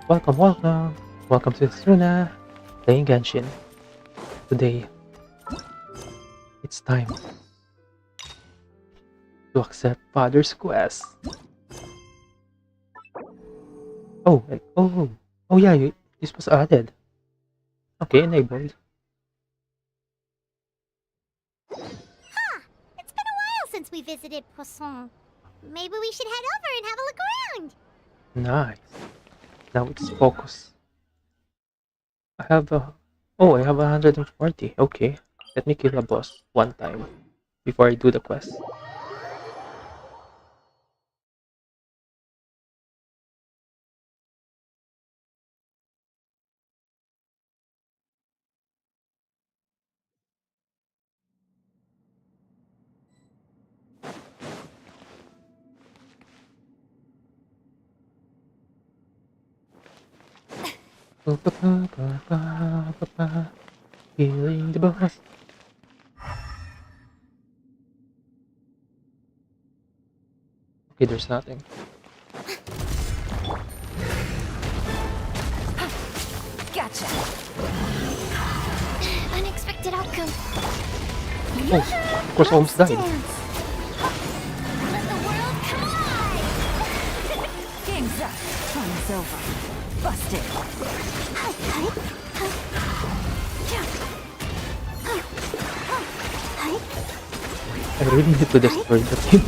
Welcome, welcome! Welcome to Suna, playing Genshin. Today, it's time to accept Father's quest. Oh, and oh yeah, this was added. Okay, enabled. Huh! It's been a while since we visited Poisson. Maybe we should head over and have a look around. Nice. Now it's focus. I have I have 140. Okay, let me kill a boss one time before I do the quest. Killing the boss. Okay, there's nothing. Gotcha. Unexpected outcome. Oh, of course, I almost died. Let the world come alive. Game's up. Fun's over. Busted. I really need to destroy the thing.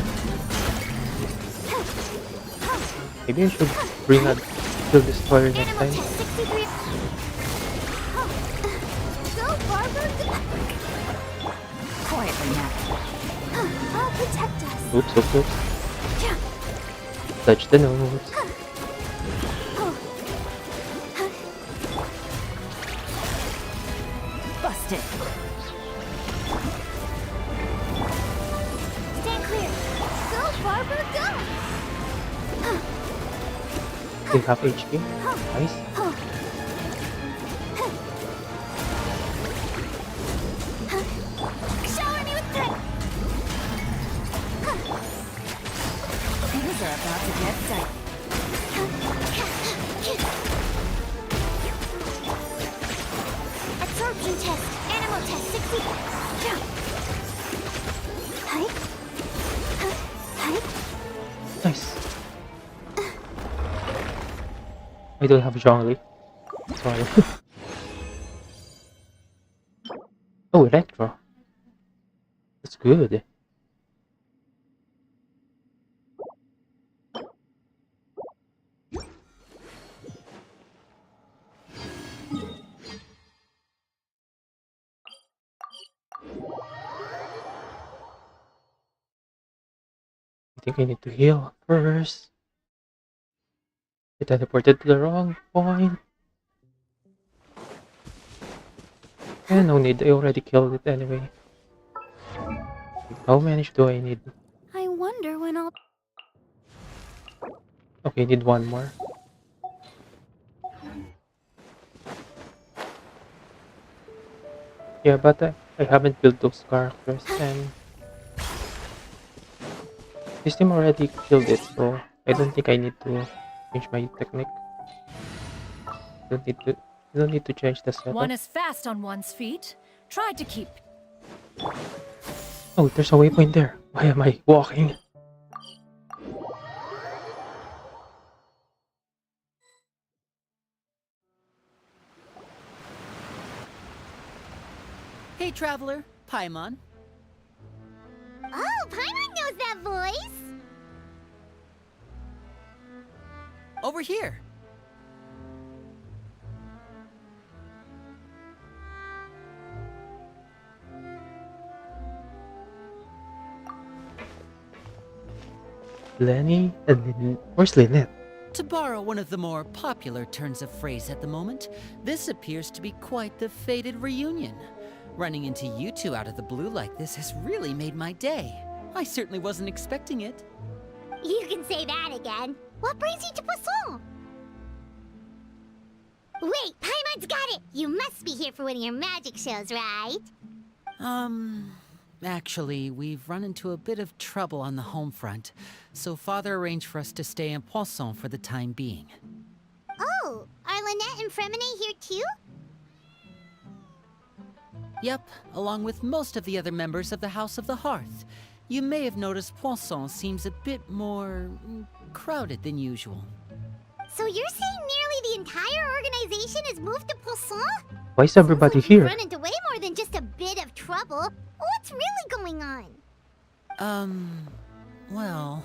Maybe I should bring a Kill Destroyer next time. Quietly now. I'll protect us. Oops, oops, oops. Touch the nose. Busted. Stand clear. Go, Barber, go. They have HP. Nice. Shower me with good. Things are about to get tight. Absorption test. Animal test 60. Nice. I don't have Zhongli. Sorry. Oh, Electro. That's good. I think I need to heal first. I teleported to the wrong point. Yeah, no need. I already killed it anyway. How many do I need? I wonder when I'll... Okay, need one more. Yeah, but I haven't built those characters, and this team already killed it, so I don't think I need to change my technique. Don't need to. Don't need to change the setup. One is fast on one's feet. Try to keep. Oh, there's a waypoint there. Why am I walking? Hey, traveler, Paimon. Oh, Paimon knows that voice. Over here. Lenny and where's Lynette? To borrow one of the more popular turns of phrase at the moment, this appears to be quite the fated reunion. Running into you two out of the blue like this has really made my day. I certainly wasn't expecting it. You can say that again. What brings you to Poisson? Wait, Paimon's got it! You must be here for one of your magic shows, right? Actually, we've run into a bit of trouble on the home front, so Father arranged for us to stay in Poisson for the time being. Oh, Lynette and Fremine here too? Yep, along with most of the other members of the House of the Hearth. You may have noticed Poisson seems a bit more crowded than usual. So you're saying nearly the entire organization has moved to Poisson? Why is everybody Sounds like you've here? run into way more than just a bit of trouble. What's really going on? Well...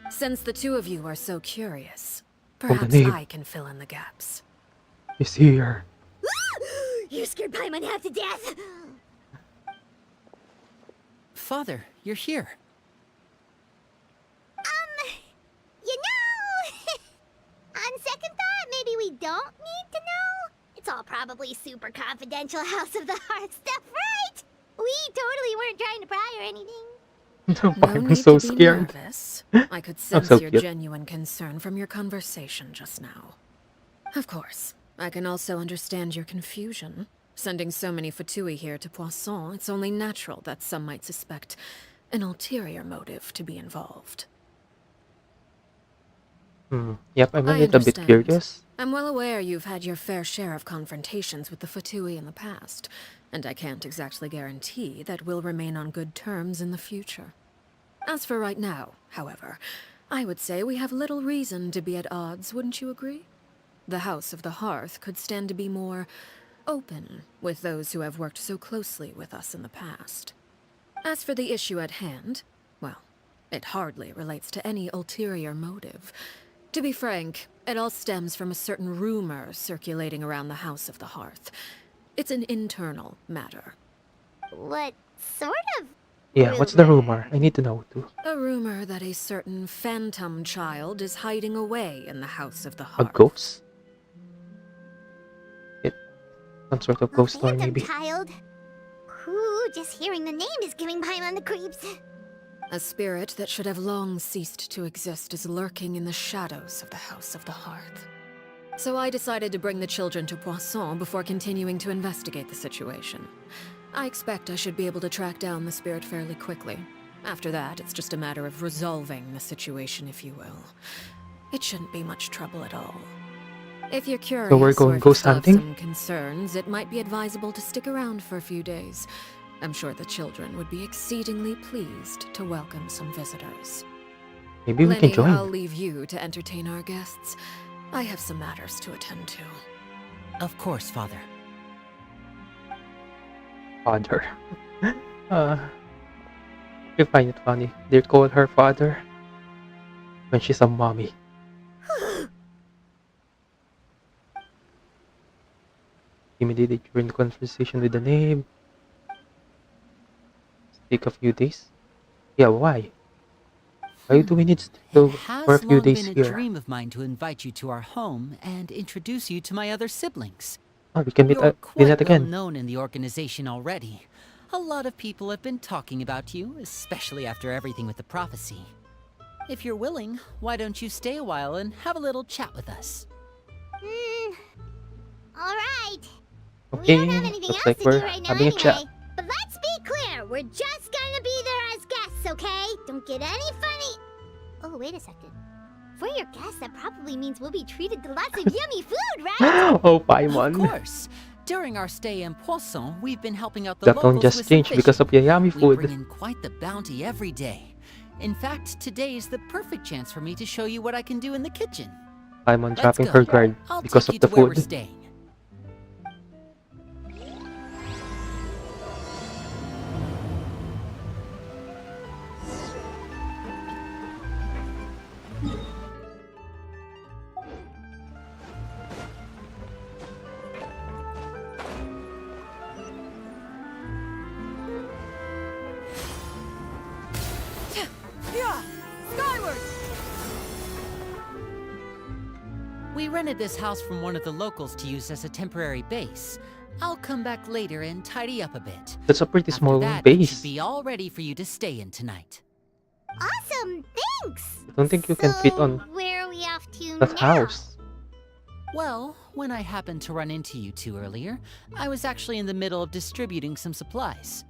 Since the two of you are so curious, the perhaps name. I can fill in the gaps. He's here. You scared Paimon half to death! Father, you're here. You know... On second thought, maybe we don't need to know? It's all probably super confidential House of the Heart stuff, right? We totally weren't trying to pry or anything. No I'm need so to be scared. nervous. I could sense so your cute. genuine concern from your conversation just now. Of course, I can also understand your confusion. Sending so many Fatui here to Poisson, it's only natural that some might suspect an ulterior motive to be involved. Yep, I'm a I little bit understand. curious. I'm well aware you've had your fair share of confrontations with the Fatui in the past, and I can't exactly guarantee that we'll remain on good terms in the future. As for right now, however, I would say we have little reason to be at odds, wouldn't you agree? The House of the Hearth could stand to be more open with those who have worked so closely with us in the past. As for the issue at hand, well, it hardly relates to any ulterior motive. To be frank, it all stems from a certain rumor circulating around the House of the Hearth. It's an internal matter. What sort of... Yeah, what's the rumor? I need to know too. A rumor that a certain phantom child is hiding away in the House of the A Hearth. ghost? Some sort of A ghost story, phantom maybe. child? Ooh, just hearing the name is giving Paimon the creeps. A spirit that should have long ceased to exist is lurking in the shadows of the House of the Hearth. So I decided to bring the children to Poisson before continuing to investigate the situation. I expect I should be able to track down the spirit fairly quickly. After that, it's just a matter of resolving the situation, if you will. It shouldn't be much trouble at all. If you're curious So we're or going if you ghost still have hunting? some concerns, it might be advisable to stick around for a few days. I'm sure the children would be exceedingly pleased to welcome some visitors. Maybe we can Lenny, join. I'll leave you to entertain our guests. I have some matters to attend to. Of course, Father. Father. I find it funny. They call her father when she's a mommy. Immediately during the conversation with the name. Take a few days. Yeah, why? Why do we need to It go for a has few long days been a here? dream of mine to invite you to our home and introduce you to my other siblings. Oh, we can meet You're quite Lynette well again. known in the organization already. A lot of people have been talking about you, especially after everything with the prophecy. If you're willing, why don't you stay a while and have a little chat with us? Alright. We Okay, don't have anything looks else like to we're do right now having a anyway. chat. But let's be clear, we're just gonna be there as guests, okay? Don't get any funny... Oh, wait a second. For your guests, that probably means we'll be treated to lots of yummy food, right? Oh, Of Paimon. course. During our stay in Poisson, we've been helping out the That one locals just with some changed because of fishing. the yummy We bring food. in quite the bounty every day. In fact, today is the perfect chance for me to show you what I can do in the kitchen. Paimon Let's dropping go. her guard I'll because take of you the to where we're food. staying. Yeah! Skyward! We rented this house from one of the locals to use as a temporary base. I'll come back later and tidy up a bit. That's a pretty After small that, it should base. be all ready for you to stay in tonight. Awesome, thanks! I don't think you can fit So, on where are we off to that now? house. Well, when I happened to run into you two earlier, I was actually in the middle of distributing some supplies.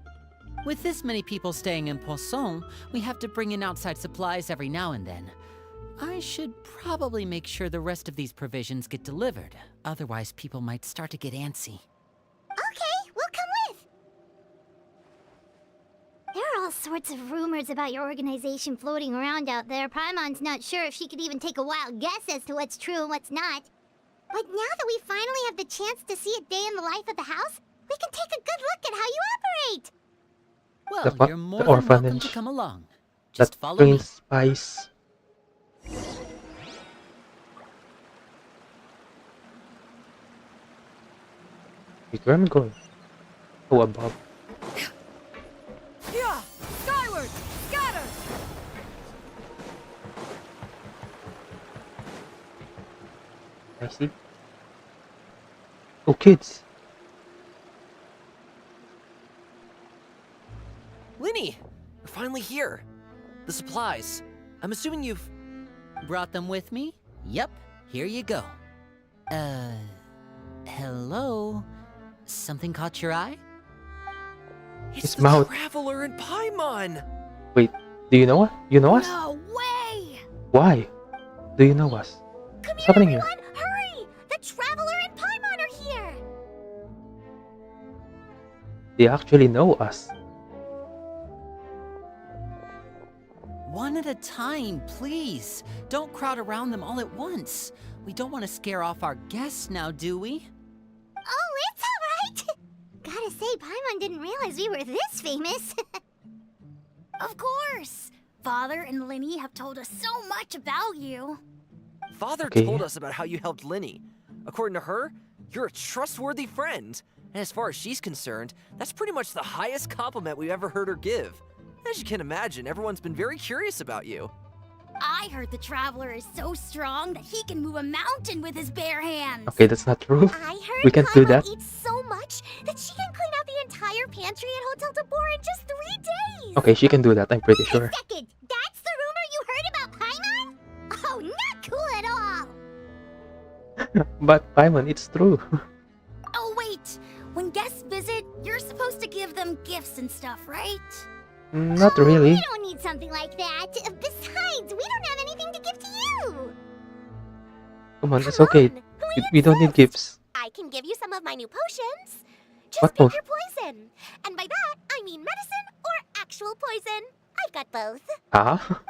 With this many people staying in Poisson, we have to bring in outside supplies every now and then. I should probably make sure the rest of these provisions get delivered. Otherwise, people might start to get antsy. Okay, we'll come with. There are all sorts of rumors about your organization floating around out there. Paimon's not sure if she could even take a wild guess as to what's true and what's not. But now that we finally have the chance to see a day in the life of the house, we can take a good look at how you operate. Well, you're more the than welcome to orphanage. come along. That Just follow me. Prince Spice. Wait, where am I going? Oh, above. Yeah! Skyward! Scatter! I see. Oh, kids. Linny, you're finally here. The supplies. I'm assuming you've... Brought them with me? Yep, here you go. Hello? Something caught your eye? It's His the mouth. Traveler and Paimon! Wait, do you know us? You know us? No way! Why? Do you know us? Come What's here, happening here? everyone! Hurry! The Traveler and Paimon are here! They actually know us. One at a time, please. Don't crowd around them all at once. We don't want to scare off our guests now, do we? Oh, it's alright! Gotta say, Paimon didn't realize we were this famous. Of course! Father and Linny have told us so much about you. Father Okay. told us about how you helped Linny. According to her, you're a trustworthy friend. And as far as she's concerned, that's pretty much the highest compliment we've ever heard her give. As you can imagine, everyone's been very curious about you. I heard the Traveler is so strong that he can move a mountain with his bare hands. Okay, that's not true. I heard We can't do Paimon that. eats so much that she can clean out the entire pantry at Hotel Tabor in just 3 days. Okay, she can do that, I'm pretty Wait sure. a second, that's the rumor you heard about Paimon? Oh, not cool at all. But Paimon, it's true. Oh wait, when guests visit, you're supposed to give them gifts and stuff, right? Not Oh, really. We don't need something like that. Besides, we don't have anything to give to you. Come on, it's Come okay. on, We don't need gifts. I can give you some of my new potions. Just What pick potion? your poison. And by that, I mean medicine or actual poison. I've got both. Ah?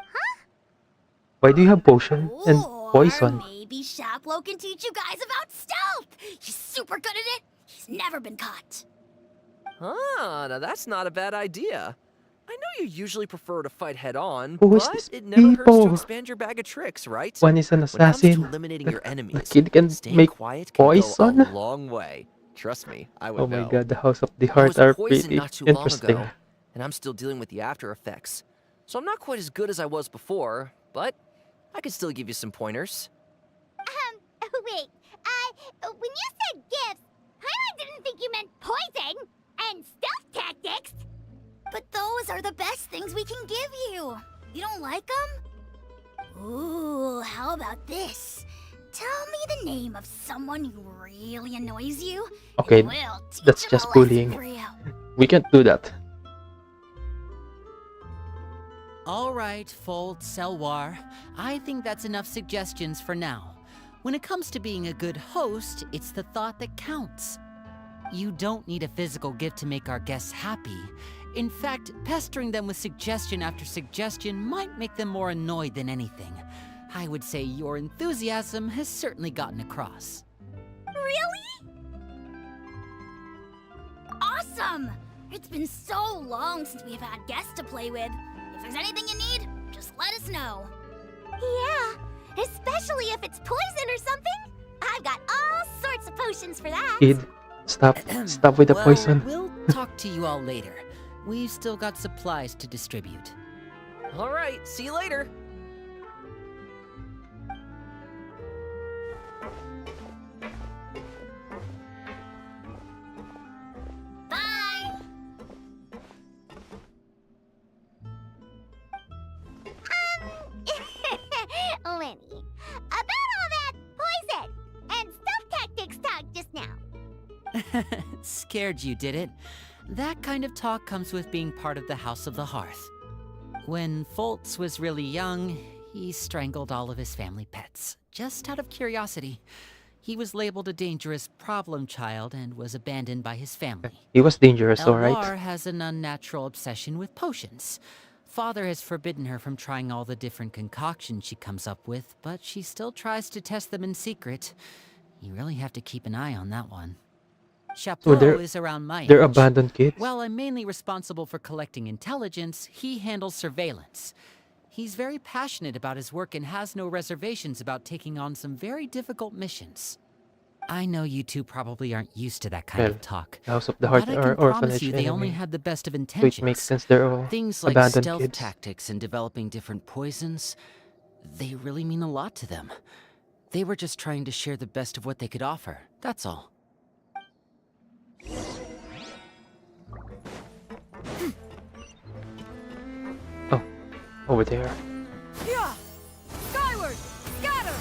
Why do you have potion and poison? Or maybe Shaplo can teach you guys about stealth. He's super good at it. He's never been caught. Ah, now that's not a bad idea. I know you usually prefer to fight head-on, Who is but this it never hurts people? to expand your bag of tricks, right? One is an When it comes to assassin. eliminating The- your the enemies, kid can staying make quiet can poison? go a long way. Trust me, I would Oh my know. god, the House of the I Heart was are poisoned pretty not too long interesting. ago, and I'm still dealing with the after effects. So I'm not quite as good as I was before, but I can still give you some pointers. Wait, when you said gifts, I didn't think you meant poison and stealth tactics. But those are the best things we can give you. You don't like them? Ooh, how about this? Tell me the name of someone who really annoys you. Okay, and we'll teach that's them just a lesson bullying. for you. We can't do that. All right, Fold Selwar. I think that's enough suggestions for now. When it comes to being a good host, it's the thought that counts. You don't need a physical gift to make our guests happy. In fact, pestering them with suggestion after suggestion might make them more annoyed than anything. I would say your enthusiasm has certainly gotten across. Really? Awesome! It's been so long since we've had guests to play with. If there's anything you need, just let us know. Yeah, especially if it's poison or something. I've got all sorts of potions for that. Kid, stop with the Well, poison. We'll talk to you all later. We've still got supplies to distribute. All right, see you later. Bye! Lenny, about all that poison and stealth tactics talk just now. Scared you, did it? That kind of talk comes with being part of the House of the Hearth. When Foltz was really young, He strangled all of his family pets, just out of curiosity. He was labeled a dangerous problem child and was abandoned by his family. He was dangerous, alright? Elwar has an unnatural obsession with potions. Father has forbidden her from trying all the different concoctions she comes up with, but she still tries to test them in secret. You really have to keep an eye on that one. Chapeau is around my They're age. abandoned kids. While I'm mainly responsible for collecting intelligence, he handles surveillance. He's very passionate about his work and has no reservations about taking on some very difficult missions. I know you two probably aren't used to that kind Well, of talk, the House of the Heart but I are can promise orphanage you they only anyway. had the best of So intentions. it makes sense they're all Things like abandoned stealth kids. tactics and developing different poisons, they really mean a lot to them. They were just trying to share the best of what they could offer, that's all. Oh, over there. Yeah! Skyward! Scatter!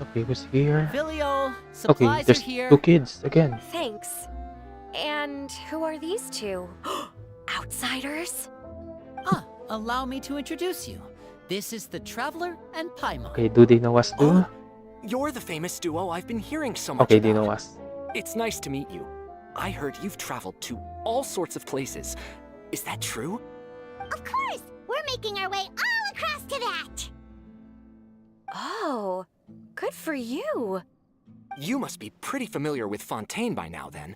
Okay, who's here? Filial, Okay, supplies there's are here. 2 kids again. Thanks. And who are these two? Outsiders? Ah, allow me to introduce you. This is the Traveler and Paimon. Okay, do they know us too? Oh, you're the famous duo I've been hearing so much Okay, about. they know us. It's nice to meet you. I heard you've traveled to all sorts of places. Is that true? Of course! We're making our way all across to that! Oh, good for you. You must be pretty familiar with Fontaine by now, then.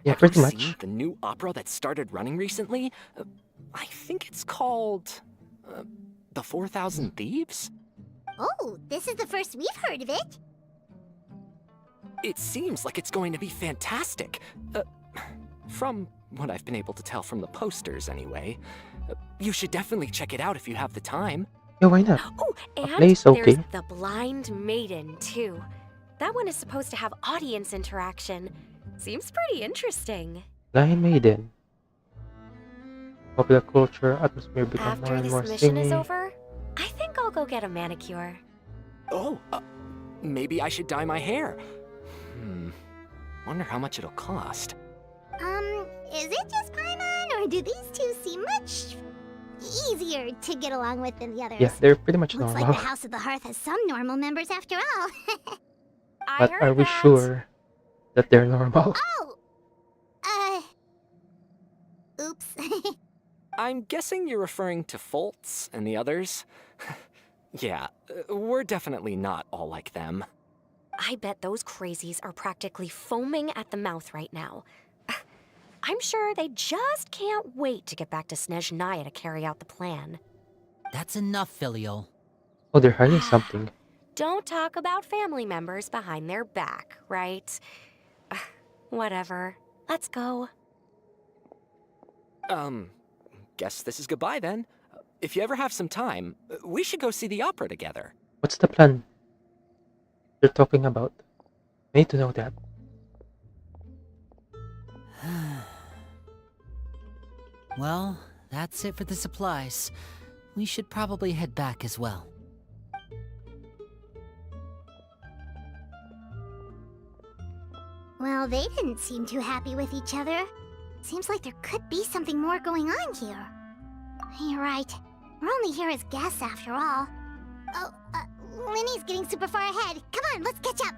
Yeah, Have pretty you much. seen the new opera that started running recently? I think it's called... The 4,000 Thieves? Oh, this is the first we've heard of it. It seems like it's going to be fantastic. From what I've been able to tell from the posters, anyway. You should definitely check it out if you have the time. Yeah, why not? Oh, and play's okay. there's the Blind Maiden, too. That one is supposed to have audience interaction. Seems pretty interesting. Lion Maiden. Popular culture, atmosphere become more After and this more mission is singing. over, I think I'll go get a manicure. Oh, maybe I should dye my hair. Wonder how much it'll cost. Is it just Paimon, or do these two seem much easier to get along with than the others? Yeah, they're pretty much Looks normal. like the House of the Hearth has some normal members after all. I But heard are we that. sure that they're normal? Oh! Oops. I'm guessing you're referring to Foltz and the others? Yeah, we're definitely not all like them. I bet those crazies are practically foaming at the mouth right now. I'm sure they just can't wait to get back to Snezhnaya to carry out the plan. That's enough, Filial. Oh, they're hiding something. Don't talk about family members behind their back, right? Whatever. Let's go. Guess this is goodbye then. If you ever have some time, we should go see the opera together. What's the plan they're talking about? I need to know that. Well, that's it for the supplies. We should probably head back as well. Well, they didn't seem too happy with each other. Seems like there could be something more going on here. You're right. We're only here as guests after all. Oh, Linny's getting super far ahead. Come on, let's catch up.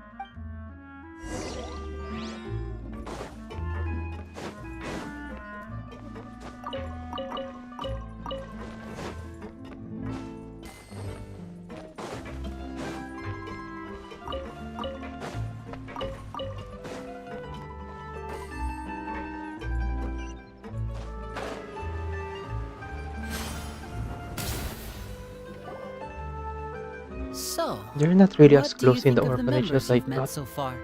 So, They're not really as what do you close in the think of orphanage members as I you've met thought. so far?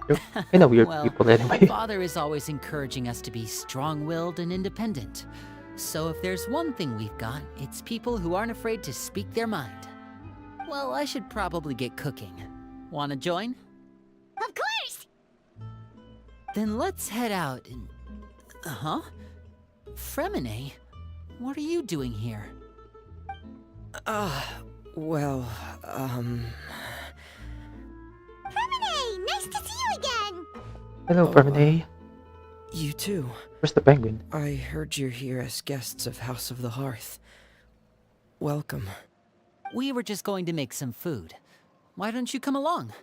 They're kind of weird Well, people anyway. Father is always encouraging us to be strong-willed and independent. So if there's one thing we've got, it's people who aren't afraid to speak their mind. Well, I should probably get cooking. Wanna join? Of course! Then let's head out and... Huh? Fremine? What are you doing here? Well, Fremine, nice to see you again! Hello, Permanay. You too. Where's the penguin? I heard you're here as guests of House of the Hearth. Welcome. We were just going to make some food. Why don't you come along?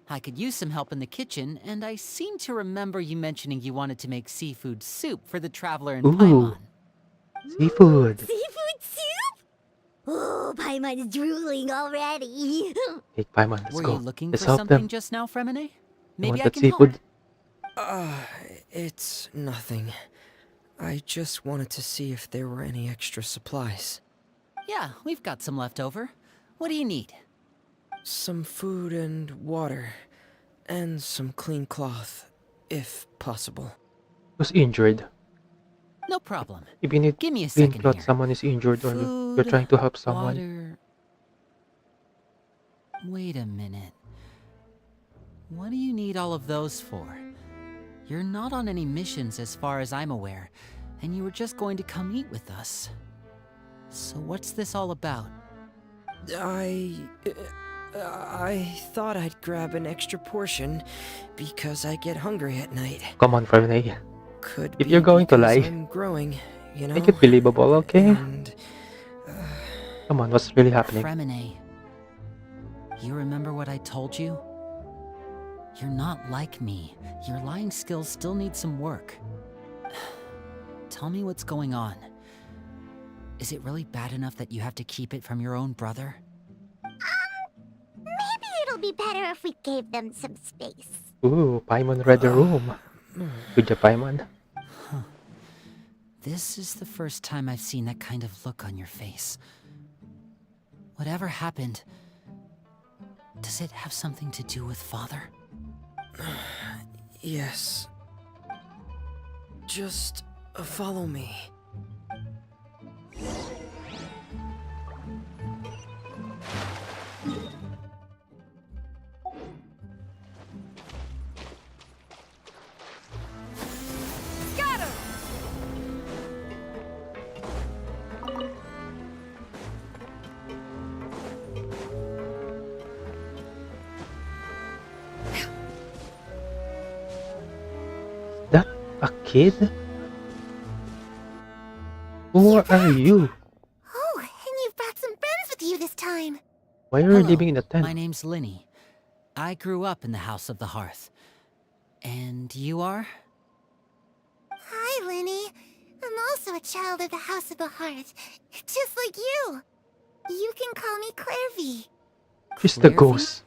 I could use some help in the kitchen, and I seem to remember you mentioning you wanted to make seafood soup for the traveler in Ooh. Paimon. Seafood. Seafood soup? Oh, Paimon's drooling already. Hey, Paimon, let's Were go. you looking Let's for help something them. just now, Fremine? You Maybe want I that can seafood? help. It's nothing. I just wanted to see if there were any extra supplies. Yeah, we've got some left over. What do you need? Some food and water. And some clean cloth, if possible. Who's injured? No problem. If you need Give me a clean second cloth, here. someone is injured or you're Food, trying to help someone. Water. Wait a minute. What do you need all of those for? You're not on any missions as far as I'm aware, and you were just going to come eat with us. So what's this all about? I thought I'd grab an extra portion because I get hungry at night. Come on, Fernay. Could If be you're going to because lie, I'm growing, you know. make it believable, okay? And Come on, what's really happening? Fremine, you remember what I told you? You're not like me. Your lying skills still need some work. Tell me what's going on. Is it really bad enough that you have to keep it from your own brother? Maybe it'll be better if we gave them some space. Ooh, Paimon read the room. Good job, Paimon. This is the first time I've seen that kind of look on your face. Whatever happened, does it have something to do with Father? yes. Just follow me. That a kid? Who are you? Oh, and you've brought some friends with you this time. Why are you Hello, living in a tent? my name's Linny. I grew up in the House of the Hearth. And you are? Hi, Linny. I'm also a child of the House of the Hearth, just like you. You can call me Clairvy. She's the Clairvy? ghost.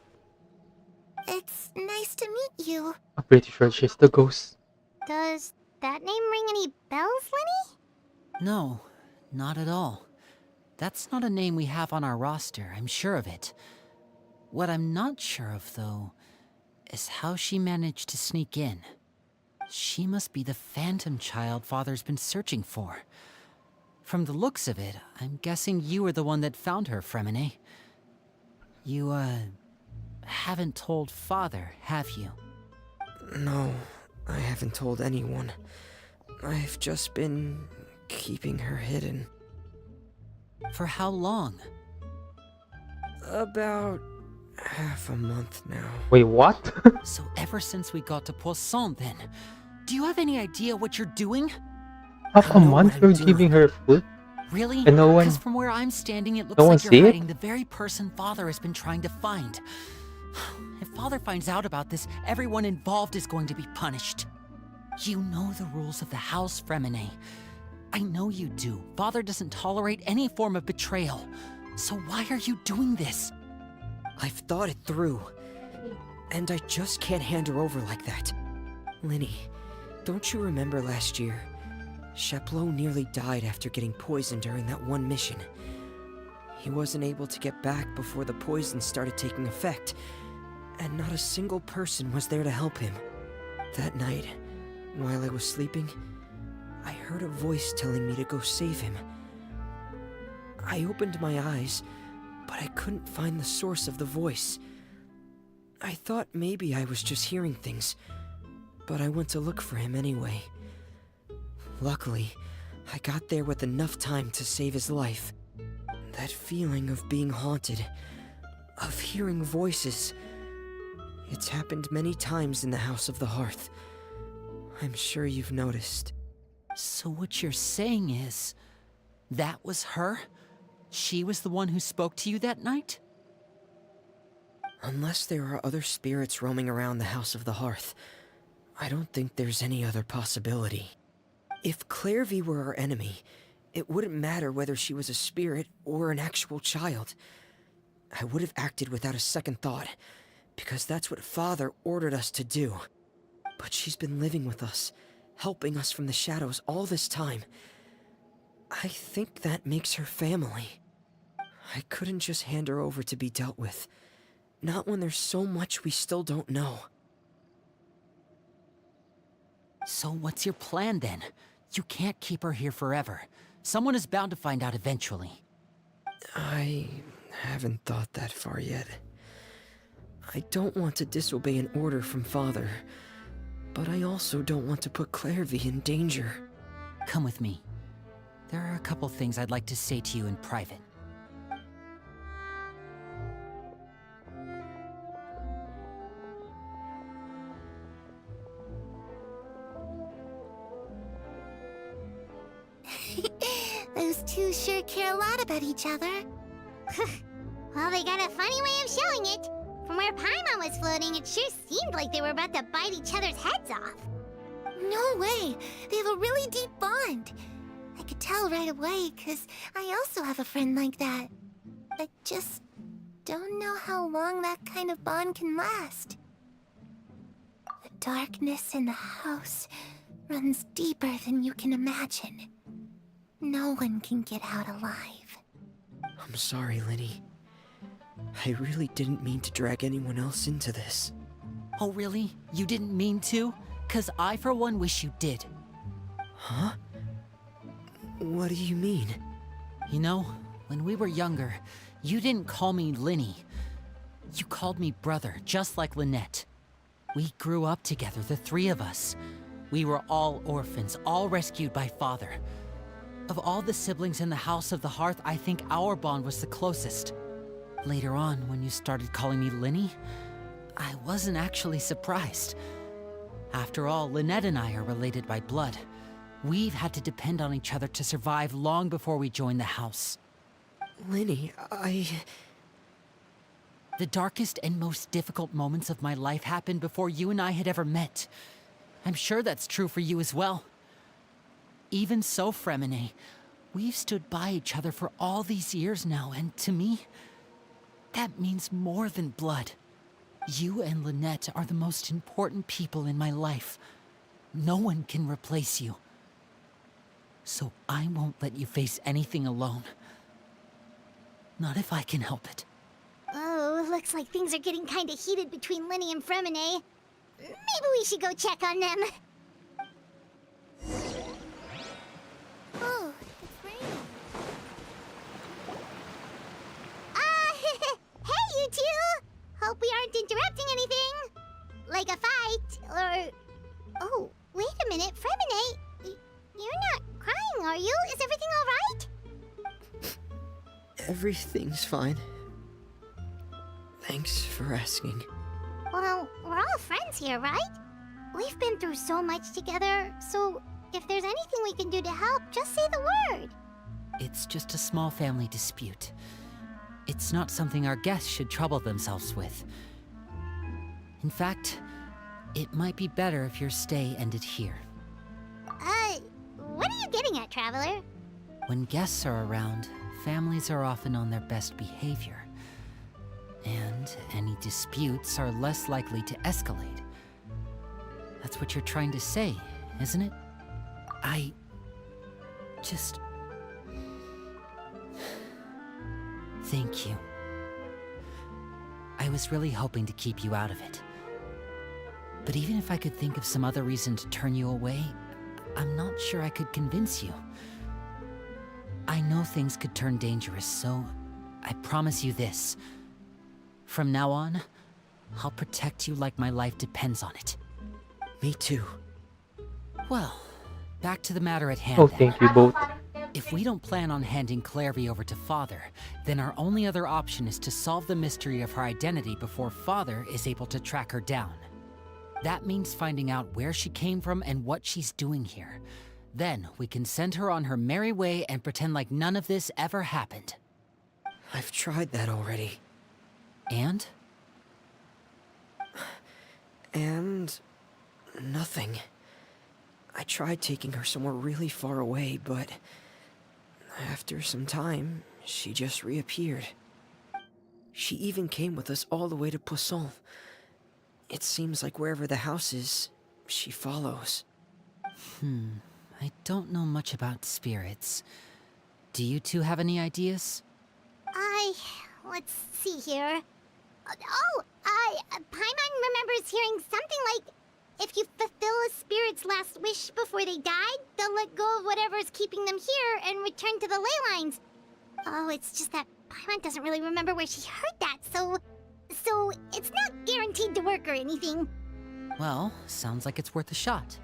It's nice to meet you. I'm pretty sure she's the ghost. Does that name ring any bells, Linny? No, not at all. That's not a name we have on our roster, I'm sure of it. What I'm not sure of, though, is how she managed to sneak in. She must be the phantom child Father's been searching for. From the looks of it, I'm guessing you were the one that found her, Fremine. You, haven't told Father, have you? No, I haven't told anyone. I've just been keeping her hidden. For how long? About half a month now. Wait, what? So ever since we got to Poisson, then, do you have any idea what you're doing? Half a I know month what you're I'm doing. giving her food? Really? And no one- Because from where I'm standing, it looks no one like see you're it? hiding the very person Father has been trying to find. If Father finds out about this, everyone involved is going to be punished. You know the rules of the house, Fremine. I know you do. Father doesn't tolerate any form of betrayal. So why are you doing this? I've thought it through. And I just can't hand her over like that. Linny, don't you remember last year? Chaplot nearly died after getting poisoned during that one mission. He wasn't able to get back before the poison started taking effect, and not a single person was there to help him. That night, while I was sleeping, I heard a voice telling me to go save him. I opened my eyes, but I couldn't find the source of the voice. I thought maybe I was just hearing things, but I went to look for him anyway. Luckily, I got there with enough time to save his life. That feeling of being haunted, of hearing voices, it's happened many times in the House of the Hearth. I'm sure you've noticed. So what you're saying is, that was her? She was the one who spoke to you that night? Unless there are other spirits roaming around the House of the Hearth, I don't think there's any other possibility. If Clairvy were our enemy, it wouldn't matter whether she was a spirit or an actual child. I would have acted without a second thought, because that's what Father ordered us to do. But she's been living with us, helping us from the shadows all this time. I think that makes her family. I couldn't just hand her over to be dealt with. Not when there's so much we still don't know. So what's your plan then? You can't keep her here forever. Someone is bound to find out eventually. I haven't thought that far yet. I don't want to disobey an order from Father, but I also don't want to put Clairvy in danger. Come with me. There are a couple things I'd like to say to you in private. Those two sure care a lot about each other. Well, they got a funny way of showing it. From where Paimon was floating, it sure seemed like they were about to bite each other's heads off. No way! They have a really deep bond. I could tell right away, 'cause I also have a friend like that. I just don't know how long that kind of bond can last. The darkness in the house runs deeper than you can imagine. No one can get out alive. I'm sorry, Linny. I really didn't mean to drag anyone else into this. Oh really? You didn't mean to? 'Cause I for one wish you did. Huh? What do you mean? You know, when we were younger, you didn't call me Linny. You called me brother, just like Lynette. We grew up together, the three of us. We were all orphans, all rescued by Father. Of all the siblings in the House of the Hearth, I think our bond was the closest. Later on, when you started calling me Linny, I wasn't actually surprised. After all, Lynette and I are related by blood. We've had to depend on each other to survive long before we joined the house. Linny, The darkest and most difficult moments of my life happened before you and I had ever met. I'm sure that's true for you as well. Even so, Fremine, we've stood by each other for all these years now, and to me, that means more than blood. You and Lynette are the most important people in my life. No one can replace you. So I won't let you face anything alone. Not if I can help it. Oh, looks like things are getting kinda heated between Linny and Fremine. Maybe we should go check on them. Oh, it's raining. Hey, you two! Hope we aren't interrupting anything. Like a fight, or... Oh, wait a minute, Fremine. You're not crying, are you? Is everything alright? everything's fine. Thanks for asking. Well, we're all friends here, right? We've been through so much together, so if there's anything we can do to help, just say the word. It's just a small family dispute. It's not something our guests should trouble themselves with. In fact, it might be better if your stay ended here. What are you getting at, Traveler? When guests are around, families are often on their best behavior. And any disputes are less likely to escalate. That's what you're trying to say, isn't it? I just... Thank you. I was really hoping to keep you out of it. But even if I could think of some other reason to turn you away, I'm not sure I could convince you. I know things could turn dangerous, so I promise you this. From now on, I'll protect you like my life depends on it. Me too. Well, back to the matter at hand Oh, then. thank you both. If we don't plan on handing Clairvy over to Father, then our only other option is to solve the mystery of her identity before Father is able to track her down. That means finding out where she came from and what she's doing here. Then we can send her on her merry way and pretend like none of this ever happened. I've tried that already. And? And... nothing. I tried taking her somewhere really far away, but... after some time, she just reappeared. She even came with us all the way to Poisson. It seems like wherever the house is, she follows. I don't know much about spirits. Do you two have any ideas? Let's see here. Paimon remembers hearing something like, if you fulfill a spirit's last wish before they died, they'll let go of whatever's keeping them here and return to the ley lines. Oh, it's just that Paimon doesn't really remember where she heard that, so it's not guaranteed to work or anything. Well, sounds like it's worth a shot.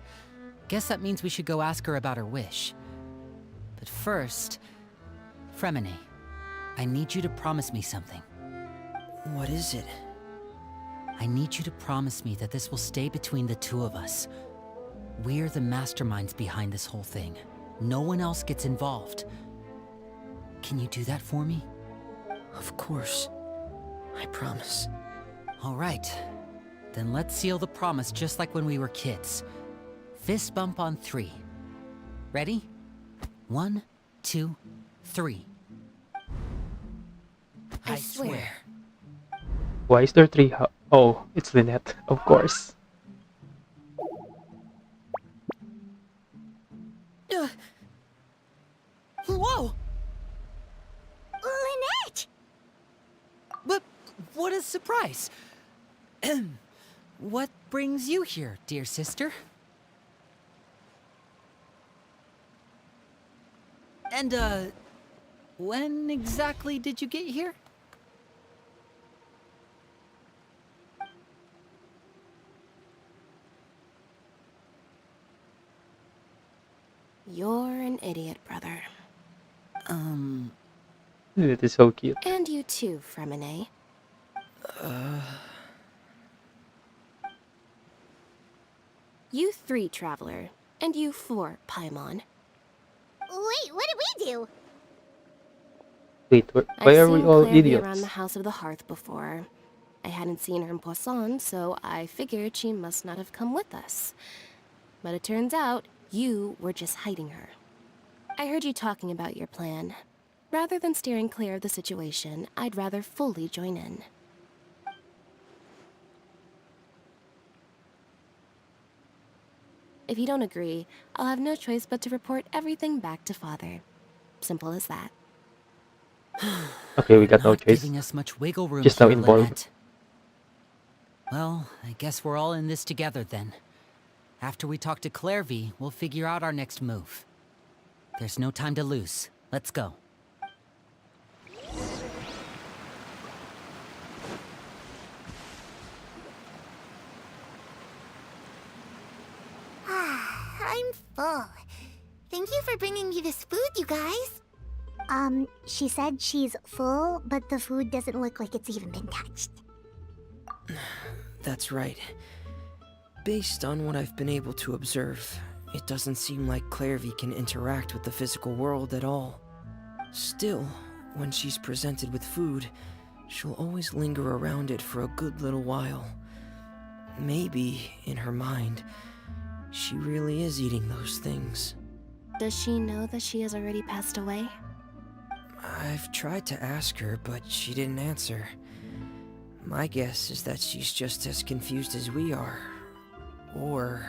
Guess that means we should go ask her about her wish. But first, Fremine, I need you to promise me something. What is it? I need you to promise me that this will stay between the two of us. We're the masterminds behind this whole thing. No one else gets involved. Can you do that for me? Of course. I promise. All right. Then let's seal the promise just like when we were kids. Fist bump on 3. Ready? 1, 2, 3. I swear. Why is there 3? Oh, it's Lynette, of course. Whoa! Lynette! But what a surprise! What brings you here, dear sister? And, when exactly did you get here? You're an idiot, brother. It is so cute. And you too, Fremine. You 3, Traveler. And you 4, Paimon. Wait, what did we do? Wait, why I've are we seen all Claire be around idiots? the House of the Hearth before. I hadn't seen her in Poisson, so I figured she must not have come with us. But it turns out, you were just hiding her. I heard you talking about your plan. Rather than steering clear of the situation, I'd rather fully join in. If you don't agree, I'll have no choice but to report everything back to Father. Simple as that. Okay, we got no Not choice. giving us much wiggle room Just now here, involved. Lynette. Well, I guess we're all in this together then. After we talk to Clairvy, we'll figure out our next move. There's no time to lose. Let's go. I'm full. Thank you for bringing me this food, you guys. She said she's full, but the food doesn't look like it's even been touched. That's right. Based on what I've been able to observe, it doesn't seem like Clairvy can interact with the physical world at all. Still, when she's presented with food, she'll always linger around it for a good little while. Maybe, in her mind, she really is eating those things. Does she know that she has already passed away? I've tried to ask her, but she didn't answer. My guess is that she's just as confused as we are. Or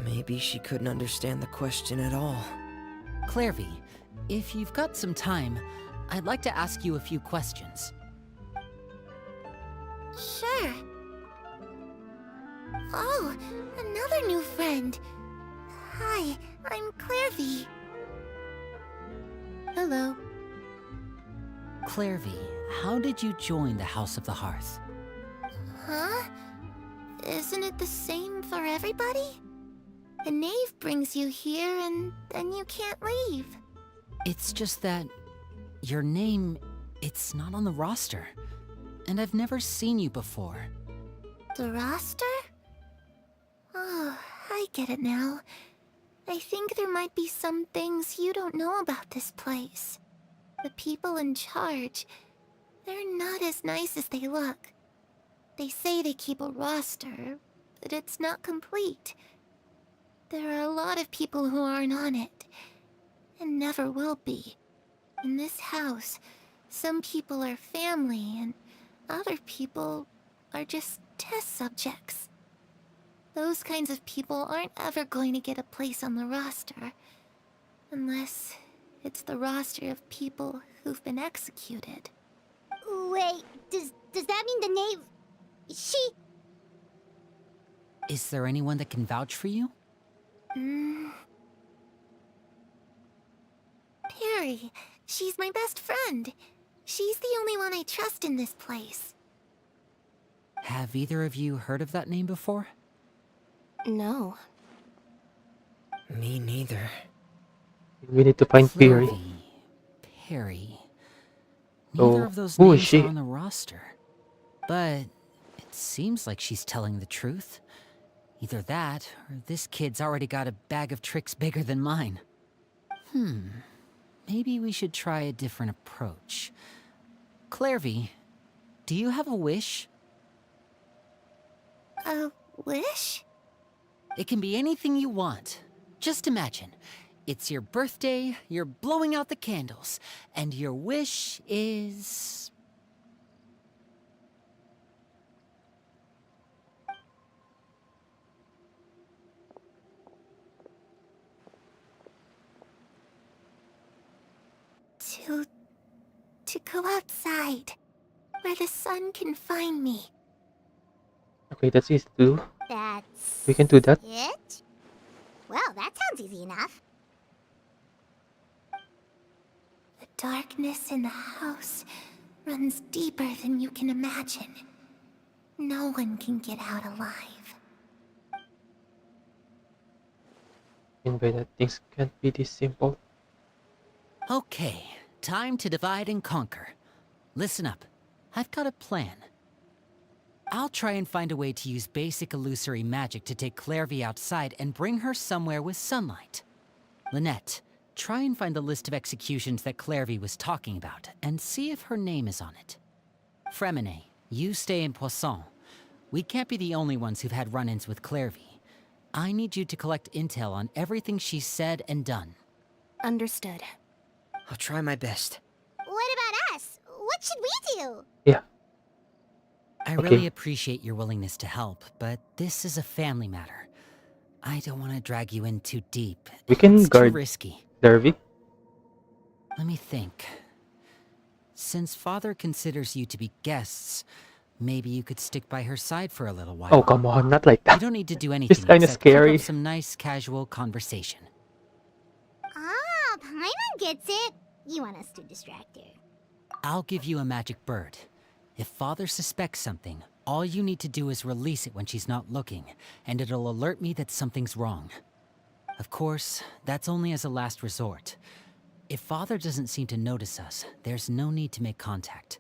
maybe she couldn't understand the question at all. Clairvy, if you've got some time, I'd like to ask you a few questions. Sure. Oh, another new friend. Hi, I'm Clairvy. Hello. Clairvy, how did you join the House of the Hearth? Huh? Isn't it the same for everybody? The knave brings you here and then you can't leave. It's just that your name, it's not on the roster. And I've never seen you before. The roster? get it now. I think there might be some things you don't know about this place. The people in charge, they're not as nice as they look. They say they keep a roster, but it's not complete. There are a lot of people who aren't on it, and never will be. In this house, some people are family, and other people are just test subjects. Those kinds of people aren't ever going to get a place on the roster, unless it's the roster of people who've been executed. Wait, does that mean the knave... She... Is there anyone that can vouch for you? Perry. She's my best friend. She's the only one I trust in this place. Have either of you heard of that name before? No. Me neither. We need to find Perry. Perry. So, Neither of those who is names she? are on the roster. But it seems like she's telling the truth. Either that, or this kid's already got a bag of tricks bigger than mine. Maybe we should try a different approach. Clairvy, do you have a wish? A wish? It can be anything you want. Just imagine. It's your birthday, you're blowing out the candles, and your wish is... To go outside, where the sun can find me. Okay, that's easy to do. That's... We can do that. it? Well, that sounds easy enough. The darkness in the house runs deeper than you can imagine. No one can get out alive. In way that things can't be this simple. Okay, time to divide and conquer. Listen up, I've got a plan. I'll try and find a way to use basic illusory magic to take Clairvy outside and bring her somewhere with sunlight. Lynette, try and find the list of executions that Clairvy was talking about, and see if her name is on it. Fremine, you stay in Poisson. We can't be the only ones who've had run-ins with Clairvy. I need you to collect intel on everything she's said and done. Understood. I'll try my best. What about us? What should we do? Yeah. I Okay. really appreciate your willingness to help, but this is a family matter. I don't want to drag you in too deep. We can It's guard too risky. Derby. Let me think. Since Father considers you to be guests, maybe you could stick by her side for a little while. Oh, come on, not like You that. don't need to do anything kinda except keep scary. up some nice casual conversation. Ah, Paimon gets it. You want us to distract her. I'll give you a magic bird. If Father suspects something, all you need to do is release it when she's not looking, and it'll alert me that something's wrong. Of course, that's only as a last resort. If Father doesn't seem to notice us, there's no need to make contact.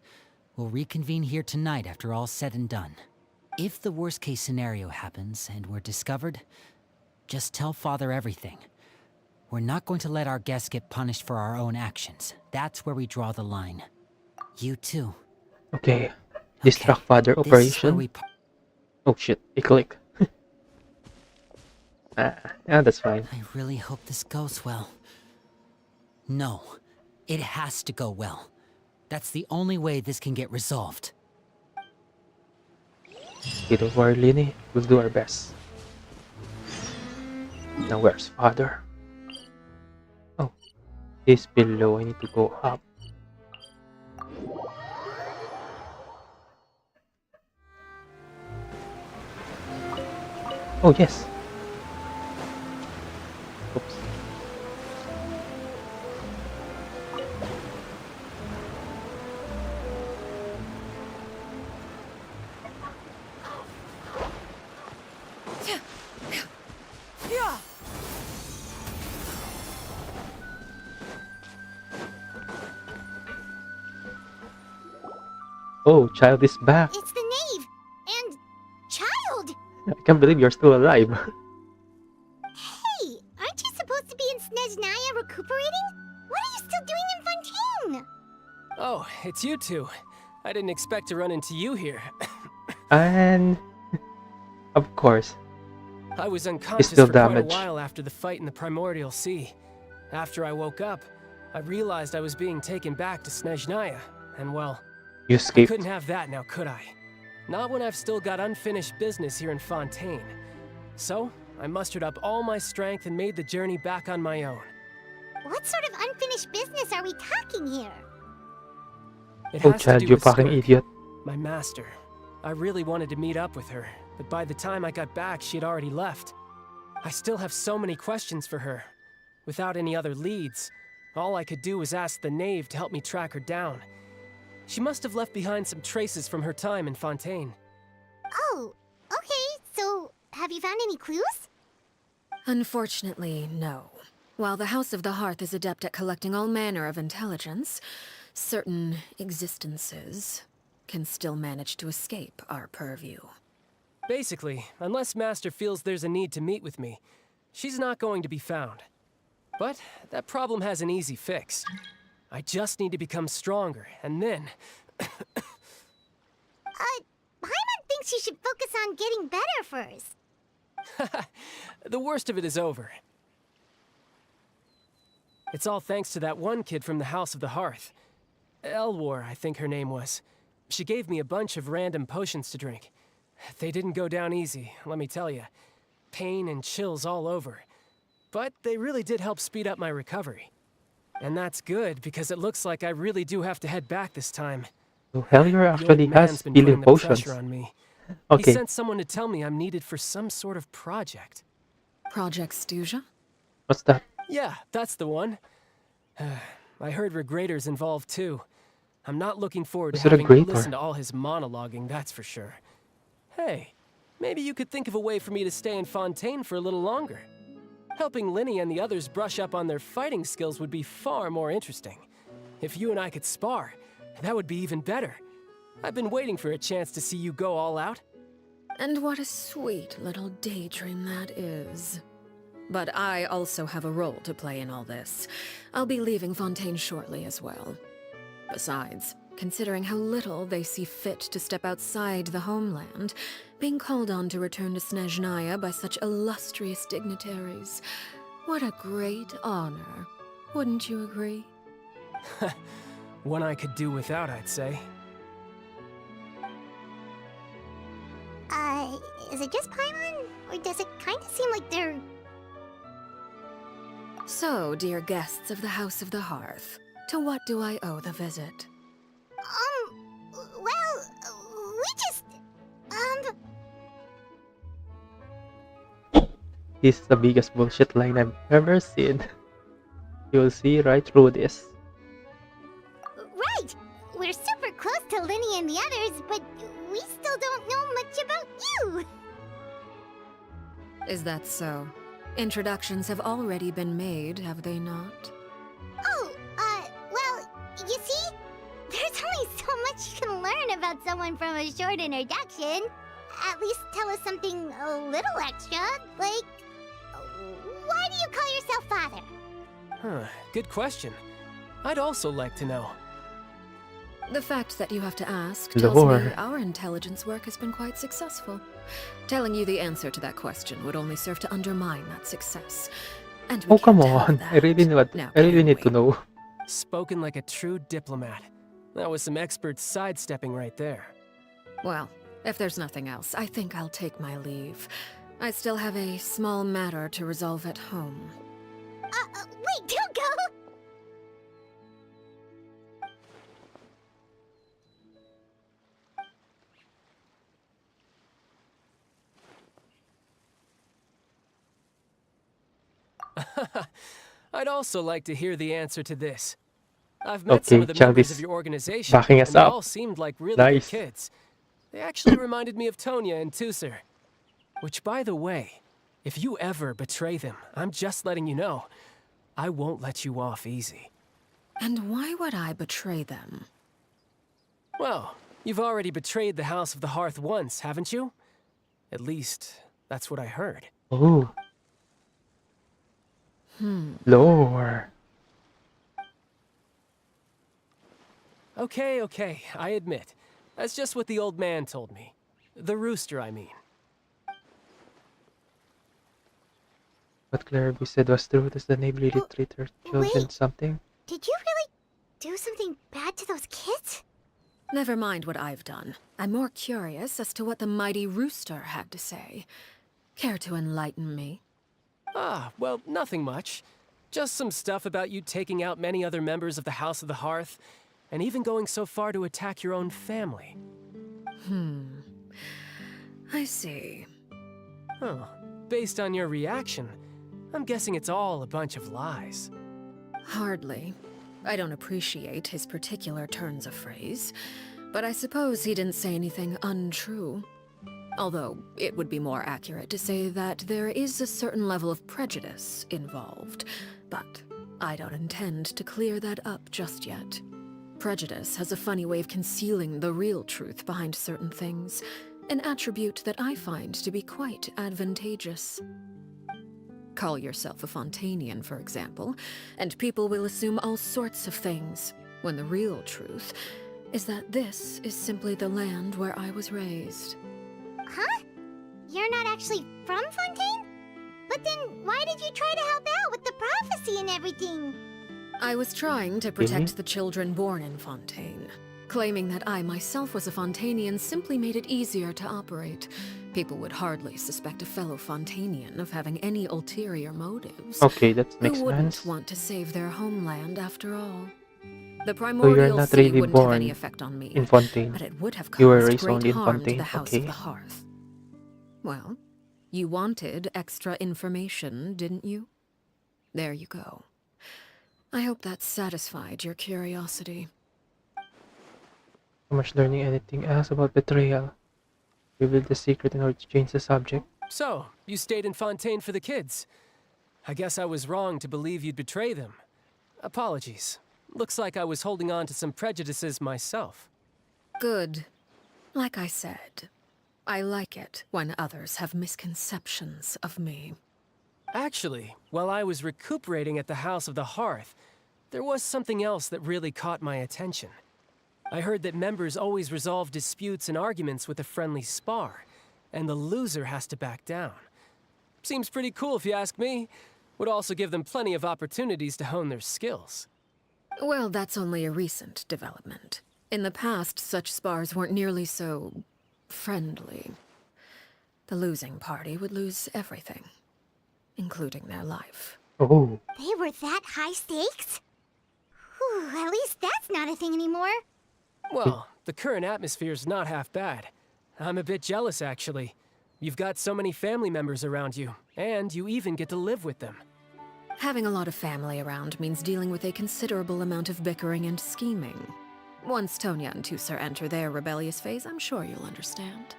We'll reconvene here tonight after all's said and done. If the worst case scenario happens and we're discovered, just tell Father everything. We're not going to let our guests get punished for our own actions. That's where we draw the line. You too. Okay. Distract Father This is where operation. we Oh shit, I click. Yeah, that's fine. I really hope this goes well. No, it has to go well. That's the only way this can get resolved. Okay, don't worry, Lini. We'll do our best. Now where's Father? Oh, he's below. I need to go up. Oh yes. Oops. Oh, child is back. It's the knave! And... child! I can't believe you're still alive. Snezhnaya recuperating? What are you still doing in Fontaine? Oh, it's you two. I didn't expect to run into you here. And of course, I was he's unconscious still for quite a damaged. while after the fight in the Primordial Sea. After I woke up, I realized I was being taken back to Snezhnaya, and well, You I escaped. couldn't have that now, could I? Not when I've still got unfinished business here in Fontaine. So, I mustered up all my strength and made the journey back on my own. What sort of unfinished business are we talking here? It Oh, has to Chad, do you with fucking Skirk, idiot. my master. I really wanted to meet up with her, but by the time I got back, she'd already left. I still have so many questions for her. Without any other leads, all I could do was ask the knave to help me track her down. She must have left behind some traces from her time in Fontaine. Oh, okay, so have you found any clues? Unfortunately, no. While the House of the Hearth is adept at collecting all manner of intelligence, certain existences can still manage to escape our purview. Basically, unless Master feels there's a need to meet with me, she's not going to be found. But that problem has an easy fix. I just need to become stronger, and then... Paimon thinks you should focus on getting better first. the worst of it is over. It's all thanks to that one kid from the House of the Hearth. Elwar, I think her name was. She gave me a bunch of random potions to drink. They didn't go down easy, let me tell you. Pain and chills all over. But they really did help speed up my recovery. And that's good, because it looks like I really do have to head back this time. So Hellier The old actually man's has been healing putting the potions. pressure on me. He Okay, sent someone to tell me I'm needed for some sort of project. Project Stuja? what's that? Yeah, that's the one. I heard Regrator's involved too. I'm not looking forward to Is it a having to Regrator? listen to all his monologuing, that's for sure. Hey, maybe you could think of a way for me to stay in Fontaine for a little longer. Helping Linny and the others brush up on their fighting skills would be far more interesting. If you and I could spar, that would be even better. I've been waiting for a chance to see you go all out. And what a sweet little daydream that is. But I also have a role to play in all this. I'll be leaving Fontaine shortly as well. Besides, considering how little they see fit to step outside the homeland, being called on to return to Snezhnaya by such illustrious dignitaries, what a great honor. Wouldn't you agree? One I could do without, I'd say. Is it just Paimon? Or does it kind of seem like they're... So, dear guests of the House of the Hearth, to what do I owe the visit? Well, we just... This is the biggest bullshit line I've ever seen. You'll see right through this. Right! We're super close to Linny and the others, but we still don't know much about you! Is that so? Introductions have already been made, have they not? Oh, well, you see? There's only so much you can learn about someone from a short introduction. At least tell us something a little extra, like... Why do you call yourself father? Huh, good question. I'd also like to know. The fact that you have to ask tells me Lore. our intelligence work has been quite successful. Telling you the answer to that question would only serve to undermine that success. And we Oh, come can't have on. that. I really Now, need can to we? know. Spoken like a true diplomat. That was some expert sidestepping right there. Well, if there's nothing else, I think I'll take my leave. I still have a small matter to resolve at home. Wait, don't go! I'd also like to hear the answer to this. I've met Okay, some of the members Chalvis of your organization, backing and us they up. all seemed like really Nice. good kids. They actually reminded me of Tonya and Tusser. Which, by the way, if you ever betray them, I'm just letting you know, I won't let you off easy. And why would I betray them? Well, you've already betrayed the House of the Hearth once, haven't you? At least, that's what I heard. Oh, Lore. Okay, I admit. That's just what the old man told me. The rooster, I mean. What Clarabee said was true. Does the neighbor really treat her children Wait. something? Did you really do something bad to those kids? Never mind what I've done. I'm more curious as to what the mighty rooster had to say. Care to enlighten me? Ah, well, nothing much. Just some stuff about you taking out many other members of the House of the Hearth, and even going so far to attack your own family. I see. Huh. Based on your reaction, I'm guessing it's all a bunch of lies. Hardly. I don't appreciate his particular turns of phrase, but I suppose he didn't say anything untrue. Although, it would be more accurate to say that there is a certain level of prejudice involved, but I don't intend to clear that up just yet. Prejudice has a funny way of concealing the real truth behind certain things, an attribute that I find to be quite advantageous. Call yourself a Fontanian, for example, and people will assume all sorts of things, when the real truth is that this is simply the land where I was raised. Huh? You're not actually from Fontaine? But then why did you try to help out with the prophecy and everything? I was trying to protect the children born in Fontaine. Claiming that I myself was a Fontanian simply made it easier to operate. People would hardly suspect a fellow Fontanian of having any ulterior motives. Okay, that makes Who wouldn't sense. want to save their homeland after all? The So you're primordial not sea really wouldn't have any born effect on me, in Fontaine. but it would have You were caused raised great only in harm to Fontaine. the House Okay. of the Hearth. Well, you wanted extra information, didn't you? There you go. I hope that satisfied your curiosity. How much learning anything else about betrayal? Reveal the secret in order to change the subject. So, you stayed in Fontaine for the kids. I guess I was wrong to believe you'd betray them. Apologies. Looks like I was holding on to some prejudices myself. Good. Like I said, I like it when others have misconceptions of me. Actually, while I was recuperating at the House of the Hearth, there was something else that really caught my attention. I heard that members always resolve disputes and arguments with a friendly spar, and the loser has to back down. Seems pretty cool if you ask me. Would also give them plenty of opportunities to hone their skills. Well, that's only a recent development. In the past, such spars weren't nearly so friendly. The losing party would lose everything, including their life. Oh, They were that high stakes? Whew, at least that's not a thing anymore. Well, the current atmosphere's not half bad. I'm a bit jealous, actually. You've got so many family members around you, and you even get to live with them. Having a lot of family around means dealing with a considerable amount of bickering and scheming. Once Tonya and Tusser enter their rebellious phase, I'm sure you'll understand.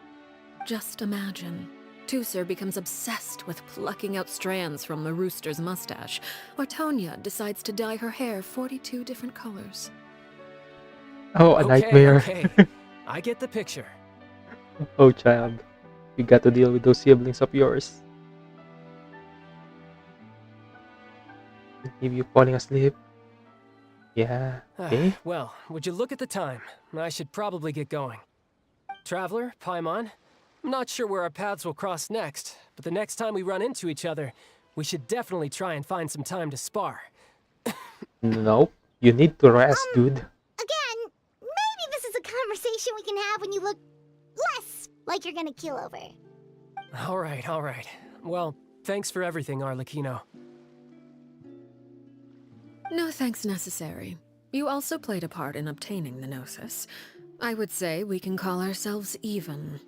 Just imagine. Tusser becomes obsessed with plucking out strands from the rooster's mustache, or Tonya decides to dye her hair 42 different colors. oh, a nightmare. Okay. I get the picture. Oh, child. You got to deal with those siblings of yours. Leave you falling asleep. Yeah. Okay. Well, would you look at the time? I should probably get going. Traveler, Paimon, I'm not sure where our paths will cross next, but the next time we run into each other, we should definitely try and find some time to spar. Nope. You need to rest, dude. Again, maybe this is a conversation we can have when you look less like you're gonna keel over. All right. Well, thanks for everything, Arlecchino. No thanks necessary. You also played a part in obtaining the Gnosis. I would say we can call ourselves even.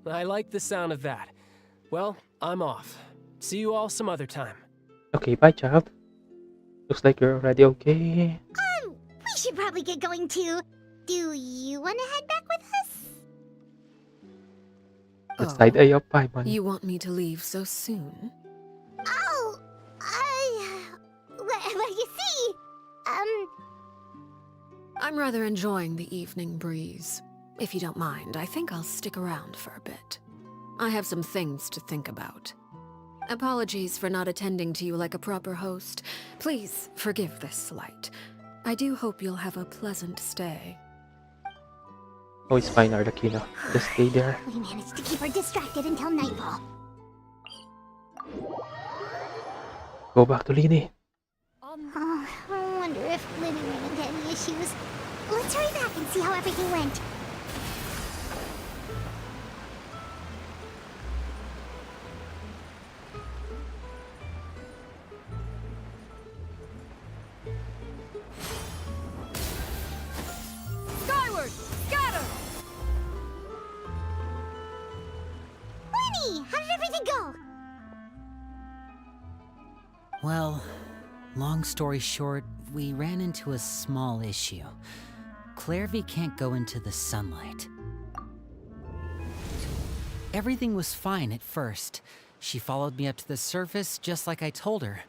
I like the sound of that. Well, I'm off. See you all some other time. Okay, bye, child. Looks like you're already okay. We should probably get going too. Do you want to head back with us? The side eye of Paimon. You want me to leave so soon? Oh, well, you see, I'm rather enjoying the evening breeze. If you don't mind, I think I'll stick around for a bit. I have some things to think about. Apologies for not attending to you like a proper host. Please forgive this slight. I do hope you'll have a pleasant stay. Oh, it's fine, Arlecchino. Just stay there. We managed to keep her distracted until nightfall. Go back to Lini. Oh, I wonder if Lily ran into any issues. Let's hurry back and see how everything went. Skyward! Scatter! Lenny, how did everything go? Well, long story short, we ran into a small issue. Clairvy can't go into the sunlight. Everything was fine at first. She followed me up to the surface just like I told her.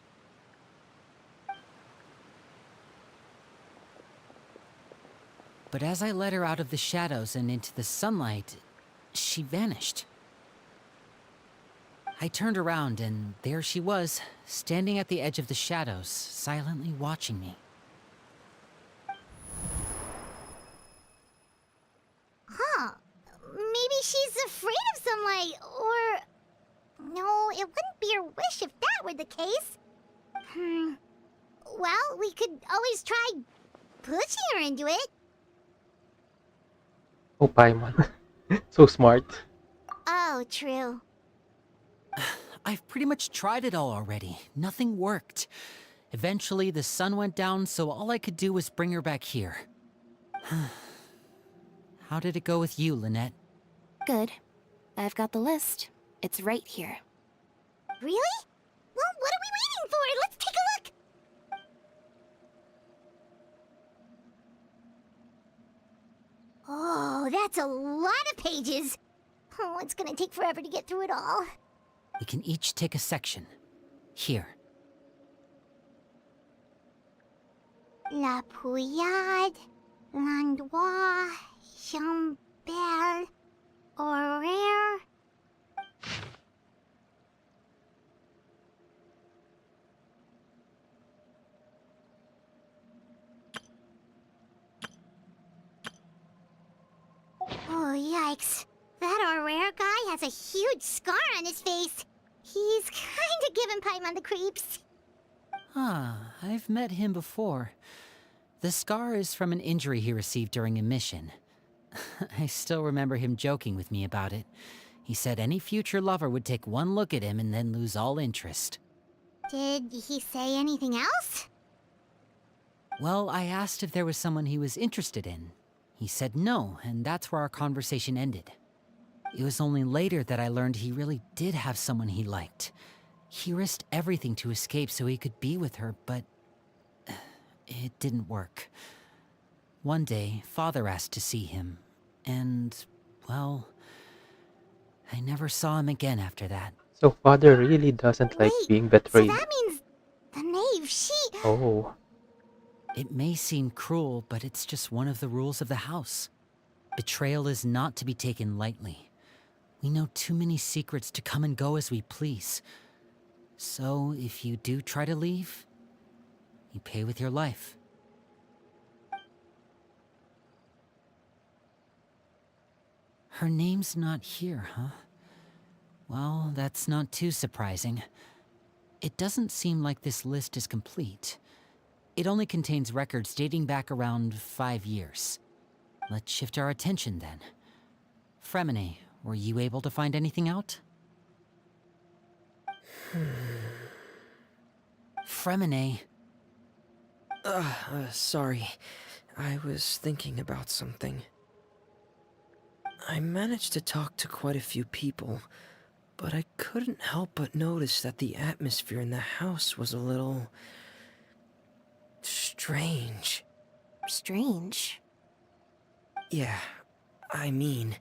But as I led her out of the shadows and into the sunlight, she vanished. I turned around and there she was, standing at the edge of the shadows, silently watching me. Huh. Maybe she's afraid of sunlight, or... No, it wouldn't be her wish if that were the case. Well, we could always try pushing her into it. Oh, Paimon. So smart. Oh, true. I've pretty much tried it all already. Nothing worked. Eventually, the sun went down, so all I could do was bring her back here. How did it go with you, Lynette? Good. I've got the list. It's right here. Really? Well, what are we waiting for? Let's take a look! Oh, that's a lot of pages. Oh, it's gonna take forever to get through it all. We can each take a section. Here. La Pouillade, L'Endroit, Chambel, Horaire. Oh, yikes. That Horaire guy has a huge scar on his face. He's kinda giving Paimon the creeps. Ah, I've met him before. The scar is from an injury he received during a mission. I still remember him joking with me about it. He said any future lover would take one look at him and then lose all interest. Did he say anything else? Well, I asked if there was someone he was interested in. He said no, and that's where our conversation ended. It was only later that I learned he really did have someone he liked. He risked everything to escape so he could be with her, but it didn't work. One day, Father asked to see him, and, well, I never saw him again after that. So father really doesn't like Wait, being so betrayed. that means the knave, Oh. It may seem cruel, but it's just one of the rules of the house. Betrayal is not to be taken lightly. We know too many secrets to come and go as we please. So, if you do try to leave, you pay with your life. Her name's not here, huh? Well, that's not too surprising. It doesn't seem like this list is complete. It only contains records dating back around 5 years. Let's shift our attention then. Fremine, were you able to find anything out? Fremine. Sorry. I was thinking about something. I managed to talk to quite a few people, but I couldn't help but notice that the atmosphere in the house was a little... strange. Strange. Yeah, I mean,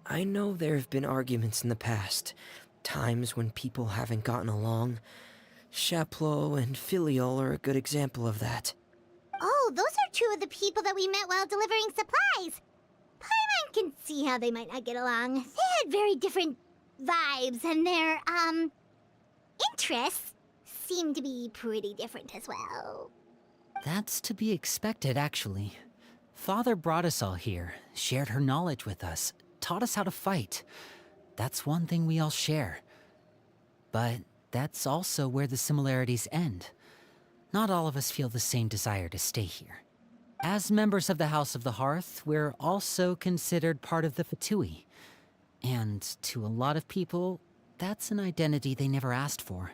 I know there have been arguments in the past, times when people haven't gotten along. Chaplot and Filiol are a good example of that. Oh, those are two of the people that we met while delivering supplies. Paimon can see how they might not get along. They had very different vibes, and their, interests seem to be pretty different as well. That's to be expected, actually. Father brought us all here, shared her knowledge with us, taught us how to fight. That's one thing we all share. But that's also where the similarities end. Not all of us feel the same desire to stay here. As members of the House of the Hearth, we're also considered part of the Fatui. And to a lot of people, that's an identity they never asked for.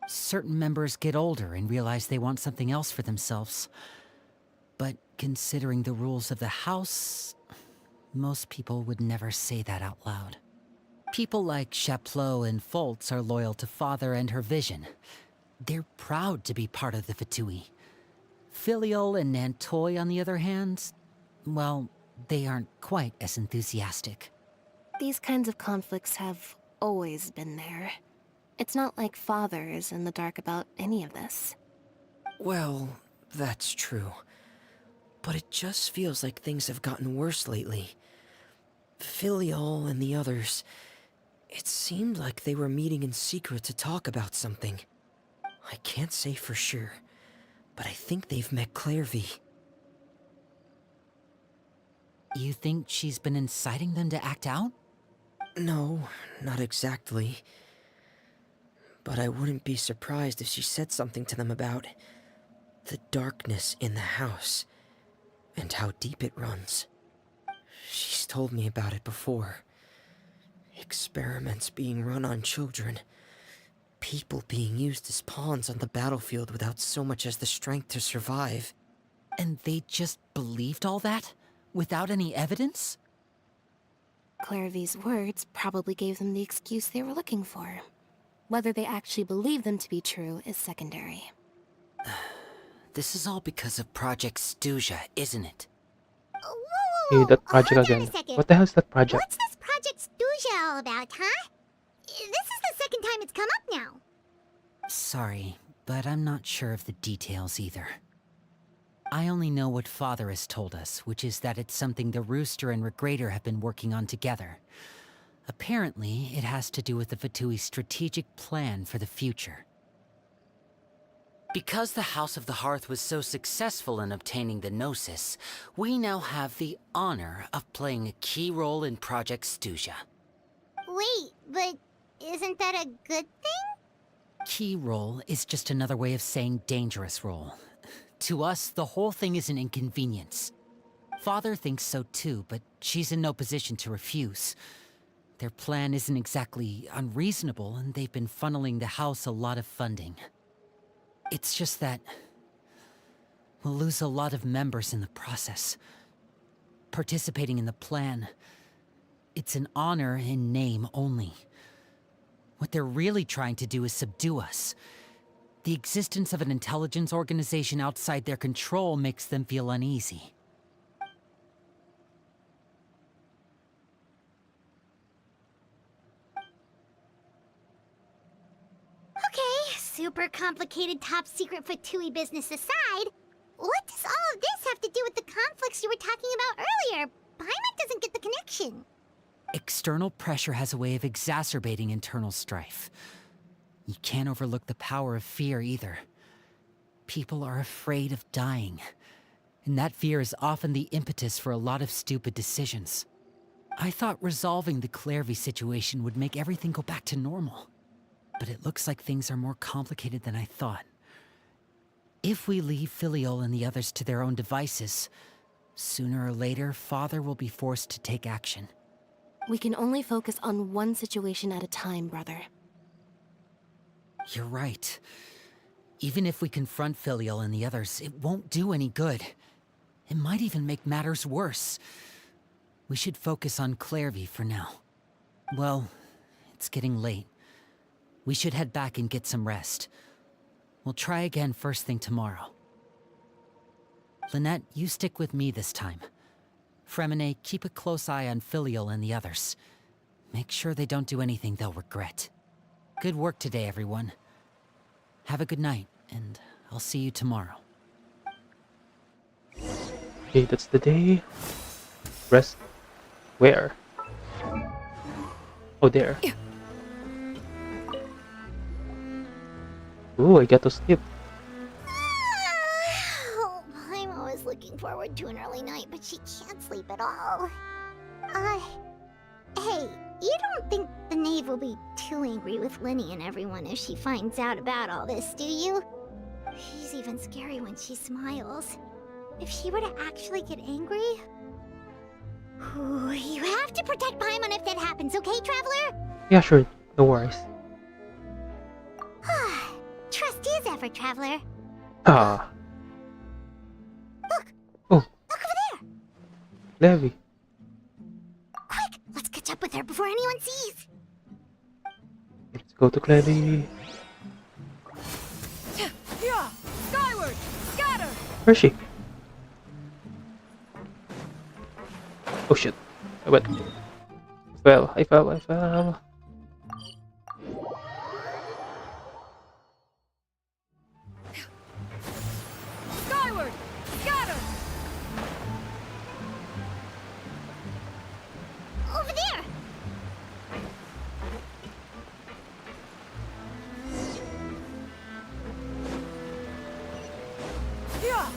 Certain members get older and realize they want something else for themselves. But considering the rules of the House, most people would never say that out loud. People like Chaplot and Foltz are loyal to Father and her vision. They're proud to be part of the Fatui. Filial and Nantoy, on the other hand, well, they aren't quite as enthusiastic. These kinds of conflicts have always been there. It's not like Father is in the dark about any of this. Well, that's true. But it just feels like things have gotten worse lately. Filial and the others, it seemed like they were meeting in secret to talk about something. I can't say for sure, but I think they've met Clairvy. You think she's been inciting them to act out? No, not exactly. But I wouldn't be surprised if she said something to them about the darkness in the house and how deep it runs. She's told me about it before. Experiments being run on children. People being used as pawns on the battlefield without so much as the strength to survive. And they just believed all that? Without any evidence? Clairvy's words probably gave them the excuse they were looking for. Whether they actually believe them to be true is secondary. This is all because of Project Stuja, isn't it? Whoa, Hey, that project hold on again. a second. What the hell is that project? What's this Project Stuja all about, huh? This is the second time it's come up now. Sorry, but I'm not sure of the details either. I only know what Father has told us, which is that it's something the Rooster and Regrator have been working on together. Apparently, it has to do with the Fatui's strategic plan for the future. Because the House of the Hearth was so successful in obtaining the Gnosis, we now have the honor of playing a key role in Project Stuja. Wait, but isn't that a good thing? Key role is just another way of saying dangerous role. To us, the whole thing is an inconvenience. Father thinks so too, but she's in no position to refuse. Their plan isn't exactly unreasonable, and they've been funneling the house a lot of funding. It's just that we'll lose a lot of members in the process. Participating in the plan, it's an honor in name only. What they're really trying to do is subdue us. The existence of an intelligence organization outside their control makes them feel uneasy. Okay, super complicated top secret Fatui business aside, what does all of this have to do with the conflicts you were talking about earlier? Paimon doesn't get the connection. External pressure has a way of exacerbating internal strife. You can't overlook the power of fear either. People are afraid of dying, and that fear is often the impetus for a lot of stupid decisions. I thought resolving the Clairvy situation would make everything go back to normal, but it looks like things are more complicated than I thought. If we leave Filial and the others to their own devices, sooner or later, Father will be forced to take action. We can only focus on one situation at a time, brother. You're right. Even if we confront Filial and the others, it won't do any good. It might even make matters worse. We should focus on Clairvy for now. Well, it's getting late. We should head back and get some rest. We'll try again first thing tomorrow. Lynette, you stick with me this time. Fremine, keep a close eye on Filial and the others. Make sure they don't do anything they'll regret. Good work today, everyone. Have a good night, and I'll see you tomorrow. Okay, that's the day. Rest. Where? Oh, there. Ooh, I got to sleep. Oh, I'm always looking forward to an early night, but she can't sleep at all. Hey, you don't think the knave will be too angry with Linny and everyone if she finds out about all this, do you? She's even scary when she smiles. If she were to actually get angry... Ooh, you have to protect Paimon if that happens, okay, Traveler? Yeah, sure. No worries. Trust is ever, Traveler. Ah. Look! Oh, Look over Levi. there! Quick! Let's catch up with her before anyone sees! Let's go to Clevy. Yeah! Skyward! Scatter! Where is she? Oh shit. I went. I fell. Skyward! Scatter! Over there! Yeah!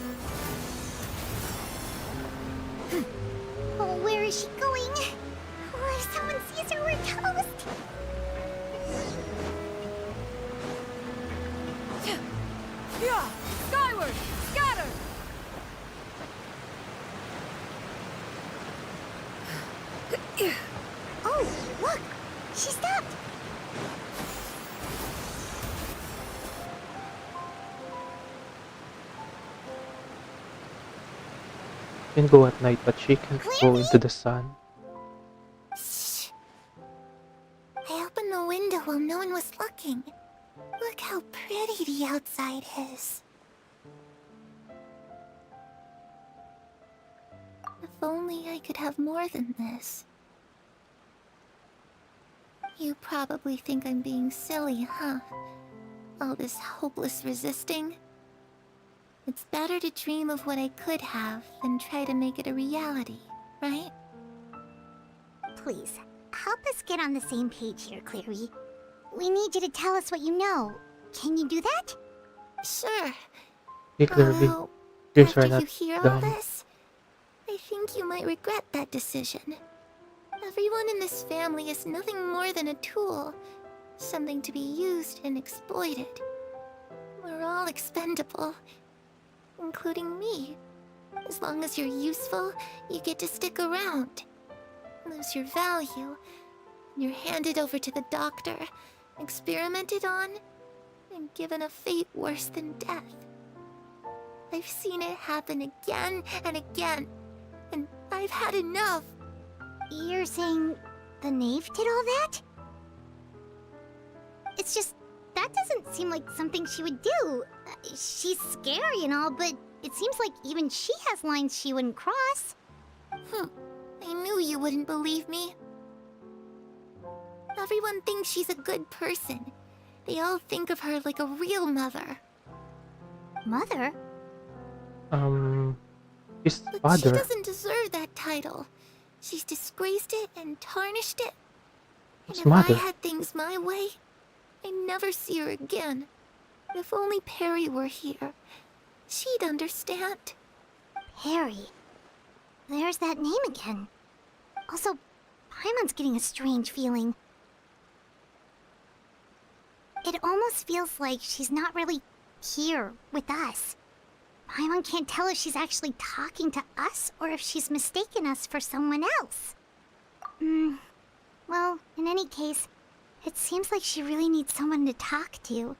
Oh, where is she going? Oh, if someone sees her, we're toast! Yeah! Skyward! Scatter! Oh, look! She stopped! Can go at night, but she can't go into the sun. Shh. I opened the window while no one was looking. Look how pretty the outside is. If only I could have more than this. You probably think I'm being silly, huh? All this hopeless resisting? It's better to dream of what I could have than try to make it a reality, right? Please, help us get on the same page here, Clary. We need you to tell us what you know. Can you do that? Sure. Hey, Clevy. Although, Dreams are after not you hear all dumb. this, I think you might regret that decision. Everyone in this family is nothing more than a tool. Something to be used and exploited. We're all expendable. Including me. As long as you're useful, you get to stick around. Lose your value. You're handed over to the doctor, experimented on, and given a fate worse than death. I've seen it happen again and again, and I've had enough. You're saying the knave did all that? It's just, that doesn't seem like something she would do. She's scary and all, but it seems like even she has lines she wouldn't cross. I knew you wouldn't believe me. Everyone thinks she's a good person. They all think of her like a real mother. Mother? His But father. she doesn't deserve that title. She's disgraced it and tarnished it. And His if mother. I had things my way, I'd never see her again. If only Perry were here, she'd understand. Perry? There's that name again. Also, Paimon's getting a strange feeling. It almost feels like she's not really here with us. Paimon can't tell if she's actually talking to us or if she's mistaken us for someone else. Well, in any case, it seems like she really needs someone to talk to.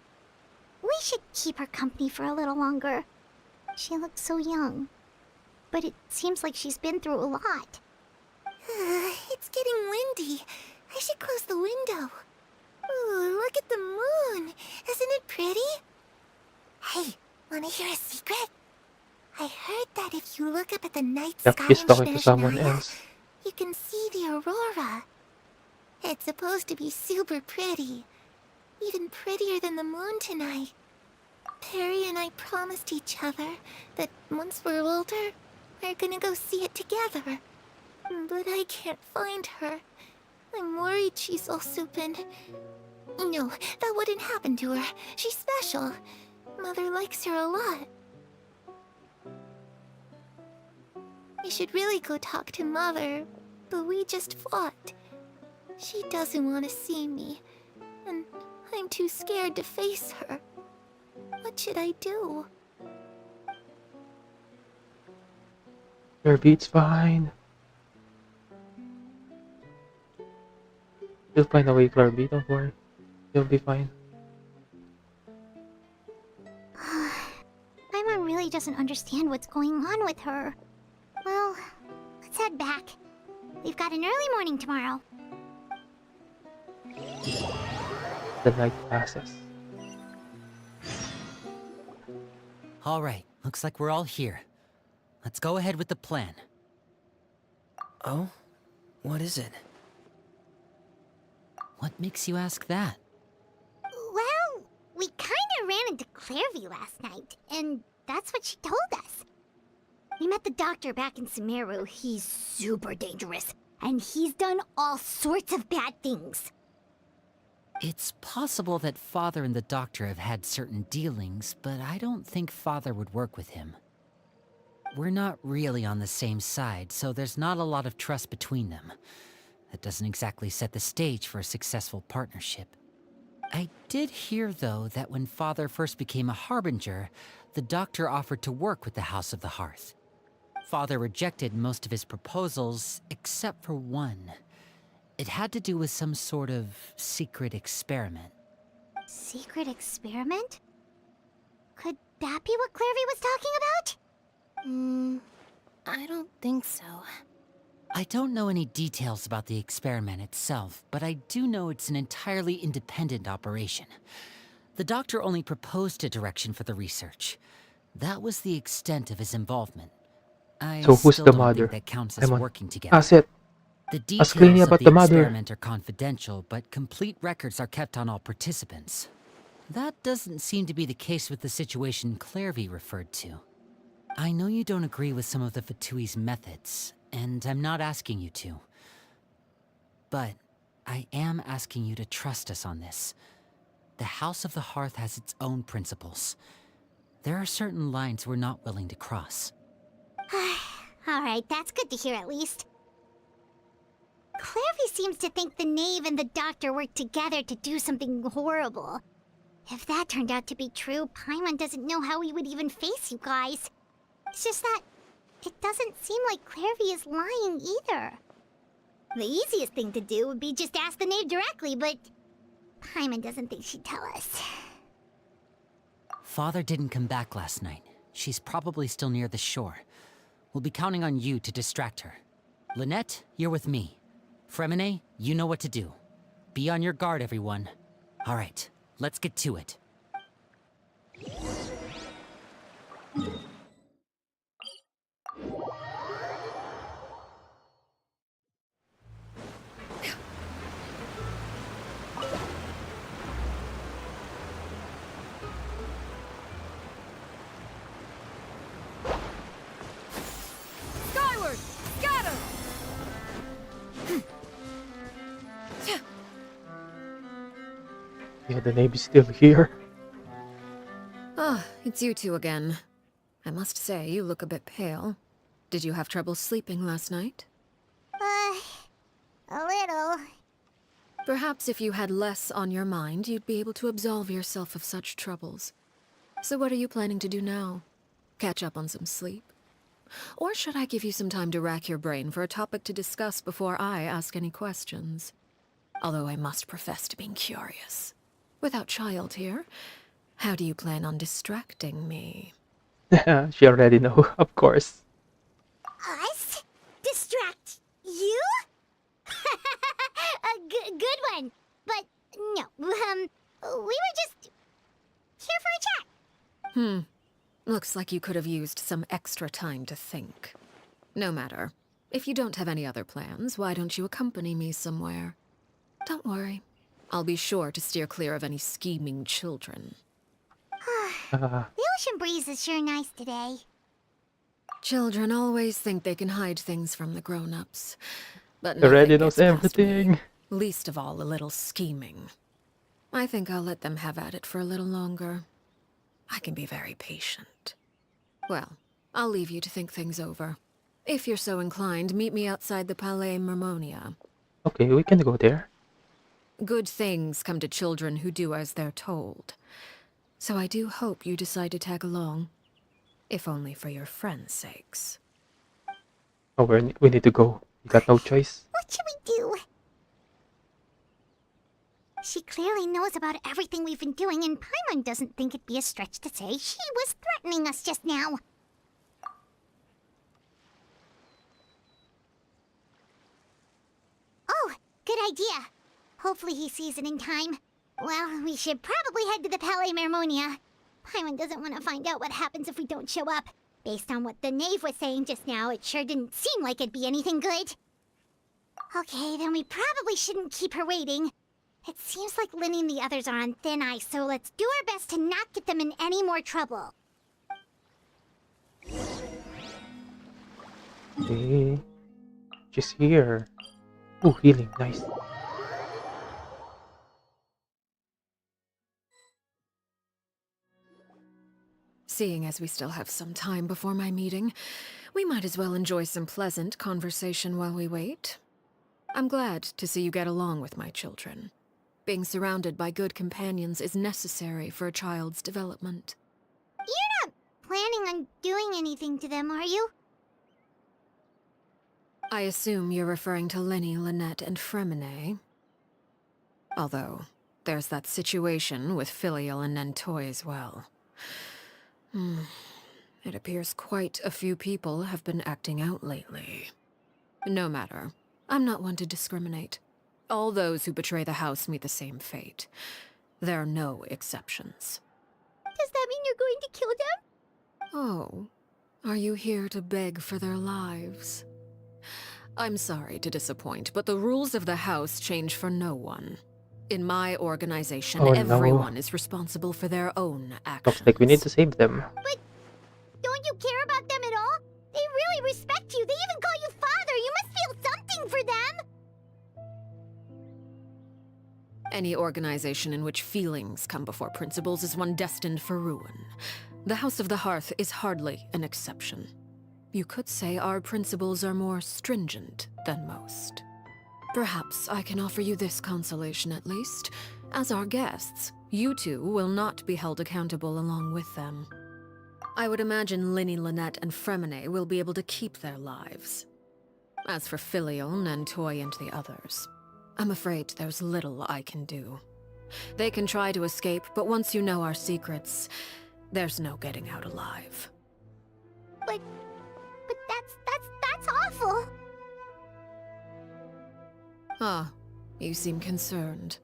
We should keep her company for a little longer. She looks so young. But it seems like she's been through a lot. It's getting windy. I should close the window. Ooh, look at the moon. Isn't it pretty? Hey, wanna hear a secret? I heard that if you look up at the night Yep, sky he's in talking to someone Shinaria, else. you can see the aurora. It's supposed to be super pretty. Even prettier than the moon tonight. Perry and I promised each other that once we're older, we're gonna go see it together. But I can't find her. I'm worried she's also been No, that wouldn't happen to her. She's special. Mother likes her a lot. We should really go talk to Mother, but we just fought. She doesn't want to see me, and I'm too scared to face her. What should I do? Kirby, it's fine. You'll find a way, Kirby. Don't worry. You'll be fine. My mom really doesn't understand what's going on with her. Well, let's head back. We've got an early morning tomorrow. The night passes. All right, looks like we're all here. Let's go ahead with the plan. Oh? What is it? What makes you ask that? Well, we kinda ran into Clairvy last night, and that's what she told us. We met the doctor back in Sumeru. He's super dangerous, and he's done all sorts of bad things. It's possible that Father and the Doctor have had certain dealings, but I don't think Father would work with him. We're not really on the same side, so there's not a lot of trust between them. That doesn't exactly set the stage for a successful partnership. I did hear, though, that when Father first became a Harbinger, the Doctor offered to work with the House of the Hearth. Father rejected most of his proposals, except for one. It had to do with some sort of secret experiment. Secret experiment? Could that be what Clairvy was talking about? I don't think so. I don't know any details about the experiment itself, but I do know it's an entirely independent operation. The Doctor only proposed a direction for the research. That was the extent of his involvement. I So who's still the don't mother? think that counts as I'm on. working together. That's it. The Ask Lainey details of about the the mother. experiment are confidential, but complete records are kept on all participants. That doesn't seem to be the case with the situation Clairvy referred to. I know you don't agree with some of the Fatui's methods, and I'm not asking you to. But I am asking you to trust us on this. The House of the Hearth has its own principles. There are certain lines we're not willing to cross. Alright, that's good to hear at least. Clairvy seems to think the Knave and the Doctor worked together to do something horrible. If that turned out to be true, Paimon doesn't know how he would even face you guys. It's just that it doesn't seem like Clairvy is lying either. The easiest thing to do would be just ask the Knave directly, but Paimon doesn't think she'd tell us. Father didn't come back last night. She's probably still near the shore. We'll be counting on you to distract her. Lynette, you're with me. Fremine, you know what to do. Be on your guard, everyone. All right, let's get to it. Skyward! Scatter! Yeah, the Navy's still here. Ah, it's you two again. I must say, you look a bit pale. Did you have trouble sleeping last night? A little. Perhaps if you had less on your mind, you'd be able to absolve yourself of such troubles. So what are you planning to do now? Catch up on some sleep? Or should I give you some time to rack your brain for a topic to discuss before I ask any questions? Although I must profess to being curious. Without Child here, how do you plan on distracting me? She already know, of course. Us? Distract you? A good one. But no, we were just here for a chat. Looks like you could have used some extra time to think. No matter. If you don't have any other plans, why don't you accompany me somewhere? Don't worry. I'll be sure to steer clear of any scheming children. The ocean breeze is sure nice today. Children always think they can hide things from the grown-ups. But Already nothing knows gets past me. everything. Least of all a little scheming. I think I'll let them have at it for a little longer. I can be very patient. Well, I'll leave you to think things over. If you're so inclined, meet me outside the Palais Mermonia. Okay, we can go there. Good things come to children who do as they're told. So I do hope you decide to tag along. If only for your friends' sakes. Oh, we need to go. We got no choice. What should we do? She clearly knows about everything we've been doing, and Paimon doesn't think it'd be a stretch to say she was threatening us just now. Oh, good idea. Hopefully he sees it in time. Well, we should probably head to the Palais Mermonia. Paimon doesn't want to find out what happens if we don't show up. Based on what the knave was saying just now, it sure didn't seem like it'd be anything good. Okay, then we probably shouldn't keep her waiting. It seems like Linny and the others are on thin ice, so let's do our best to not get them in any more trouble. Okay. She's here. Oh, healing. Nice. Seeing as we still have some time before my meeting, we might as well enjoy some pleasant conversation while we wait. I'm glad to see you get along with my children. Being surrounded by good companions is necessary for a child's development. You're not planning on doing anything to them, are you? I assume you're referring to Linny, Lynette, and Fremine. Although, there's that situation with Filial and Nentoy as well. It appears quite a few people have been acting out lately. No matter. I'm not one to discriminate. All those who betray the house meet the same fate. There are no exceptions. Does that mean you're going to kill them? Oh, are you here to beg for their lives? I'm sorry to disappoint, but the rules of the house change for no one. In my organization, Oh, no. everyone is responsible for their own actions. Looks like we need to save them. But don't you care about them at all? They really respect you. They even call you father. You must feel something for them. Any organization in which feelings come before principles is one destined for ruin. The House of the Hearth is hardly an exception. You could say our principles are more stringent than most. Perhaps I can offer you this consolation at least. As our guests, you two will not be held accountable along with them. I would imagine Linny, Lynette, and Fremine will be able to keep their lives. As for Filial, Nentoy, and the others, I'm afraid there's little I can do. They can try to escape, but once you know our secrets, there's no getting out alive. But that's awful. Ah, you seem concerned.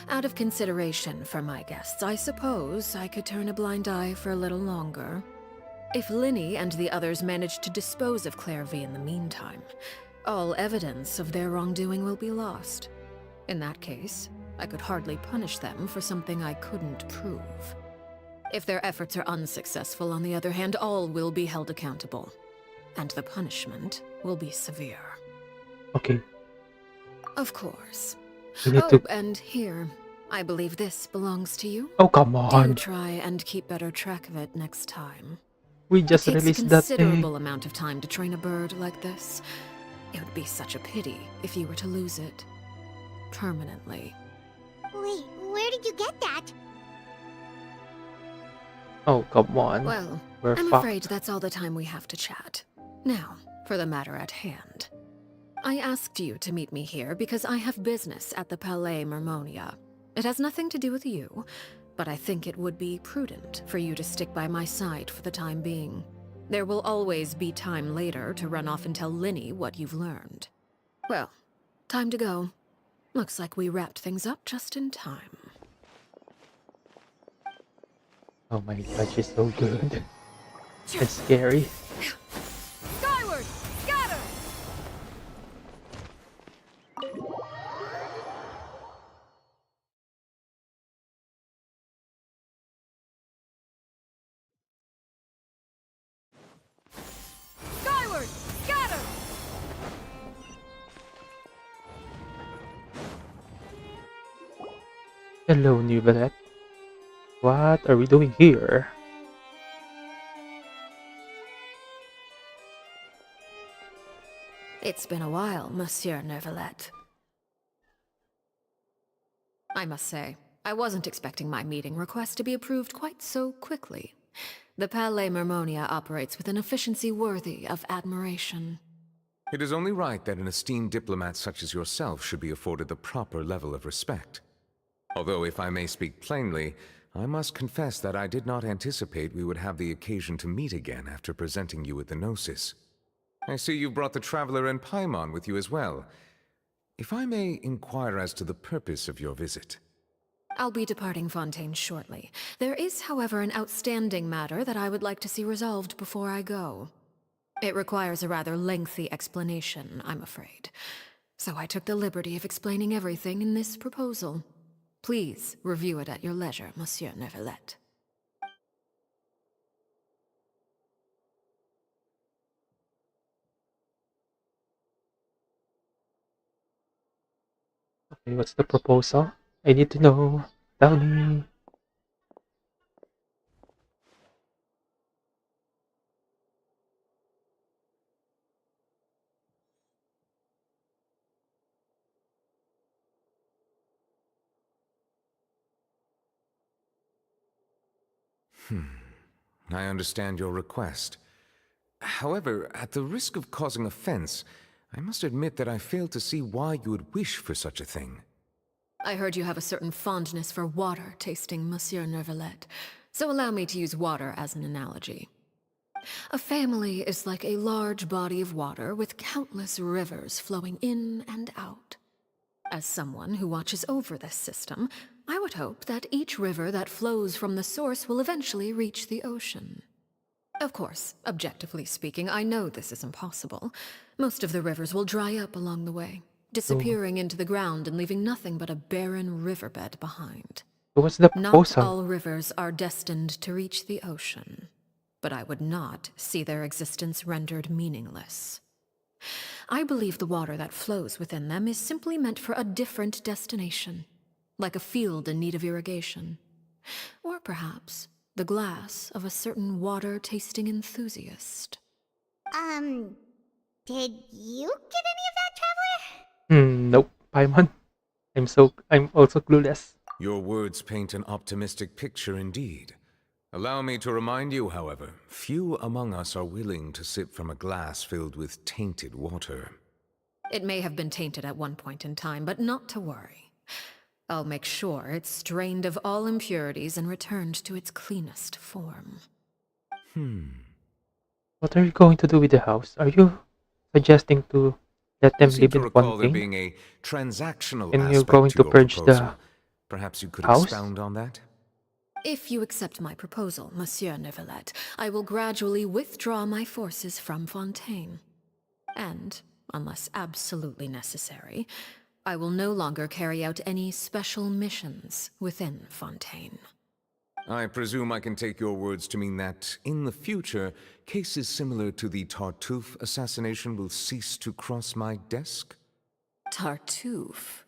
Out of consideration for my guests, I suppose I could turn a blind eye for a little longer. If Linny and the others manage to dispose of Clairvy in the meantime, all evidence of their wrongdoing will be lost. In that case, I could hardly punish them for something I couldn't prove. If their efforts are unsuccessful, on the other hand, all will be held accountable. And the punishment will be severe. Okay. Of course. We need Oh, to... and here. I believe this belongs to you. Oh, come Do on. try and keep better track of it next time. We just It takes a released that thing. considerable amount of time to train a bird like this. It would be such a pity if you were to lose it. Permanently. Wait, where did you get that? Oh, come on. Well, We're I'm fucked. afraid that's all the time we have to chat. Now, for the matter at hand. I asked you to meet me here because I have business at the Palais Mermonia. It has nothing to do with you, but I think it would be prudent for you to stick by my side for the time being. There will always be time later to run off and tell Linny what you've learned. Well, time to go. Looks like we wrapped things up just in time. Oh my god, she's so good. It's scary. Skyward! Scatter! Skyward! Scatter! Hello, New Ballet. What are we doing here? It's been a while, Monsieur Neuvillette. I must say, I wasn't expecting my meeting request to be approved quite so quickly. The Palais Mermonia operates with an efficiency worthy of admiration. It is only right that an esteemed diplomat such as yourself should be afforded the proper level of respect. Although, if I may speak plainly, I must confess that I did not anticipate we would have the occasion to meet again after presenting you with the Gnosis. I see you brought the Traveler and Paimon with you as well. If I may inquire as to the purpose of your visit. I'll be departing Fontaine shortly. There is, however, an outstanding matter that I would like to see resolved before I go. It requires a rather lengthy explanation, I'm afraid. So I took the liberty of explaining everything in this proposal. Please review it at your leisure, Monsieur Neuvillette. Okay, what's the proposal? I need to know. Tell me. I understand your request. However, at the risk of causing offense, I must admit that I fail to see why you would wish for such a thing. I heard you have a certain fondness for water tasting, Monsieur Neuvillette, so allow me to use water as an analogy. A family is like a large body of water with countless rivers flowing in and out. As someone who watches over this system, I would hope that each river that flows from the source will eventually reach the ocean. Of course, objectively speaking, I know this is impossible. Most of the rivers will dry up along the way, disappearing into the ground and leaving nothing but a barren riverbed behind. So what's the Not proposal? all rivers are destined to reach the ocean, but I would not see their existence rendered meaningless. I believe the water that flows within them is simply meant for a different destination, like a field in need of irrigation. Or perhaps the glass of a certain water-tasting enthusiast. Did you get any of that, Traveler? Nope, Paimon. I'm also clueless. Your words paint an optimistic picture indeed. Allow me to remind you, however, few among us are willing to sip from a glass filled with tainted water. It may have been tainted at one point in time, but not to worry. I'll make sure it's strained of all impurities and returned to its cleanest form. What are you going to do with the house? Are you suggesting to let them I seem live to in recall there Fontaine? being a transactional And you're aspect going to to your purge proposal. the Perhaps you could house? expound on that? If you accept my proposal, Monsieur Neuvillette, I will gradually withdraw my forces from Fontaine. And, unless absolutely necessary, I will no longer carry out any special missions within Fontaine. I presume I can take your words to mean that, in the future, cases similar to the Tartuffe assassination will cease to cross my desk? Tartuffe?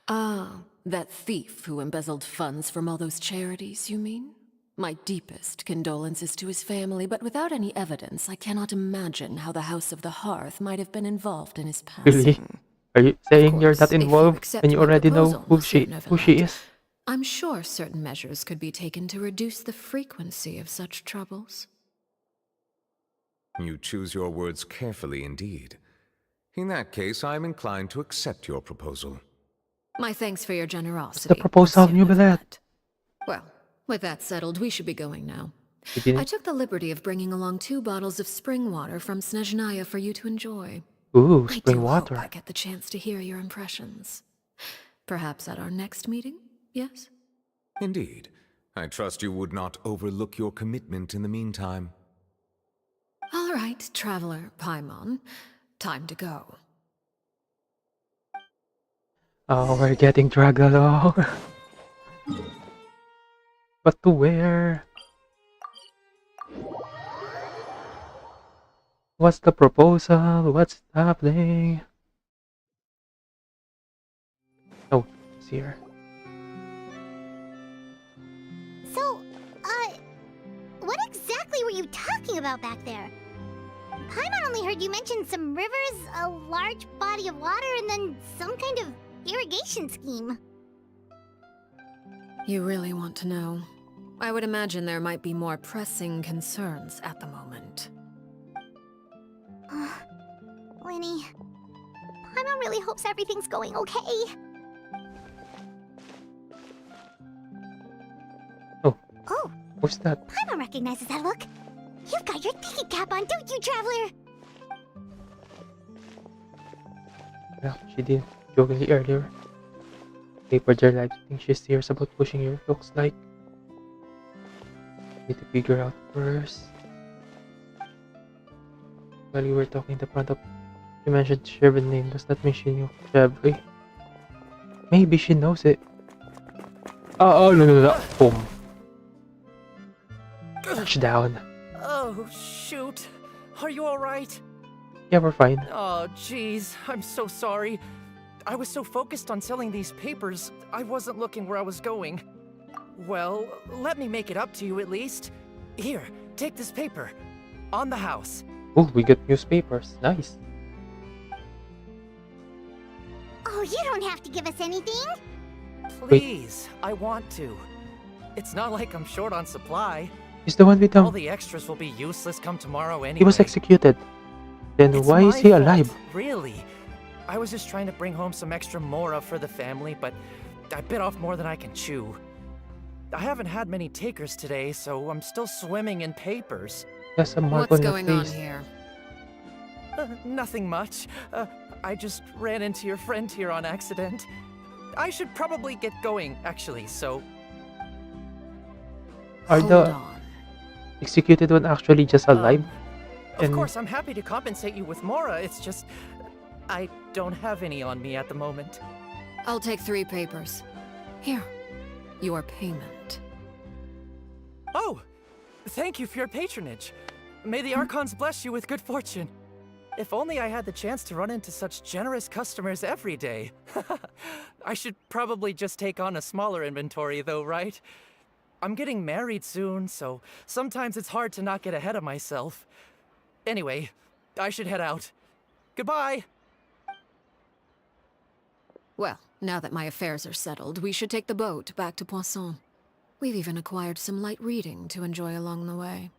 Ah, that thief who embezzled funds from all those charities, you mean? My deepest condolences to his family, but without any evidence, I cannot imagine how the House of the Hearth might have been involved in his Really? passing. Are you saying you're not If you involved accept and you my already know proposal, who Monsieur she Neuvillette, is? I'm sure certain measures could be taken to reduce the frequency of such troubles. You choose your words carefully indeed. In that case, I am inclined to accept your proposal. My thanks for your What's generosity, the proposal, Monsieur New Ballet? Neuvillette. Well, with that settled, we should be going now. You I didn't? took the liberty of bringing along 2 bottles of spring water from Snezhnaya for you to enjoy. Ooh, I spring do hope I water. get the chance to hear your impressions. Perhaps at our next meeting, yes? Indeed. I trust you would not overlook your commitment in the meantime. All right, Traveler Paimon. Time to go. Oh, we're getting dragged along. What to wear? What's the proposal? What's happening? Oh, it's here. So, what exactly were you talking about back there? Paimon only heard you mention some rivers, a large body of water, and then some kind of irrigation scheme. You really want to know? I would imagine there might be more pressing concerns at the moment. Winnie, Paimon really hopes everything's going okay. Oh, What's that? Paimon recognizes that look. You've got your ticket cap on, don't you, Traveler? Yeah, she did jokingly earlier. Paper jar like think she's serious about pushing you, looks like. Need to figure out first. While you were talking the front of you mentioned Shervin's name, does that mean she knew Chevry? Maybe she knows it. Oh no. Boom. Touchdown. Oh, shoot. Are you alright? Yeah, we're fine. Oh, jeez. I'm so sorry. I was so focused on selling these papers, I wasn't looking where I was going. Well, let me make it up to you at least. Here, take this paper. On the house. Oh, we got newspapers. Nice. Oh, you don't have to give us anything. Please, I want to. It's not like I'm short on supply. He's the one with All the extras will be useless come tomorrow anyway. He was executed. Then It's why is my he fault, alive? Really? I was just trying to bring home some extra mora for the family, but I bit off more than I can chew. I haven't had many takers today, so I'm still swimming in papers. There's a mark What's on your going on face. here? Nothing much. I just ran into your friend here on accident. I should probably get going, actually, so... Are Hold the on. executed one actually just alive? Of And- course, I'm happy to compensate you with mora, it's just... I don't have any on me at the moment. I'll take 3 papers. Here. Your payment. Oh! Thank you for your patronage. May the Archons bless you with good fortune. If only I had the chance to run into such generous customers every day. I should probably just take on a smaller inventory though, right? I'm getting married soon, so sometimes it's hard to not get ahead of myself. Anyway, I should head out. Goodbye! Well, now that my affairs are settled, we should take the boat back to Poisson. We've even acquired some light reading to enjoy along the way.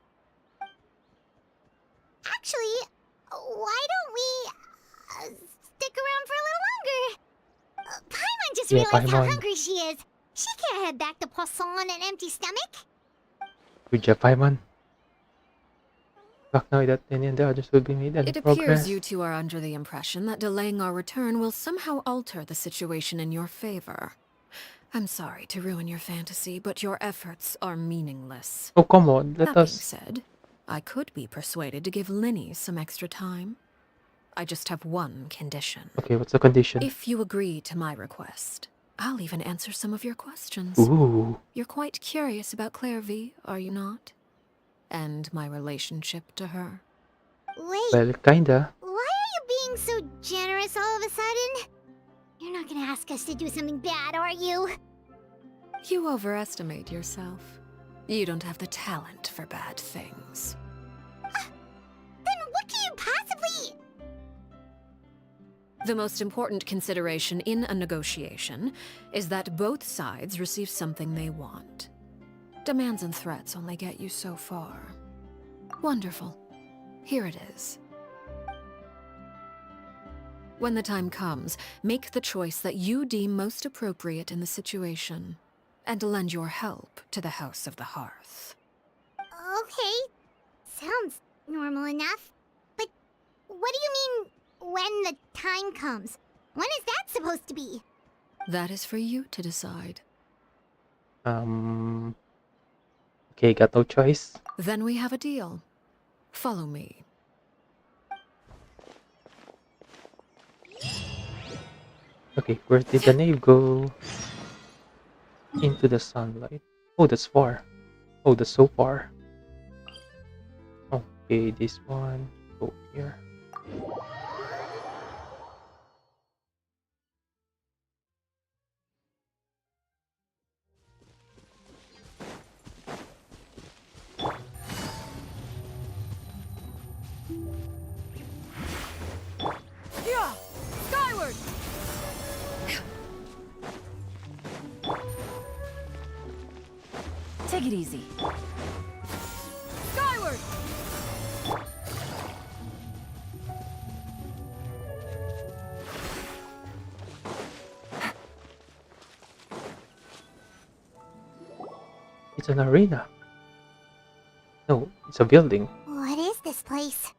Actually, why don't we stick around for a little longer? Paimon just Yeah, realized how Paimon. hungry she is. She can't head back to Poisson on an empty stomach. Good job, Paimon. Back now that any and the others will be made and It progress. appears you two are under the impression that delaying our return will somehow alter the situation in your favor. I'm sorry to ruin your fantasy, but your efforts are meaningless. Oh, come on, let That being us. said, I could be persuaded to give Linny some extra time. I just have one condition. Okay, what's the condition? If you agree to my request, I'll even answer some of your questions. Ooh. You're quite curious about Clairvy, are you not? And my relationship to her. Wait, Well, kinda. why are you being so generous all of a sudden? You're not gonna ask us to do something bad, are you? You overestimate yourself. You don't have the talent for bad things. Then what can you possibly... The most important consideration in a negotiation is that both sides receive something they want. Demands and threats only get you so far. Wonderful. Here it is. When the time comes, make the choice that you deem most appropriate in the situation, and lend your help to the House of the Hearth. Okay, sounds normal enough. But what do you mean, when the time comes? When is that supposed to be? That is for you to decide. Okay, got no choice. Then we have a deal. Follow me. Okay, where did the knave go? Into the sunlight. Oh, that's far. Oh, that's so far. Okay, this one. Go here. Take it easy. Skyward! It's an arena. No, it's a building. What is this place?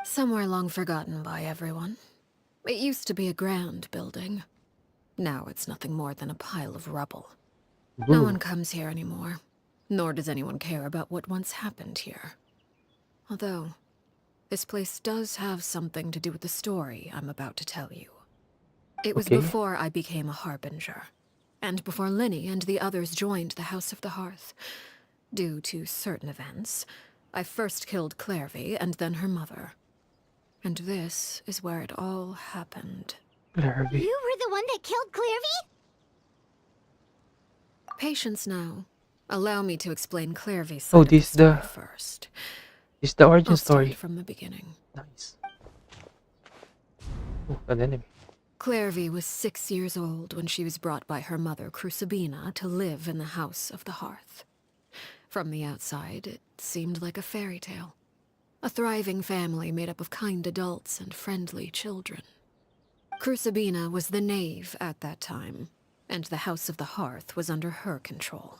Somewhere long forgotten by everyone. It used to be a grand building. Now it's nothing more than a pile of rubble. No Ooh. one comes here anymore, nor does anyone care about what once happened here. Although, this place does have something to do with the story I'm about to tell you. It was Okay. before I became a harbinger, and before Linny and the others joined the House of the Hearth. Due to certain events, I first killed Clairvy and then her mother. And this is where it all happened. Larvae. You were the one that killed Clairvy? Patience now. Allow me to explain Clairvy's Oh, side of the this story the first. this the origin I'll start story. from the beginning. Nice. Oh, an enemy. Clairvy was 6 years old when she was brought by her mother, Crucibina, to live in the House of the Hearth. From the outside, it seemed like a fairy tale. A thriving family made up of kind adults and friendly children. Crucibina was the knave at that time, and the House of the Hearth was under her control.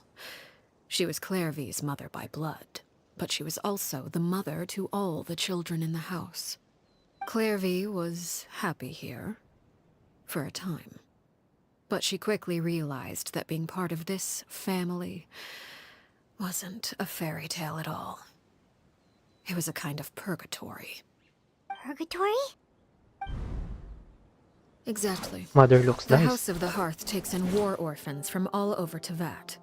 She was Clairvy's mother by blood, but she was also the mother to all the children in the house. Clairvy was happy here, for a time. But she quickly realized that being part of this family wasn't a fairy tale at all. It was a kind of purgatory. Purgatory? Exactly. Mother looks The nice. House of the Hearth takes in war orphans from all over Teyvat.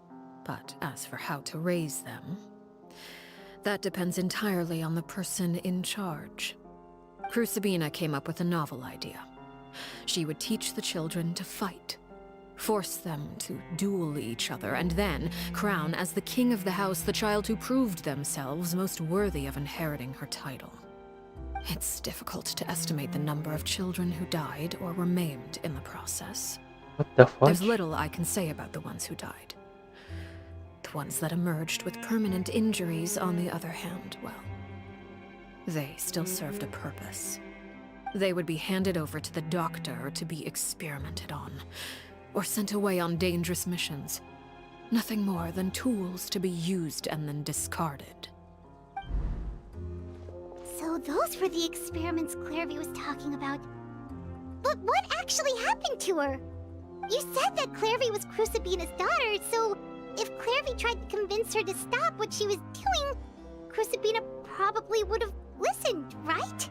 But as for how to raise them, that depends entirely on the person in charge. Crucibina came up with a novel idea. She would teach the children to fight, force them to duel each other, and then crown as the king of the house the child who proved themselves most worthy of inheriting her title. It's difficult to estimate the number of children who died or were maimed in the process. What the fuck? There's little I can say about the ones who died. The ones that emerged with permanent injuries, on the other hand, well, they still served a purpose. They would be handed over to the doctor to be experimented on, or sent away on dangerous missions. Nothing more than tools to be used and then discarded. So those were the experiments Clairvy was talking about. But what actually happened to her? You said that Clairvy was Crucibina's daughter, so if Clairvy tried to convince her to stop what she was doing, Crucibina probably would have listened, right?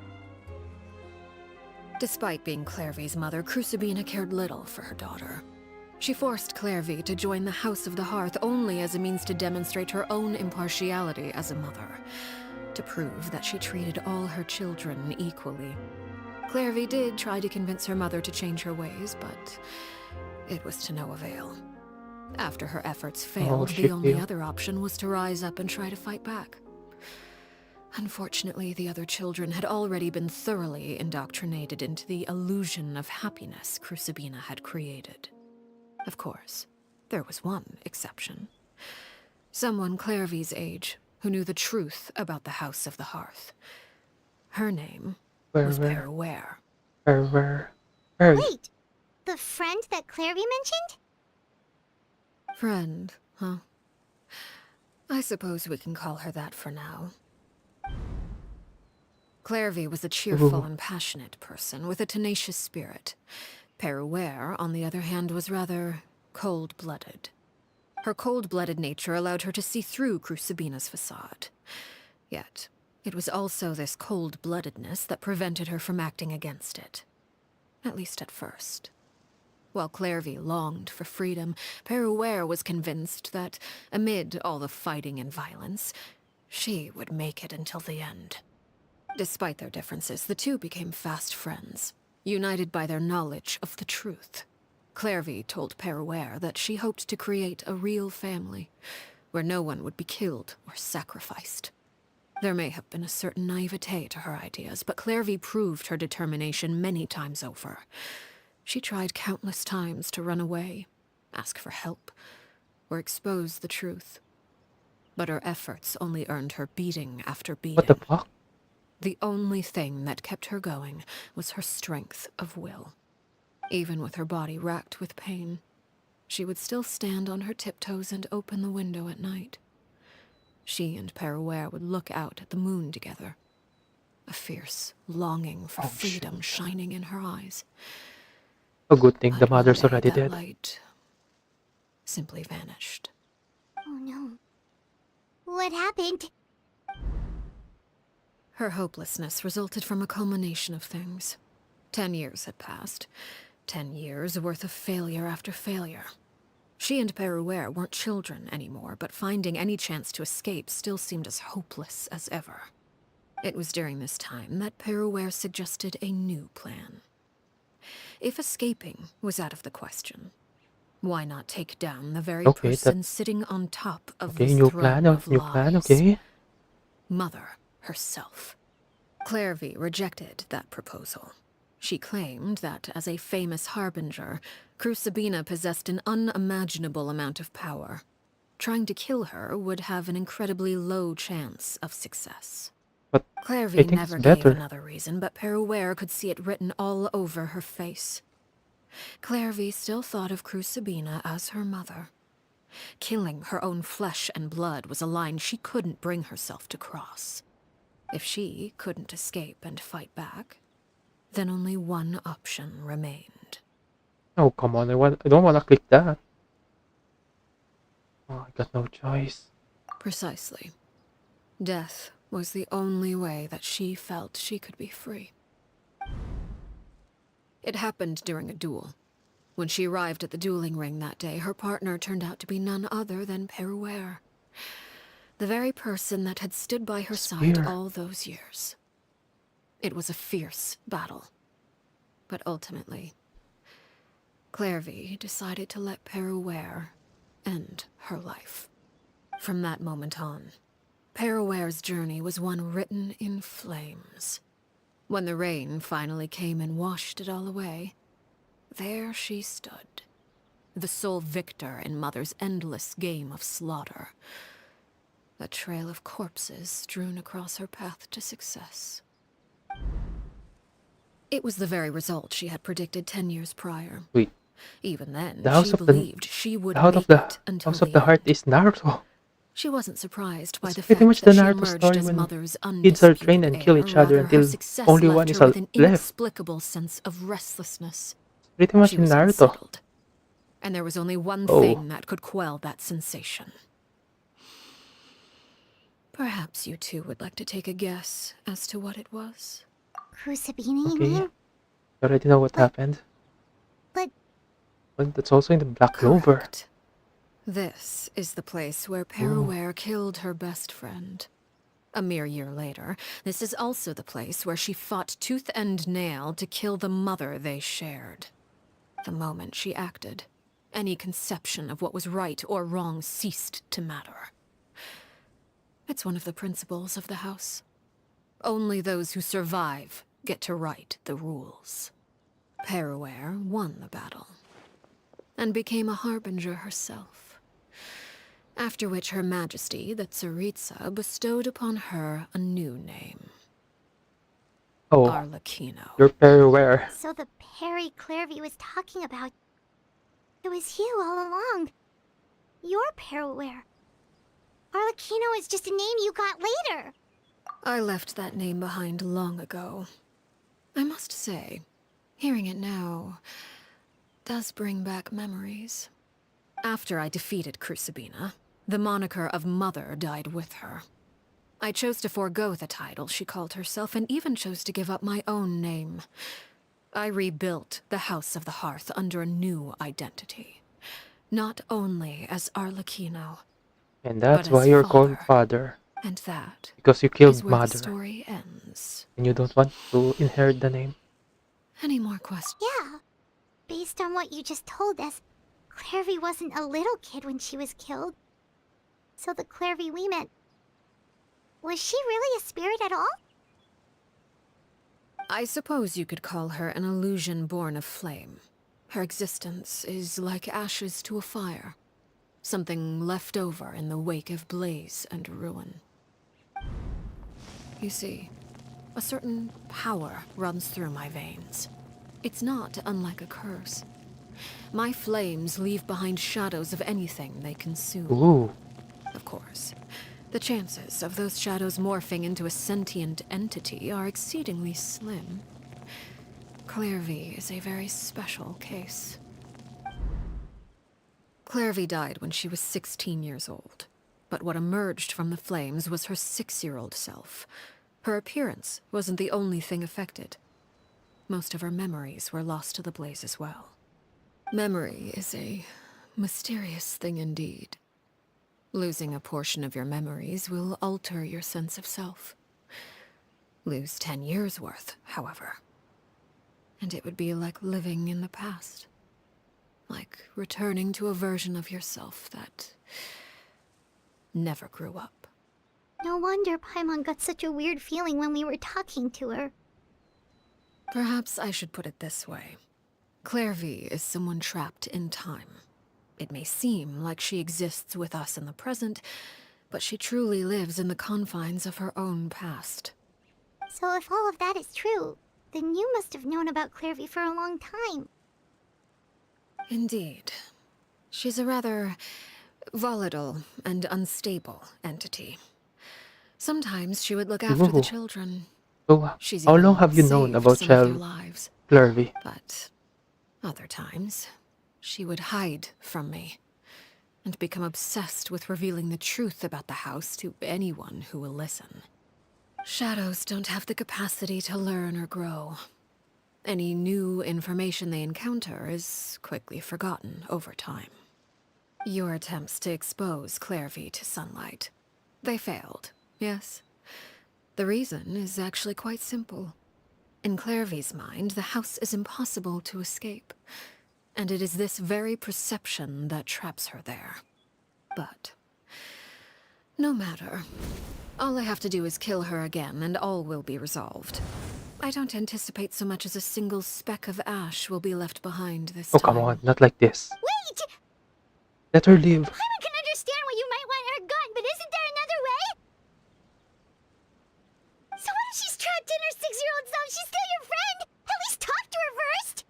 Despite being Clairvy's mother, Crucibina cared little for her daughter. She forced Clairvy to join the House of the Hearth only as a means to demonstrate her own impartiality as a mother, to prove that she treated all her children equally. Clairvy did try to convince her mother to change her ways, but it was to no avail. After her efforts failed, she the only failed. other option was to rise up and try to fight back. Unfortunately, the other children had already been thoroughly indoctrinated into the illusion of happiness Crucibina had created. Of course, there was one exception. Someone Clairvy's age who knew the truth about the House of the Hearth. Her name was Peruere. Where? Wait, the friend that Clairvy mentioned? Friend, huh? I suppose we can call her that for now. Clairvy was a cheerful Ooh. and passionate person with a tenacious spirit. Peruere, on the other hand, was rather cold-blooded. Her cold-blooded nature allowed her to see through Crucibina's facade. Yet, it was also this cold-bloodedness that prevented her from acting against it. At least at first. While Clairvy longed for freedom, Peruere was convinced that, amid all the fighting and violence, she would make it until the end. Despite their differences, the two became fast friends, united by their knowledge of the truth. Clairvy told Peruere that she hoped to create a real family, where no one would be killed or sacrificed. There may have been a certain naivete to her ideas, but Clairvy proved her determination many times over. She tried countless times to run away, ask for help, or expose the truth. But her efforts only earned her beating after What the beating. fuck? The only thing that kept her going was her strength of will. Even with her body racked with pain, she would still stand on her tiptoes and open the window at night. She and Peruere would look out at the moon together, a fierce longing for Oh freedom shit. shining in her eyes. A good thing the But one mother's day already that dead. light simply vanished. Oh no. What happened? Her hopelessness resulted from a culmination of things. 10 years had passed. 10 years worth of failure after failure. She and Peruere weren't children anymore, but finding any chance to escape still seemed as hopeless as ever. It was during this time that Peruere suggested a new plan. If escaping was out of the question, why not take down the very Okay, person that's sitting on top of okay. the New plan. throne of New plan. lies? Okay. Mother herself. Clairvy rejected that proposal. She claimed that, as a famous harbinger, Crucibina possessed an unimaginable amount of power. Trying to kill her would have an incredibly low chance of success. But I Clairvy think it's never gave better. another reason, but Peruere could see it written all over her face. Clairvy still thought of Crucibina as her mother. Killing her own flesh and blood was a line she couldn't bring herself to cross. If she couldn't escape and fight back, then only one option remained. Oh come on! I don't want to click that. Oh, I got no choice. Precisely. Death was the only way that she felt she could be free. It happened during a duel. When she arrived at the dueling ring that day, her partner turned out to be none other than Peruere. The very person that had stood by her side Spear. all those years. It was a fierce battle. But ultimately, Clairvy decided to let Peruere end her life. From that moment on, Peruere's journey was one written in flames. When the rain finally came and washed it all away, there she stood, the sole victor in Mother's endless game of slaughter. A trail of corpses strewn across her path to success. It was the very result she had predicted 10 years prior. Wait, Even then, the she believed she would make it until House of the the Heart end. is Naruto. She wasn't surprised by It's the pretty much fact the that she Naruto emerged story as when Mother's kids are trained undisputed and kill heir. each other Rather, her until success only one left is her with an left. inexplicable sense of restlessness. Pretty much She in was Naruto. unsettled. And there was only one Oh, thing that could quell that sensation. Perhaps you two would like to take a guess as to what it was? Crucibini, you okay. mean? You already know what But- happened. But But that's also in the Black Clover. Correct. This is the place where Peruere killed her best friend. A mere year later, this is also the place where she fought tooth and nail to kill the mother they shared. The moment she acted, any conception of what was right or wrong ceased to matter. It's one of the principles of the house. Only those who survive get to write the rules. Peruere won the battle, and became a harbinger herself. After which Her Majesty, the Tsaritsa, bestowed upon her a new name. Oh, Arlecchino. you're very aware. so the Perry Clairvy was talking about... It was you all along. You're Peruere. Arlecchino is just a name you got later. I left that name behind long ago. I must say, hearing it now does bring back memories. After I defeated Crucibina, the moniker of Mother died with her. I chose to forego the title she called herself, and even chose to give up my own name. I rebuilt the House of the Hearth under a new identity. Not only as Arlecchino, And but that's why as you're called father. father. And that Because you is killed where the mother. story ends. And you don't want to inherit the name. Any more questions? Yeah. Based on what you just told us, Clairvy wasn't a little kid when she was killed. So the Clairvy we met... Was she really a spirit at all? I suppose you could call her an illusion born of flame. Her existence is like ashes to a fire. something left over in the wake of blaze and ruin. You see, a certain power runs through my veins. It's not unlike a curse. My flames leave behind shadows of anything they consume. Ooh. Of course, the chances of those shadows morphing into a sentient entity are exceedingly slim. Clairvy is a very special case. Clairvy died when she was 16 years old, but what emerged from the flames was her 6-year-old self. Her appearance wasn't the only thing affected. Most of her memories were lost to the blaze as well. Memory is a mysterious thing indeed. Losing a portion of your memories will alter your sense of self. Lose 10 years' worth, however, and it would be like living in the past. Like returning to a version of yourself that never grew up. No wonder Paimon got such a weird feeling when we were talking to her. Perhaps I should put it this way. Clairvy is someone trapped in time. It may seem like she exists with us in the present, but she truly lives in the confines of her own past. So if all of that is true, then you must have known about Clairvy for a long time. Indeed. She's a rather volatile and unstable entity. Sometimes she would look after the Ooh. children. So, She's how long even have you known saved about some of their Child lives. Clairvy? But other times, she would hide from me and become obsessed with revealing the truth about the house to anyone who will listen. Shadows don't have the capacity to learn or grow. Any new information they encounter is quickly forgotten over time. Your attempts to expose Clairvy to sunlight, they failed, yes? The reason is actually quite simple. In Clairvy's mind, the house is impossible to escape, and it is this very perception that traps her there. But no matter. All I have to do is kill her again, and all will be resolved. I don't anticipate so much as a single speck of ash will be left behind this Oh, time. come on, not like this. Wait! Let her live. Paimon can understand why you might want her gone, but isn't there another way? So what if she's trapped in her 6-year-old self? She's still your friend! At least talk to her first!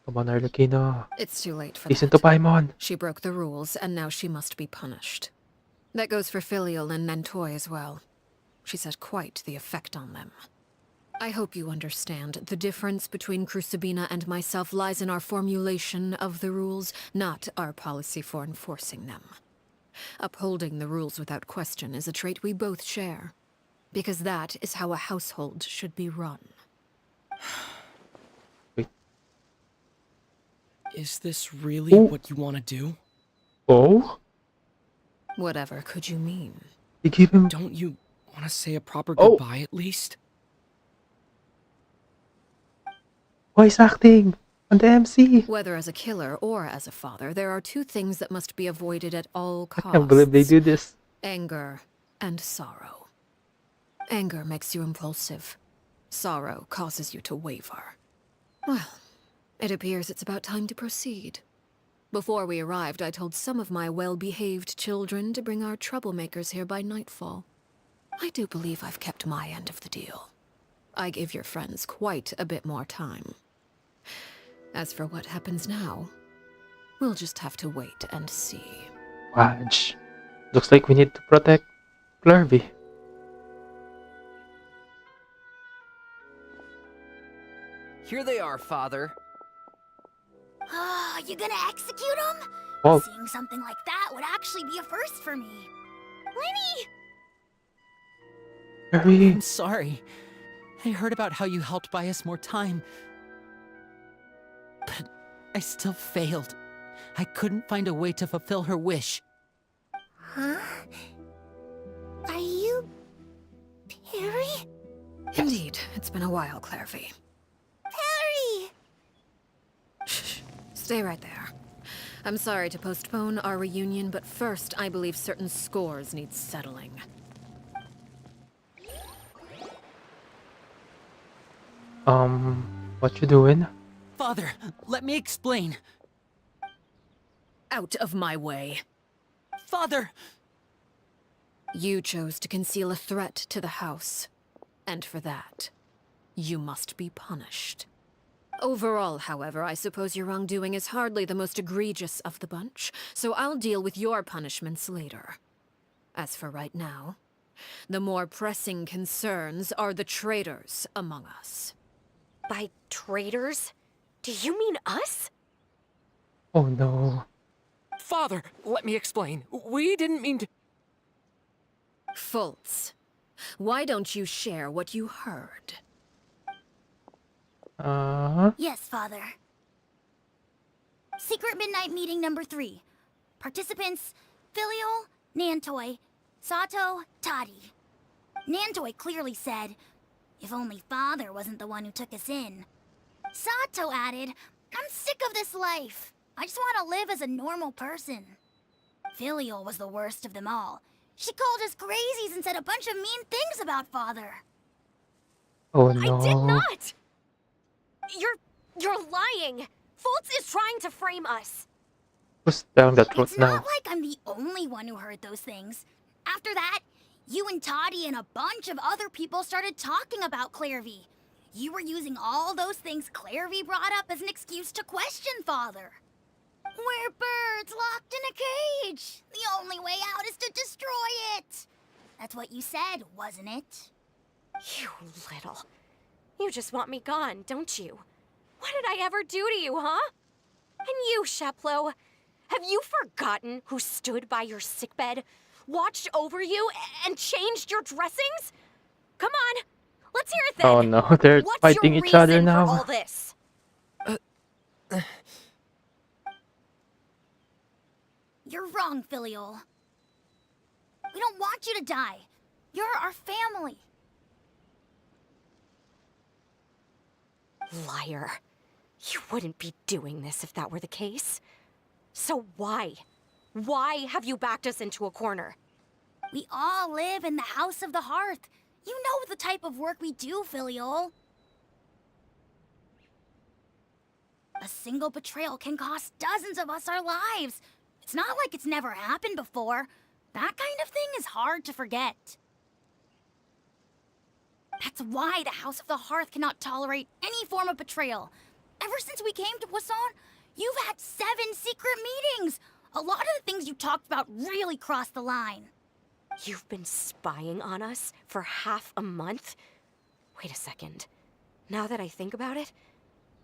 Come on, Arlecchino. It's too late for Listen that. to Paimon. She broke the rules, and now she must be punished. That goes for Filial and Nantoy as well. She's had quite the effect on them. I hope you understand. The difference between Crucibina and myself lies in our formulation of the rules, not our policy for enforcing them. Upholding the rules without question is a trait we both share, because that is how a household should be run. Wait. Is this really what you want to do? Oh? Whatever could you mean? You give him... Don't you want to say a proper Oh. goodbye at least? Voice acting on the MC. Whether as a killer or as a father, there are two things that must be avoided at all I costs. can't believe they do this. Anger and sorrow. Anger makes you impulsive. Sorrow causes you to waver. Well, it appears it's about time to proceed. Before we arrived, I told some of my well-behaved children to bring our troublemakers here by nightfall. I do believe I've kept my end of the deal. I gave your friends quite a bit more time. As for what happens now, we'll just have to wait and see. Fudge. Looks like we need to protect Clairvy. Here they are, Father. You gonna execute him? Oh, Seeing something like that would actually be a first for me. Lenny! Clairvy. I'm sorry. I heard about how you helped buy us more time. But I still failed. I couldn't find a way to fulfill her wish. Huh? Are you... Perry? Indeed, it's been a while, Clairvy. Perry! Shh. Stay right there. I'm sorry to postpone our reunion, but first I believe certain scores need settling. What you doing? Father, let me explain. out of my way. Father! You chose to conceal a threat to the house, and for that, you must be punished. Overall, however, I suppose your wrongdoing is hardly the most egregious of the bunch, so I'll deal with your punishments later. As for right now, the more pressing concerns are the traitors among us. By traitors? Do you mean us? Oh no. Father, let me explain. We didn't mean to... Fultz, why don't you share what you heard? Yes, Father. Secret Midnight Meeting number 3. Participants, Filial, Nantoi, Sato, Toddy. Nantoi clearly said, if only Father wasn't the one who took us in. Sato added, I'm sick of this life. I just want to live as a normal person. Filial was the worst of them all. She called us crazies and said a bunch of mean things about Father. Oh no. I did not! You're lying! Fultz is trying to frame us. Who's telling the truth It's now? not like I'm the only one who heard those things. After that, you and Toddy and a bunch of other people started talking about Clairvy. You were using all those things Clairvy brought up as an excuse to question Father. We're birds locked in a cage. The only way out is to destroy it. That's what you said, wasn't it? You little... You just want me gone, don't you? What did I ever do to you, huh? And you, Sheplo, have you forgotten who stood by your sickbed, watched over you, and changed your dressings? Come on, let's hear it then. Oh no, they're What's fighting your each other reason now. for all this? You're wrong, Filial. We don't want you to die. You're our family. Liar. You wouldn't be doing this if that were the case. So why? Why have you backed us into a corner? We all live in the House of the Hearth. You know the type of work we do, Filial. A single betrayal can cost dozens of us our lives. It's not like it's never happened before. That kind of thing is hard to forget. That's why the House of the Hearth cannot tolerate any form of betrayal. Ever since we came to Poisson, you've had 7 secret meetings. A lot of the things you talked about really crossed the line. You've been spying on us for half a month? Wait a second. Now that I think about it,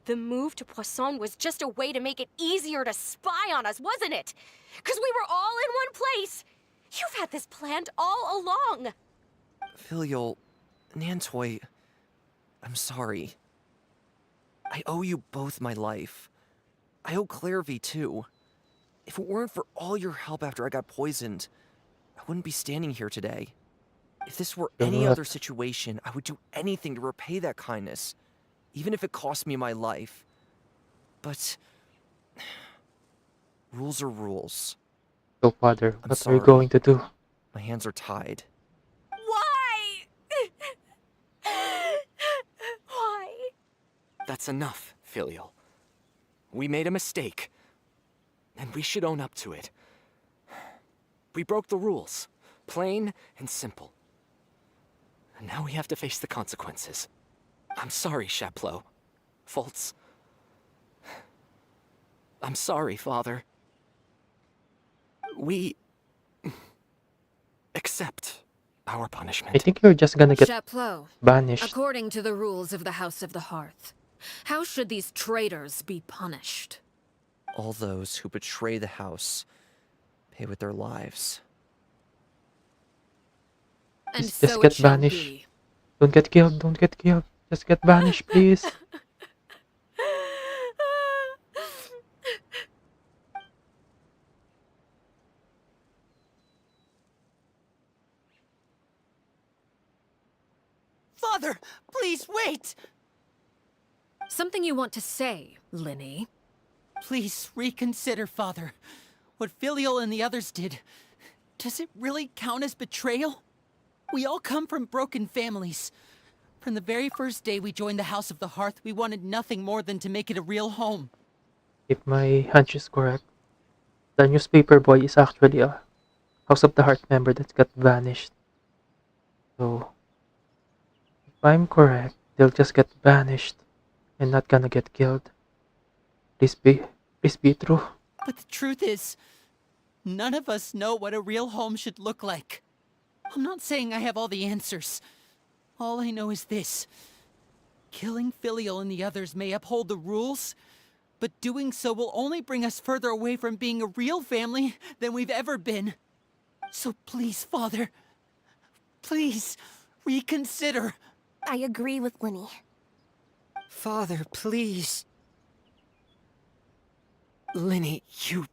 the move to Poisson was just a way to make it easier to spy on us, wasn't it? Because we were all in one place. You've had this planned all along. Filial, Nantoi, I'm sorry. I owe you both my life. I owe Clairvy too. If it weren't for all your help after I got poisoned, I wouldn't be standing here today. If this were any other situation, I would do anything to repay that kindness, even if it cost me my life. But rules are rules. So, Father, I'm what are you sorry. going to do? My hands are tied. Why? Why? That's enough, Filial. We made a mistake, and we should own up to it. We broke the rules, plain and simple. And now we have to face the consequences. I'm sorry, Chapleau. Fultz. I'm sorry, Father. We... accept our punishment. I think you're just gonna get Chapleau, banished. according to the rules of the House of the Hearth, how should these traitors be punished? All those who betray the house pay with their lives. And Just so it get shall banished. be. Don't get killed, don't get killed. Just get banished, please. Father, please wait! Something you want to say, Linny? Please reconsider, Father. What Filial and the others did, does it really count as betrayal? We all come from broken families. From the very first day we joined the House of the Hearth, we wanted nothing more than to make it a real home. If my hunch is correct. The newspaper boy is actually a House of the Heart member that got vanished. So, if I'm correct, they'll just get vanished and not gonna get killed. Please be true. But the truth is, none of us know what a real home should look like. I'm not saying I have all the answers. All I know is this. Killing Filial and the others may uphold the rules, but doing so will only bring us further away from being a real family than we've ever been. So please, Father, please, reconsider. I agree with Lenny. Father, please. Linny, you...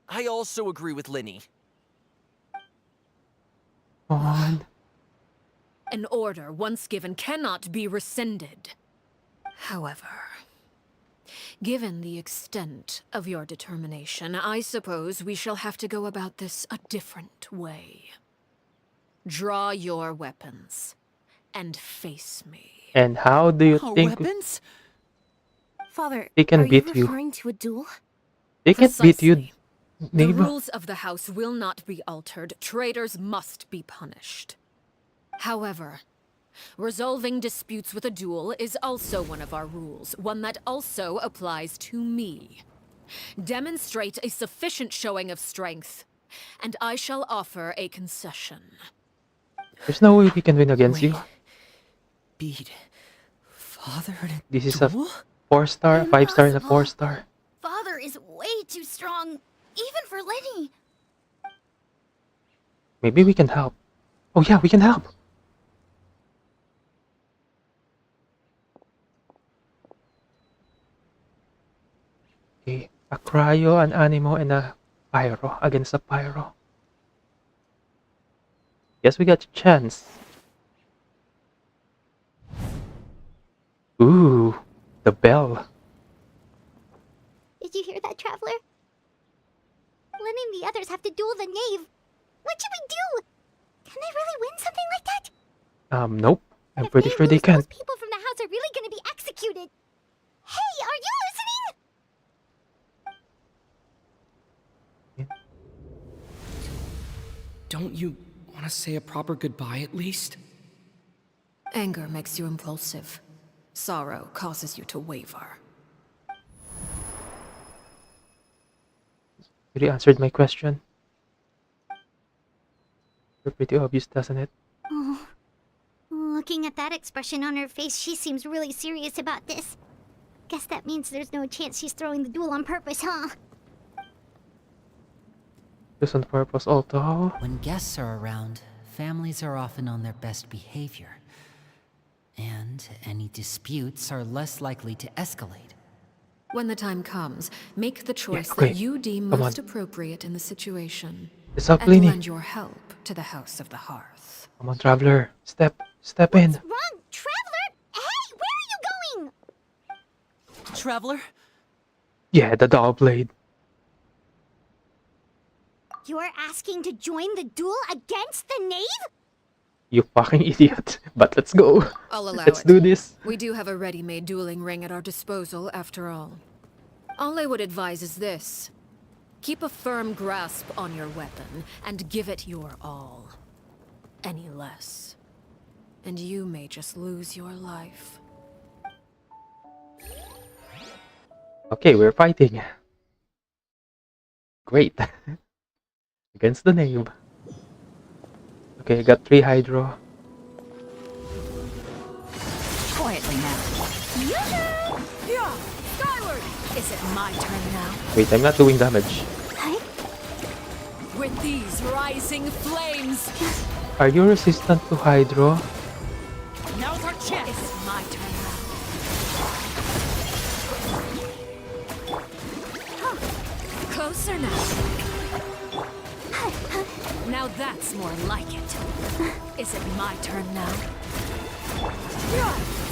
I also agree with Linny. Come on. An order once given cannot be rescinded. However, given the extent of your determination, I suppose we shall have to go about this a different way. Draw your weapons and face me. And how do you Our think weapons? Father, they can are beat you you? referring to a duel? They can beat you, Precisely. The neighbor? rules of the house will not be altered. Traitors must be punished. However, resolving disputes with a duel is also one of our rules, one that also applies to me. Demonstrate a sufficient showing of strength, and I shall offer a concession. There's no way we can win against you. Beat Father in a This is a duel? 4-star, a 5-star, and a 4-star. Father is way too strong, even for Lenny. Maybe we can help. Oh yeah, we can help. Okay, a cryo, an animo, and a pyro against a pyro. Guess we got a chance. Ooh, the bell. Did you hear that, Traveler? Lenny and the others have to duel the knave. What should we do? Can they really win something like that? Nope. I'm If pretty sure they can. Those people from the house are really gonna be executed. Hey, are you listening? Don't you want to say a proper goodbye at least? Anger makes you impulsive. Sorrow causes you to waver. You answered my question. You're pretty obvious, doesn't it? Oh. Looking at that expression on her face, she seems really serious about this. Guess that means there's no chance she's throwing the duel on purpose, huh? Just on purpose, although. When guests are around, families are often on their best behavior. And any disputes are less likely to escalate. When the time comes, make the choice okay. that you deem Come most on. appropriate in the situation. It's up, And Lenny. lend your help to the House of the Hearth. Come on, Traveler. Step in. Wrong, Traveler! Hey, where are you going? Traveler? Yeah, the doll blade. You're asking to join the duel against the knave? You fucking idiot. But let's go. I'll allow Let's it. do this. We do have a ready-made dueling ring at our disposal, after all. All I would advise is this. Keep a firm grasp on your weapon, and give it your all. Any less, and you may just lose your life. Okay, we're fighting. Great. Against the knave. Okay, I got 3 hydro. Quietly now. Yeah! Skyward! Is it my turn now? Wait, I'm not doing damage. With these rising flames! Are you resistant to hydro? Now's our chance! Is it my turn now? Closer now. Now that's more like it. Is it my turn now?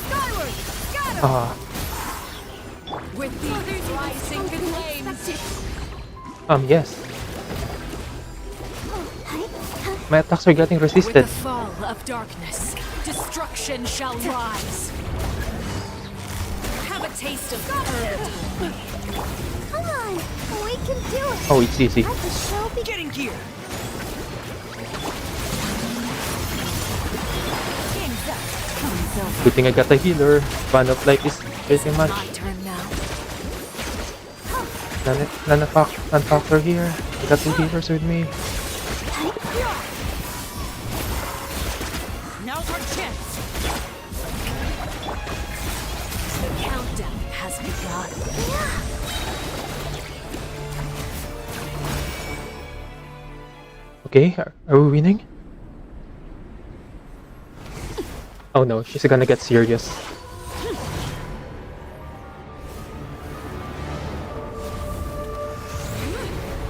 Skyward! Scatter! With these rising flames! Yes. My attacks are getting With resisted. the fall of darkness, destruction shall rise. Have a taste of purity. Come on, we can do it. Oh, it's easy. Let the show begin. Get in gear! Good thing I got a healer. Fan of life is pretty much My turn now. non-factor here. I got 2 healers with me. Now's our chance! The countdown has begun. Okay, are we winning? Oh no, she's gonna get serious.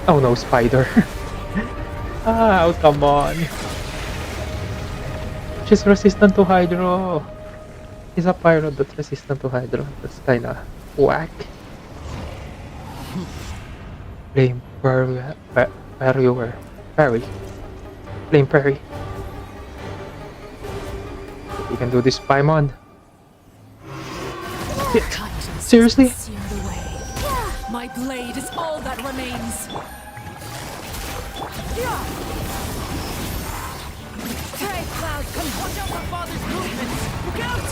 Oh no, spider. Oh, come on. She's resistant to Hydro. She's a pyro that's resistant to Hydro. That's kinda whack. Flame Parry. Flame Parry. We can do this, Paimon. Seriously? Seared away. My blade is all that remains. Hey, Cloud, come watch out for Father's movements! Look out!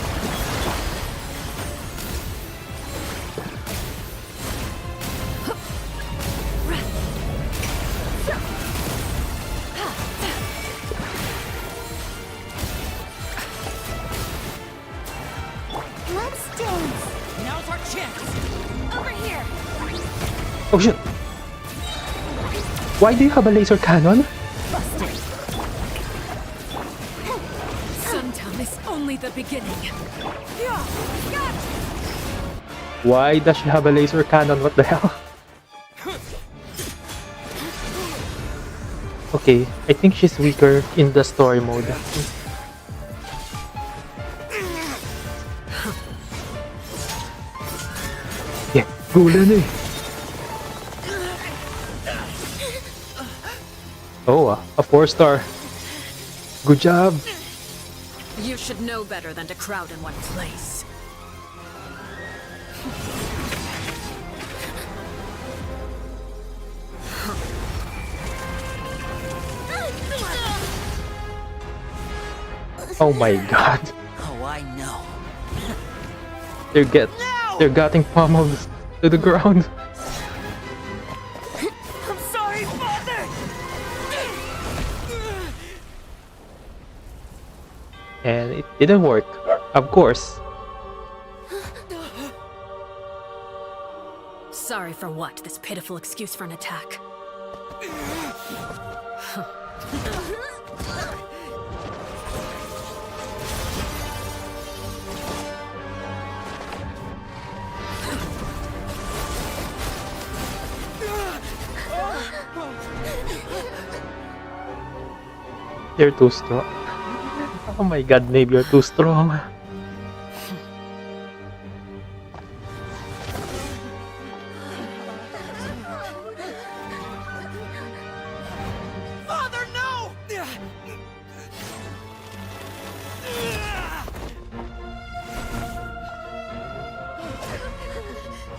Let's dance. Now's our chance! Over here! Oh shit! Why do you have a laser cannon? Suntown is only the beginning. Why does she have a laser cannon? What the hell? Okay, I think she's weaker in the story mode. Yeah, go Lenny! Oh, a 4-star. Good job. You should know better than to crowd in one place. Oh my god. Oh, I know. They're getting pummeled to the ground. I'm sorry, Father! And it didn't work. Of course. Sorry for what? This pitiful excuse for an attack. You're too strong. Oh my god, maybe you're too strong. Father, no!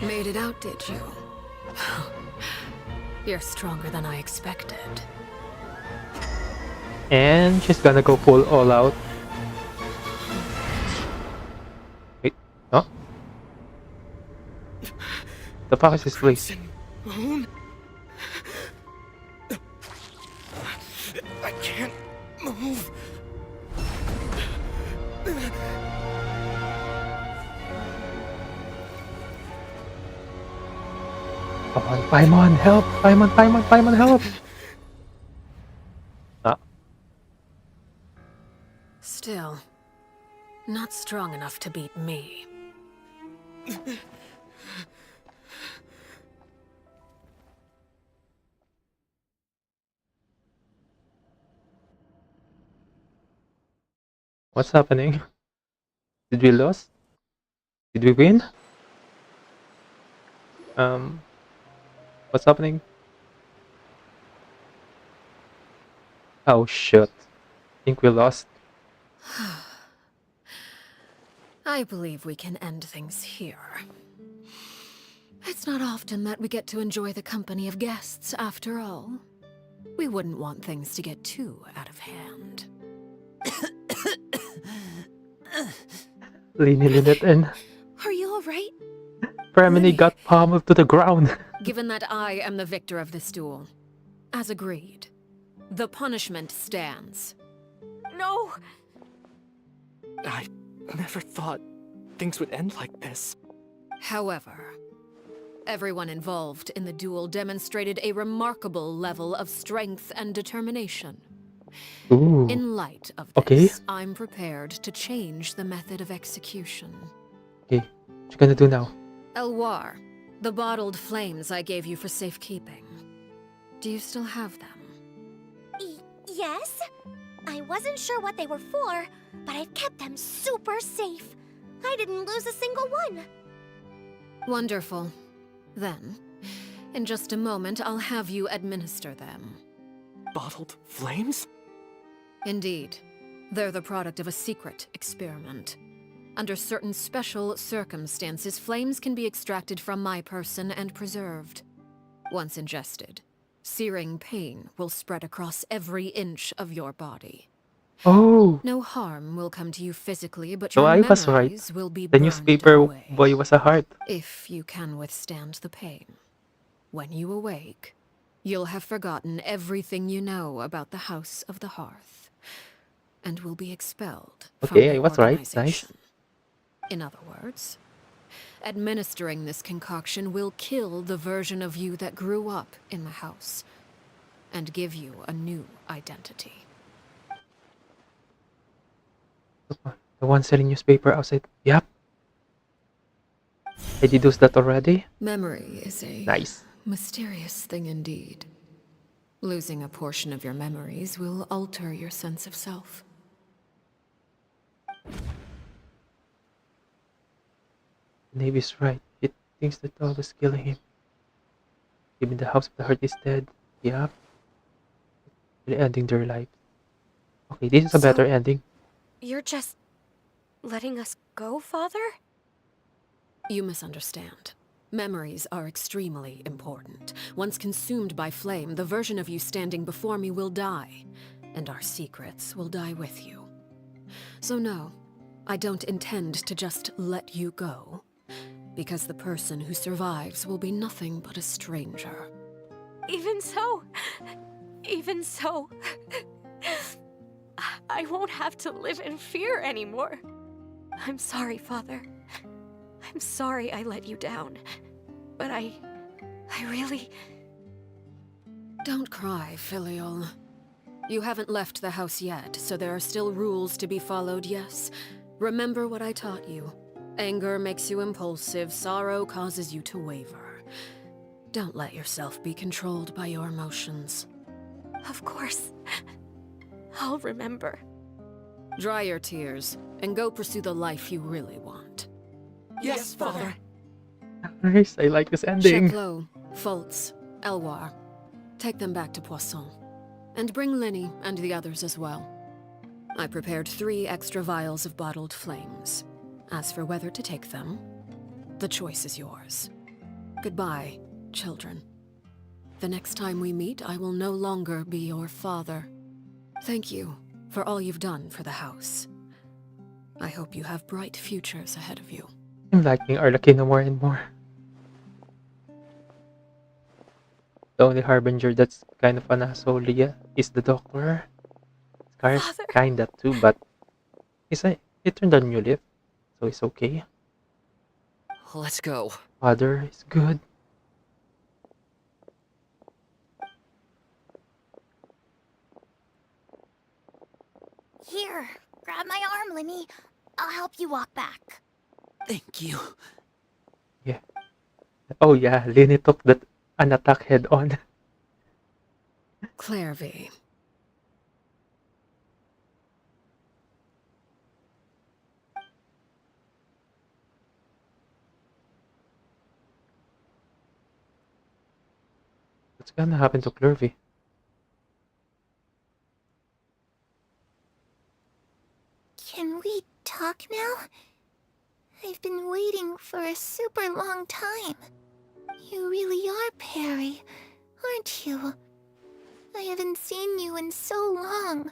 Made it out, did you? You're stronger than I expected. And she's gonna go full all out. Wait, huh? The fuck is this place? Moon? I can't move. Come on, Paimon, help! Paimon, help! Ah, Still, not strong enough to beat me. what's happening? Did we lose? Did we win? What's happening? Oh shit. Think we lost. I believe we can end things here. It's not often that we get to enjoy the company of guests, after all. We wouldn't want things to get too out of hand. Leaning it in. Are you alright? Fremini got pummeled to the ground. Given that I am the victor of this duel, as agreed, the punishment stands. No! I never thought things would end like this. However, everyone involved in the duel demonstrated a remarkable level of strength and determination. Ooh. In light of Okay. this, I'm prepared to change the method of execution. Okay, what you gonna do now? Elwar, the bottled flames I gave you for safekeeping. Do you still have them? Yes? I wasn't sure what they were for, but I've kept them super safe. I didn't lose a single one. Wonderful. Then, in just a moment, I'll have you administer them. Bottled flames? Indeed. They're the product of a secret experiment. Under certain special circumstances, flames can be extracted from my person and preserved. Once ingested, searing pain will spread across every inch of your body. Oh, No harm will come to you physically, but so your I was right. memories will be The burned newspaper away. boy was a heart. If you can withstand the pain. When you awake, you'll have forgotten everything you know about the House of the Hearth, and will be expelled from Okay, the I was right. Nice. organization. In other words, administering this concoction will kill the version of you that grew up in the house, and give you a new identity. The one selling newspaper outside. Yep. I deduced that already. Memory is a Nice. mysterious thing indeed. Losing a portion of your memories will alter your sense of self. Navy's right. It thinks that all is killing him. Even the House of the Heart is dead. Yep. They're ending their life. Okay, this is a better ending. You're just letting us go, Father? You misunderstand. Memories are extremely important. Once consumed by flame, the version of you standing before me will die, and our secrets will die with you. So no, I don't intend to just let you go, because the person who survives will be nothing but a stranger. Even so, I won't have to live in fear anymore. I'm sorry, Father. I'm sorry I let you down. But I really... Don't cry, Filial. You haven't left the house yet, so there are still rules to be followed, yes. Remember what I taught you. Anger makes you impulsive, sorrow causes you to waver. Don't let yourself be controlled by your emotions. Of course. I'll remember. Dry your tears, and go pursue the life you really want. Yes, Father. Nice. I like this ending. Chaplot, Fultz, Elwar. Take them back to Poisson. And bring Linny and the others as well. I prepared 3 extra vials of bottled flames. As for whether to take them, the choice is yours. Goodbye, children. The next time we meet, I will no longer be your father. Thank you for all you've done for the house. I hope you have bright futures ahead of you. I'm liking Arlecchino more and more. The only harbinger that's kind of an asshole, Leah, is the doctor. Scar's Father. kinda too, but he turned a new leaf, so it's okay. Let's go. Father is good. Here, grab my arm, Lemmy. I'll help you walk back. Thank you. Yeah. Oh yeah, Lenny took an attack head on. Clairvy. What's gonna happen to Clervy? Can we talk now? I've been waiting for a super long time. You really are Perry, aren't you? I haven't seen you in so long.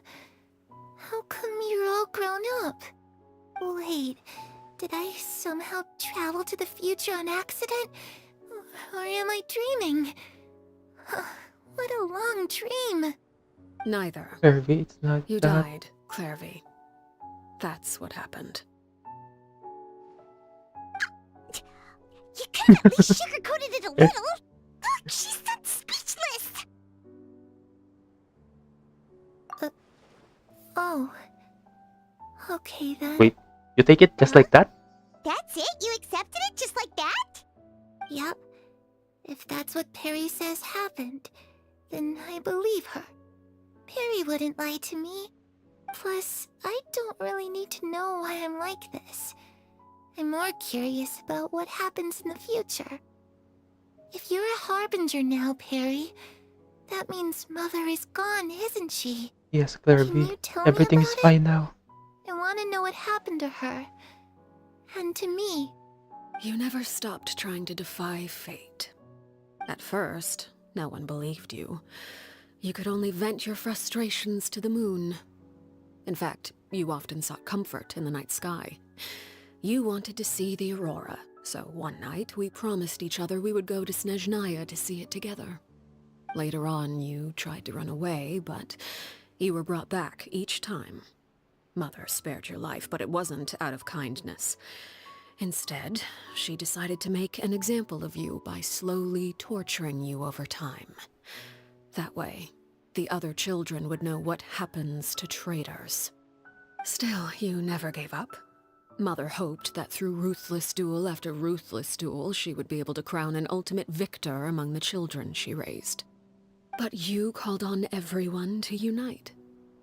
How come you're all grown up? Wait, did I somehow travel to the future on accident? Or am I dreaming? What a long dream. Neither. Kirby, it's not You that. died, Clairvy. That's what happened. You could have at least sugarcoated it a little. Look, she's not speechless. Oh. Okay then. Wait, you take it just like that? That's it? You accepted it just like that? Yep. If that's what Perry says happened, then I believe her. Perry wouldn't lie to me. Plus, I don't really need to know why I'm like this. I'm more curious about what happens in the future. If you're a harbinger now, Perry, that means Mother is gone, isn't she? Yes, Can Kirby. you tell Everything me is about fine now. I want to know what happened to her. And to me. You never stopped trying to defy fate. At first, no one believed you. You could only vent your frustrations to the moon. In fact, you often sought comfort in the night sky. You wanted to see the aurora, so one night we promised each other we would go to Snezhnaya to see it together. Later on, you tried to run away, but you were brought back each time. Mother spared your life, but it wasn't out of kindness. Instead, she decided to make an example of you by slowly torturing you over time. That way, the other children would know what happens to traitors. Still, you never gave up. Mother hoped that through ruthless duel after ruthless duel, she would be able to crown an ultimate victor among the children she raised. But you called on everyone to unite,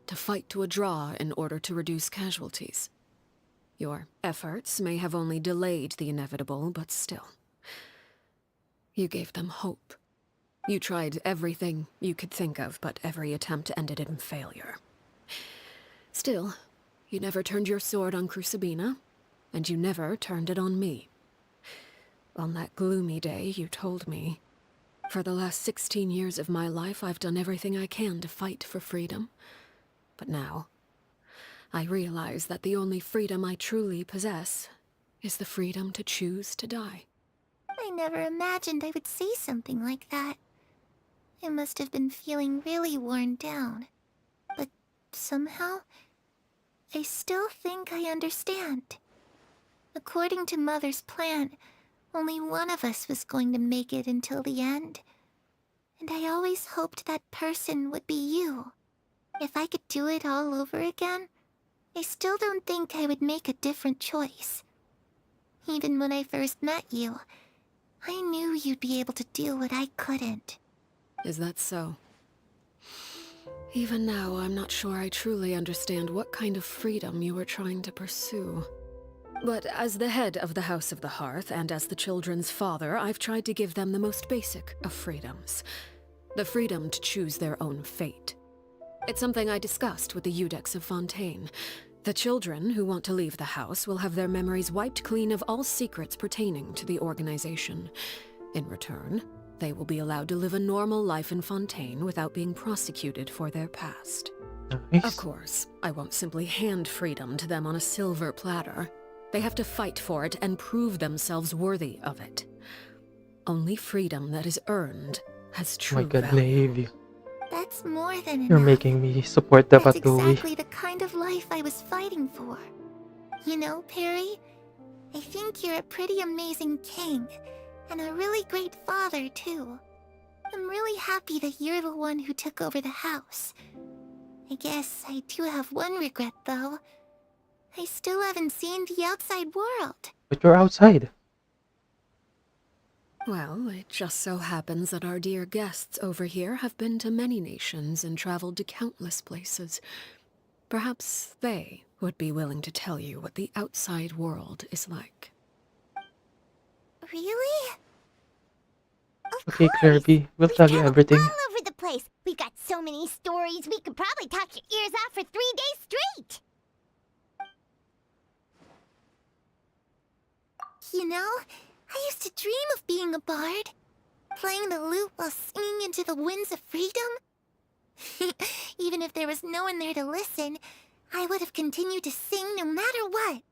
to fight to a draw in order to reduce casualties. Your efforts may have only delayed the inevitable, but still. You gave them hope. You tried everything you could think of, but every attempt ended in failure. Still, you never turned your sword on Crucibina, and you never turned it on me. On that gloomy day, you told me, "For the last 16 years of my life, I've done everything I can to fight for freedom. But now, I realize that the only freedom I truly possess is the freedom to choose to die." I never imagined I would say something like that. I must have been feeling really worn down. But somehow, I still think I understand. According to Mother's plan, only one of us was going to make it until the end. And I always hoped that person would be you. If I could do it all over again, I still don't think I would make a different choice. Even when I first met you, I knew you'd be able to do what I couldn't. Is that so? Even now, I'm not sure I truly understand what kind of freedom you were trying to pursue. But as the head of the House of the Hearth, and as the children's father, I've tried to give them the most basic of freedoms. The freedom to choose their own fate. It's something I discussed with the Eudex of Fontaine. The children who want to leave the house will have their memories wiped clean of all secrets pertaining to the organization. In return, they will be allowed to live a normal life in Fontaine without being prosecuted for their past. Nice. Of course, I won't simply hand freedom to them on a silver platter. They have to fight for it and prove themselves worthy of it. Only freedom that is earned has Oh true my god, value. Navy. That's more than enough. You're making me support the That's Fatui. exactly the kind of life I was fighting for. You know, Perry, I think you're a pretty amazing king, and a really great father, too. I'm really happy that you're the one who took over the house. I guess I do have one regret, though. I still haven't seen the outside world. But you're outside. Well, it just so happens that our dear guests over here have been to many nations and traveled to countless places. Perhaps they would be willing to tell you what the outside world is like. Really? Of Okay, course. Kirby, we'll We've tell you traveled everything. all over the place. We've got so many stories, we could probably talk your ears out for 3 days straight. You know, I used to dream of being a bard. Playing the lute while singing into the winds of freedom? Even if there was no one there to listen, I would have continued to sing no matter what.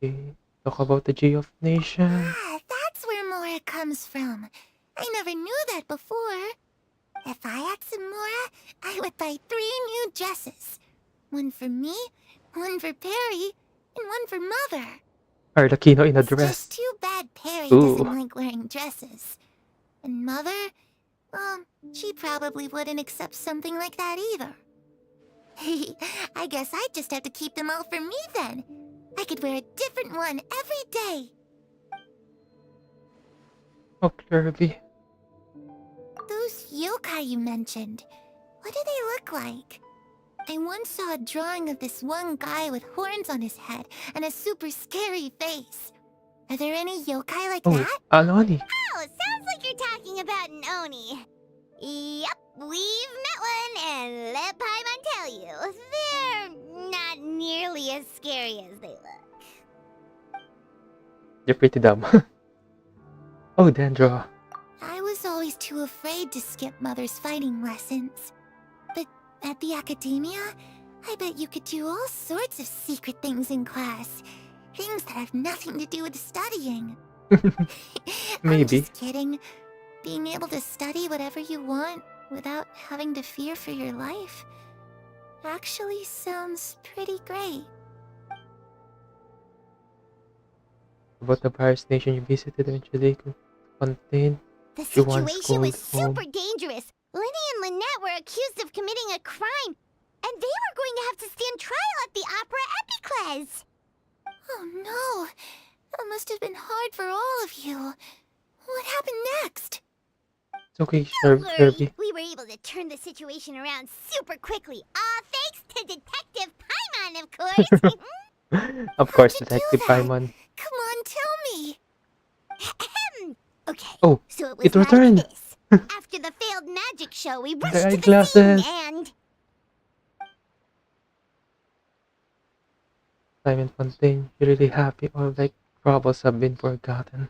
Okay. Talk about the G of Nation. Ah, that's where Mora comes from. I never knew that before. If I had some Mora, I would buy 3 new dresses. One for me, one for Perry, and one for Mother. Arlecchino in a It's dress. just too bad Perry Ooh. doesn't like wearing dresses. And Mother, well, she probably wouldn't accept something like that either. I guess I'd just have to keep them all for me then. I could wear a different one every day. Oh, Kirby. Those yokai you mentioned, what do they look like? I once saw a drawing of this one guy with horns on his head and a super scary face. Are there any yokai like Oh, that? Anoni. Oh, sounds like you're talking about an Oni. Yep, we've met one, and let Paimon tell you, they're not nearly as scary as they look. You're pretty dumb. Oh, Dendro. I was always too afraid to skip Mother's fighting lessons. But at the academia, I bet you could do all sorts of secret things in class. Things that have nothing to do with studying. I'm Maybe. just kidding. Being able to study whatever you want without having to fear for your life actually sounds pretty great. About the virus nation you visited eventually contained. The She once situation was called home. super dangerous. Lenny and Lynette were accused of committing a crime, and they were going to have to stand trial at the Opera Epicles. Oh no! That must have been hard for all of you. What happened next? It's okay, Don't worry, Kirby. we were able to turn the situation around super quickly. All thanks to Detective Paimon, of course. Of course, How'd you do Detective that? Paimon. Come on, tell me. Okay, Oh, so it was it like returned. this. After the failed magic show, we rushed The to the scene eyeglasses. and... Simon Fontaine, you're really happy all like troubles have been forgotten.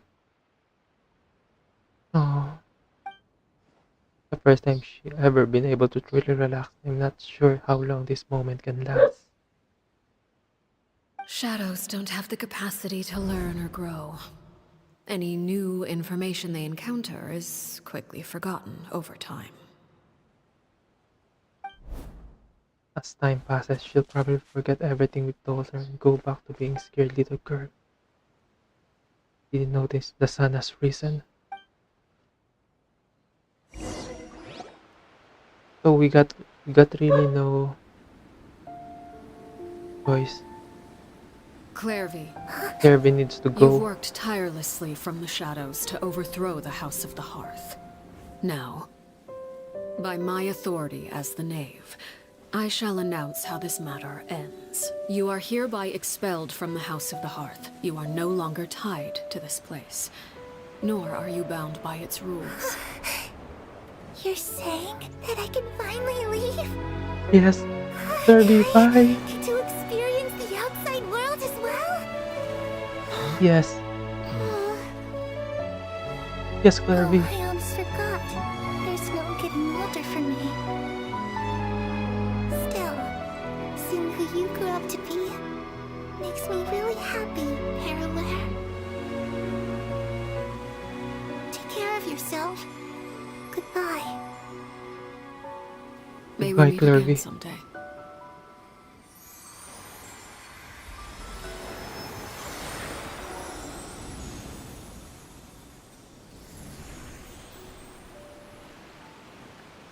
Oh, the first time she ever been able to truly relax. I'm not sure how long this moment can last. Shadows don't have the capacity to learn or grow. Any new information they encounter is quickly forgotten over time. As time passes, she'll probably forget everything we told her and go back to being scared little girl. Didn't notice the sun has risen. So we got really no choice. Clairvy, Kirby needs to you've go. worked tirelessly from the shadows to overthrow the House of the Hearth. Now, by my authority as the Knave, I shall announce how this matter ends. You are hereby expelled from the House of the Hearth. You are no longer tied to this place, nor are you bound by its rules. You're saying that I can finally leave? Yes, Kirby, bye. Get to experience the outside world as well? Yes, yes, Kirby. Oh, I almost forgot. There's no getting older for me. Still, seeing who you grew up to be makes me really happy, Parallel. Take care of yourself. Goodbye. May Goodbye, we meet Clairvy. again someday.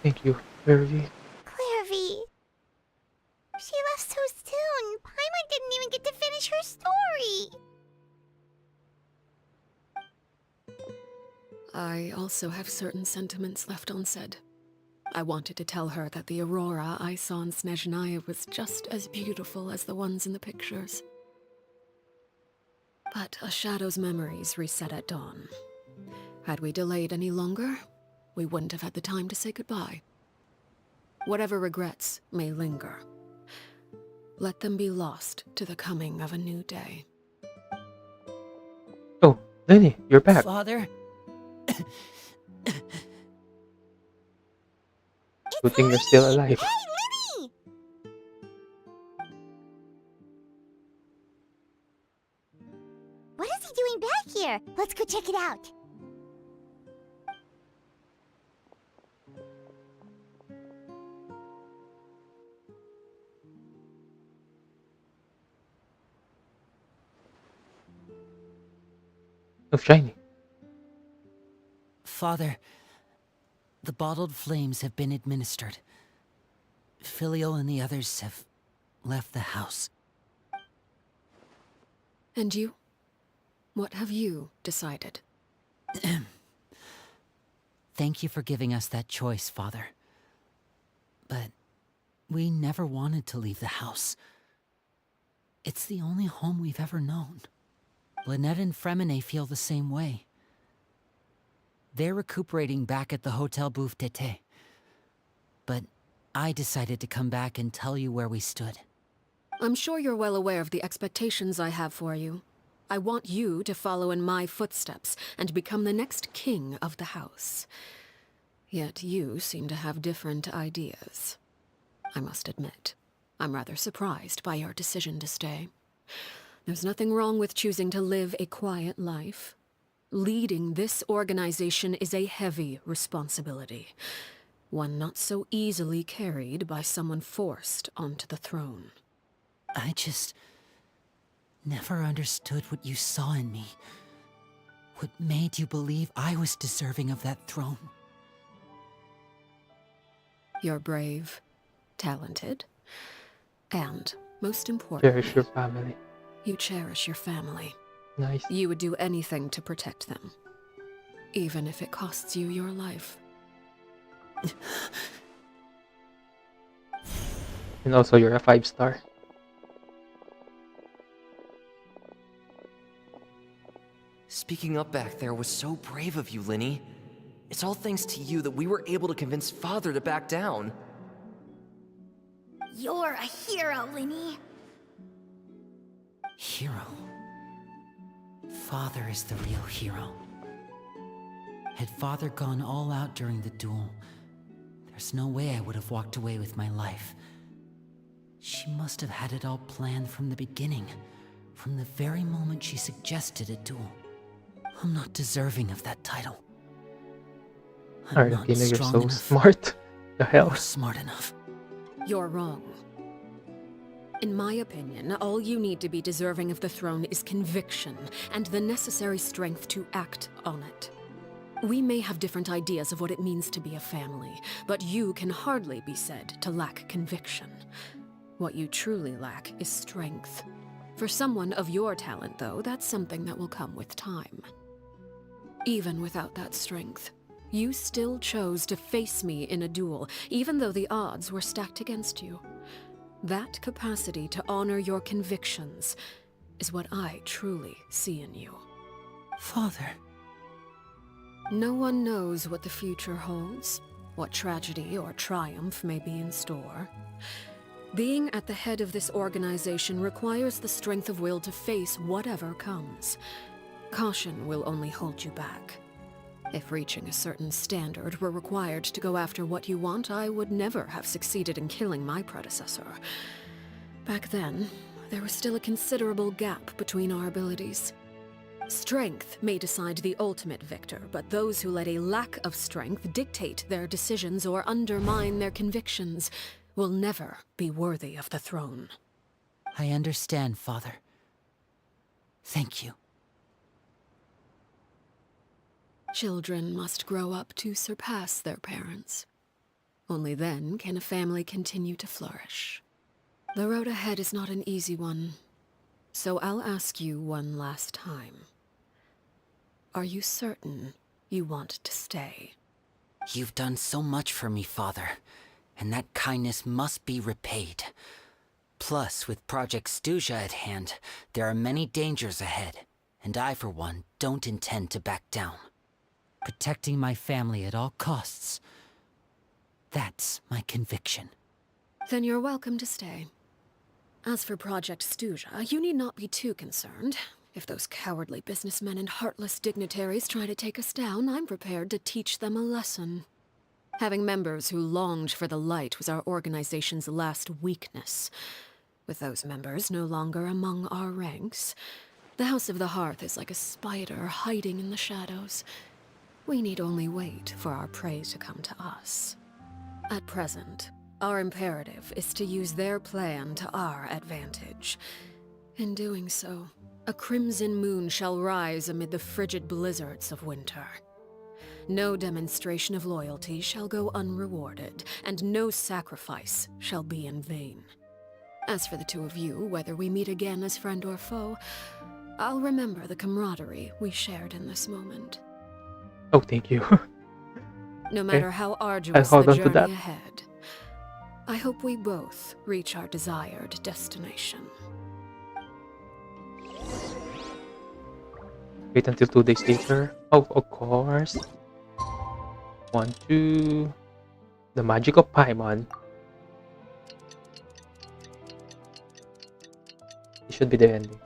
Thank you, Kirby. Clairvy. She left so soon. Paimon didn't even get to finish her story. I also have certain sentiments left unsaid. I wanted to tell her that the aurora I saw in Snezhnaya was just as beautiful as the ones in the pictures. But a shadow's memories reset at dawn. Had we delayed any longer, we wouldn't have had the time to say goodbye. Whatever regrets may linger, let them be lost to the coming of a new day. Oh, Lenny, you're back. Father, Good thing you're still alive. Hey, Linny! What is he doing back here? Let's go check it out. Oh, shiny. Father, the bottled flames have been administered. Filial and the others have left the house. And you? What have you decided? Thank you for giving us that choice, Father. But we never wanted to leave the house. It's the only home we've ever known. Lynette and Fremine feel the same way. They're recuperating back at the Hotel Bouffe d'été. But I decided to come back and tell you where we stood. I'm sure you're well aware of the expectations I have for you. I want you to follow in my footsteps and become the next king of the house. Yet you seem to have different ideas. I must admit, I'm rather surprised by your decision to stay. There's nothing wrong with choosing to live a quiet life. Leading this organization is a heavy responsibility, one not so easily carried by someone forced onto the throne. I just never understood what you saw in me. What made you believe I was deserving of that throne? You're brave, talented, and, most Cherish importantly, your family. you cherish your family. Nice. You would do anything to protect them, even if it costs you your life. And also, you're a 5-star. Speaking up back there was so brave of you, Linny. It's all thanks to you that we were able to convince Father to back down. You're a hero, Linny. Hero. Father is the real hero. Had Father gone all out during the duel, there's no way I would have walked away with my life. She must have had it all planned from the beginning, from the very moment she suggested a duel. I'm not deserving of that title. I'm not Argentina, you're strong so enough smart. The hell? or smart enough. You're wrong. In my opinion, all you need to be deserving of the throne is conviction and the necessary strength to act on it. We may have different ideas of what it means to be a family, but you can hardly be said to lack conviction. What you truly lack is strength. For someone of your talent, though, that's something that will come with time. Even without that strength, you still chose to face me in a duel, even though the odds were stacked against you. That capacity to honor your convictions is what I truly see in you. Father. No one knows what the future holds, what tragedy or triumph may be in store. Being at the head of this organization requires the strength of will to face whatever comes. Caution will only hold you back. If reaching a certain standard were required to go after what you want, I would never have succeeded in killing my predecessor. Back then, there was still a considerable gap between our abilities. Strength may decide the ultimate victor, but those who let a lack of strength dictate their decisions or undermine their convictions will never be worthy of the throne. I understand, Father. Thank you. Children must grow up to surpass their parents. Only then can a family continue to flourish. The road ahead is not an easy one, so I'll ask you one last time. Are you certain you want to stay? You've done so much for me, Father, and that kindness must be repaid. Plus, with Project Stuja at hand, there are many dangers ahead, and I, for one, don't intend to back down. Protecting my family at all costs. That's my conviction. Then you're welcome to stay. As for Project Stuja, you need not be too concerned. If those cowardly businessmen and heartless dignitaries try to take us down, I'm prepared to teach them a lesson. Having members who longed for the light was our organization's last weakness. With those members no longer among our ranks, the House of the Hearth is like a spider hiding in the shadows. We need only wait for our prey to come to us. At present, our imperative is to use their plan to our advantage. In doing so, a crimson moon shall rise amid the frigid blizzards of winter. No demonstration of loyalty shall go unrewarded, and no sacrifice shall be in vain. As for the two of you, whether we meet again as friend or foe, I'll remember the camaraderie we shared in this moment. Oh, thank you. No Okay. matter how I'll arduous hold the on to journey that. ahead, I hope we both reach our desired destination. Wait until 2 days later. Oh, of course. 1, 2. The magic of Paimon. It should be the ending.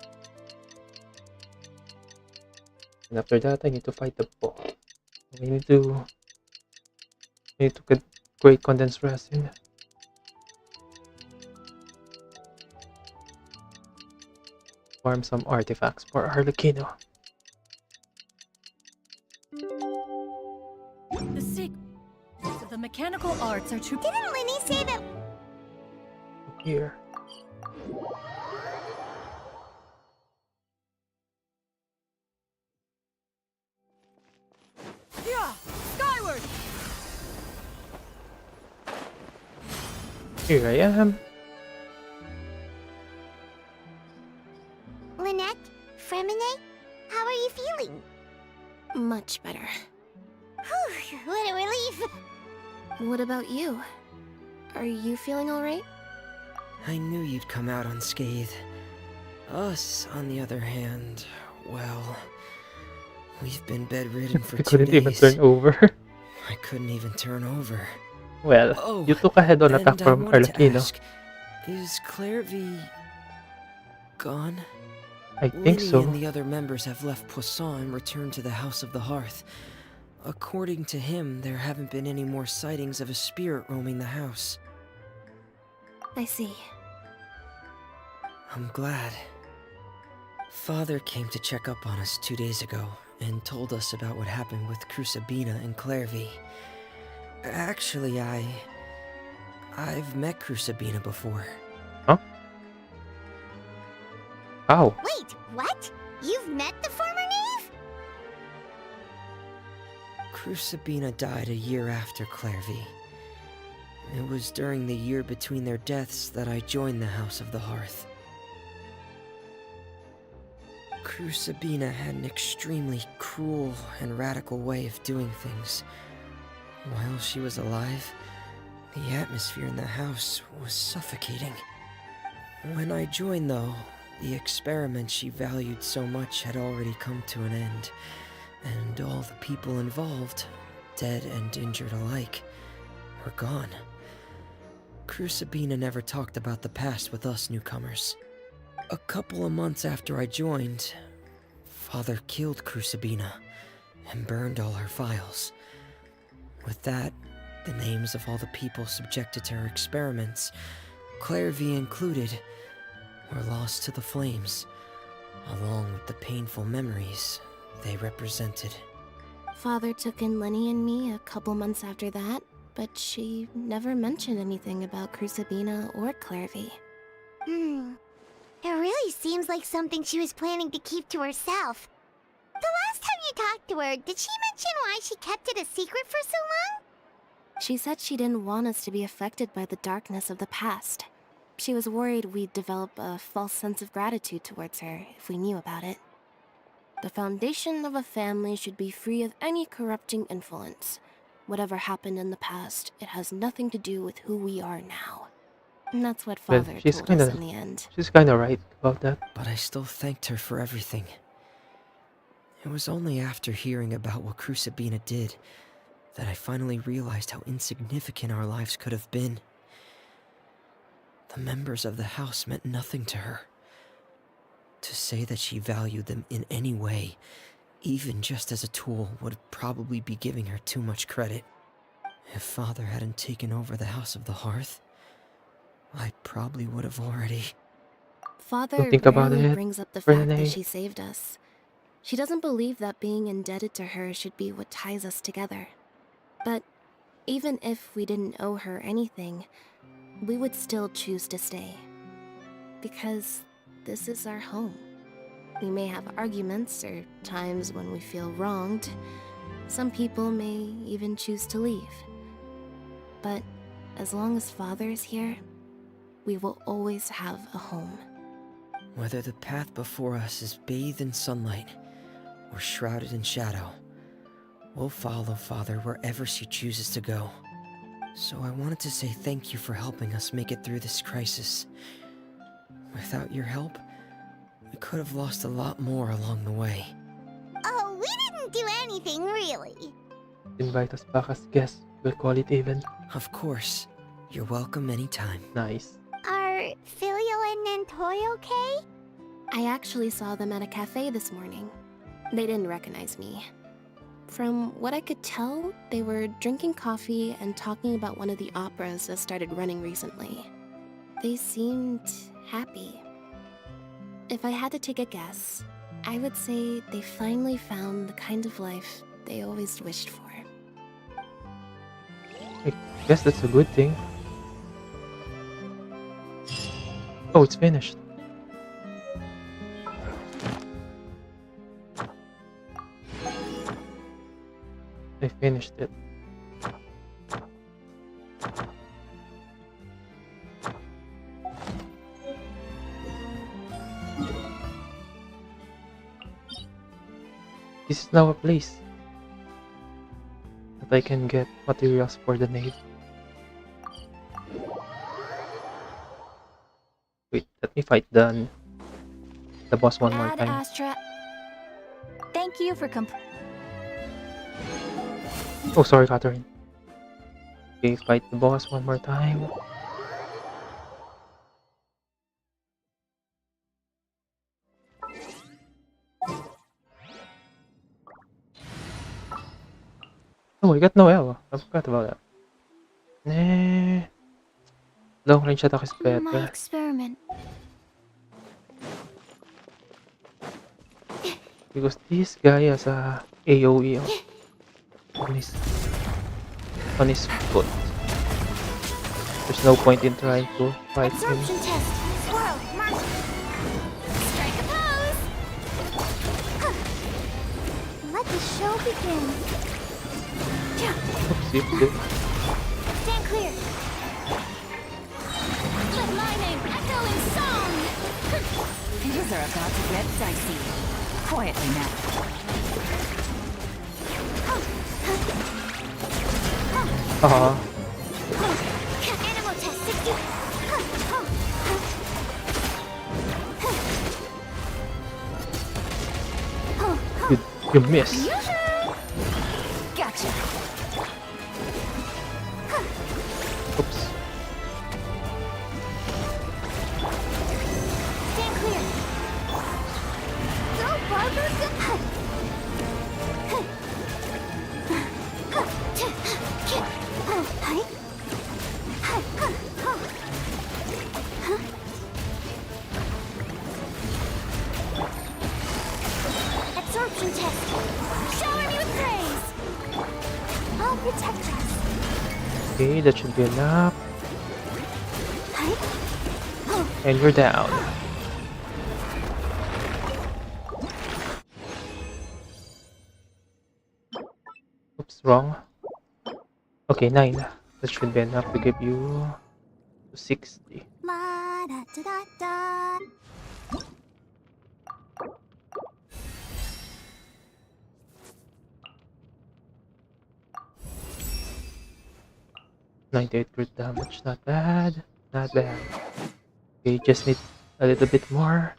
And after that, I need to fight the boss. We need to get great condensed resin. Farm some artifacts for Arlecchino. The secrets of the mechanical arts are true. Didn't Linny say that? Here. Yeah, skyward! Here I am. Lynette? Fremine? How are you feeling? Much better. Whew, what a relief! What about you? Are you feeling alright? I knew you'd come out unscathed. Us, on the other hand, well, we've been bedridden for I 2 couldn't even days. turn over. I couldn't even turn over. Well, Oh, you took a head-on and attack I from wanted to Arlecchino. ask, is Clairvy gone? I think Linny so. and the other members have left Poisson and returned to the House of the Hearth. According to him, there haven't been any more sightings of a spirit roaming the house. I see. I'm glad. Father came to check up on us 2 days ago and told us about what happened with Crucibina and Clairvy. Actually, I've met Crucibina before. Huh? How? Wait, what? You've met the former knave? Crucibina died a year after Clairvy. It was during the year between their deaths that I joined the House of the Hearth. Crucibina had an extremely cruel and radical way of doing things. While she was alive, the atmosphere in the house was suffocating. When I joined, though, the experiment she valued so much had already come to an end, and all the people involved, dead and injured alike, were gone. Crucibina never talked about the past with us newcomers. A couple of months after I joined, Father killed Crucibina and burned all her files. With that, the names of all the people subjected to her experiments, Clairvy included, were lost to the flames, along with the painful memories they represented. Father took in Lenny and me a couple months after that, but she never mentioned anything about Crucibina or Clairvy. It really seems like something she was planning to keep to herself. The last time you talked to her, did she mention why she kept it a secret for so long? She said she didn't want us to be affected by the darkness of the past. She was worried we'd develop a false sense of gratitude towards her if we knew about it. The foundation of a family should be free of any corrupting influence. Whatever happened in the past, it has nothing to do with who we are now. And that's what Well, Father she's told us kinda in the end. she's kinda right about that. But I still thanked her for everything. It was only after hearing about what Crucibina did that I finally realized how insignificant our lives could have been. The members of the house meant nothing to her. To say that she valued them in any way, even just as a tool, would probably be giving her too much credit. If Father hadn't taken over the House of the Hearth, I probably would have already... Father think about rarely it, brings up the fact that Renee. she saved us. She doesn't believe that being indebted to her should be what ties us together. But even if we didn't owe her anything, we would still choose to stay. Because this is our home. We may have arguments or times when we feel wronged. Some people may even choose to leave. But as long as Father is here, we will always have a home. Whether the path before us is bathed in sunlight or shrouded in shadow, we'll follow Father wherever she chooses to go. So I wanted to say thank you for helping us make it through this crisis. Without your help, we could have lost a lot more along the way. Oh, we didn't do anything, really. Invite us back as guests. We'll call it even. Of course. You're welcome anytime. Nice. Are Filial and Nantoy okay? I actually saw them at a cafe this morning. They didn't recognize me. From what I could tell, they were drinking coffee and talking about one of the operas that started running recently. They seemed happy. If I had to take a guess, I would say they finally found the kind of life they always wished for. I guess that's a good thing. Oh, it's finished. I finished it. This is now a place that I can get materials for the nave. Wait, let me fight the boss one more Ad time. Astra. Thank you for Oh, sorry, Catherine. Okay, fight the boss one more time. Oh, I got Noelle. I forgot about that. Nah. Long range attack is My better. experiment. Because this guy has a AoE on his foot. There's no point in trying to fight him. Absorption test. Swirl. Mark. Strike a pose. Let the show begin. Oopsie, oopsie. Stand clear. Let my name echo in song. Things are about to get dicey. Quietly now. Animal test 60. You missed. Gotcha. Oops. Stand clear. Go, Barber. Absorption test. Shower me with praise. I'll protect us. Okay, that should be enough. And you're down. Oops, wrong. Okay, 9. That should be enough to give you 60. La da da da da. 98 crit damage, not bad. Not bad. Okay, just need a little bit more.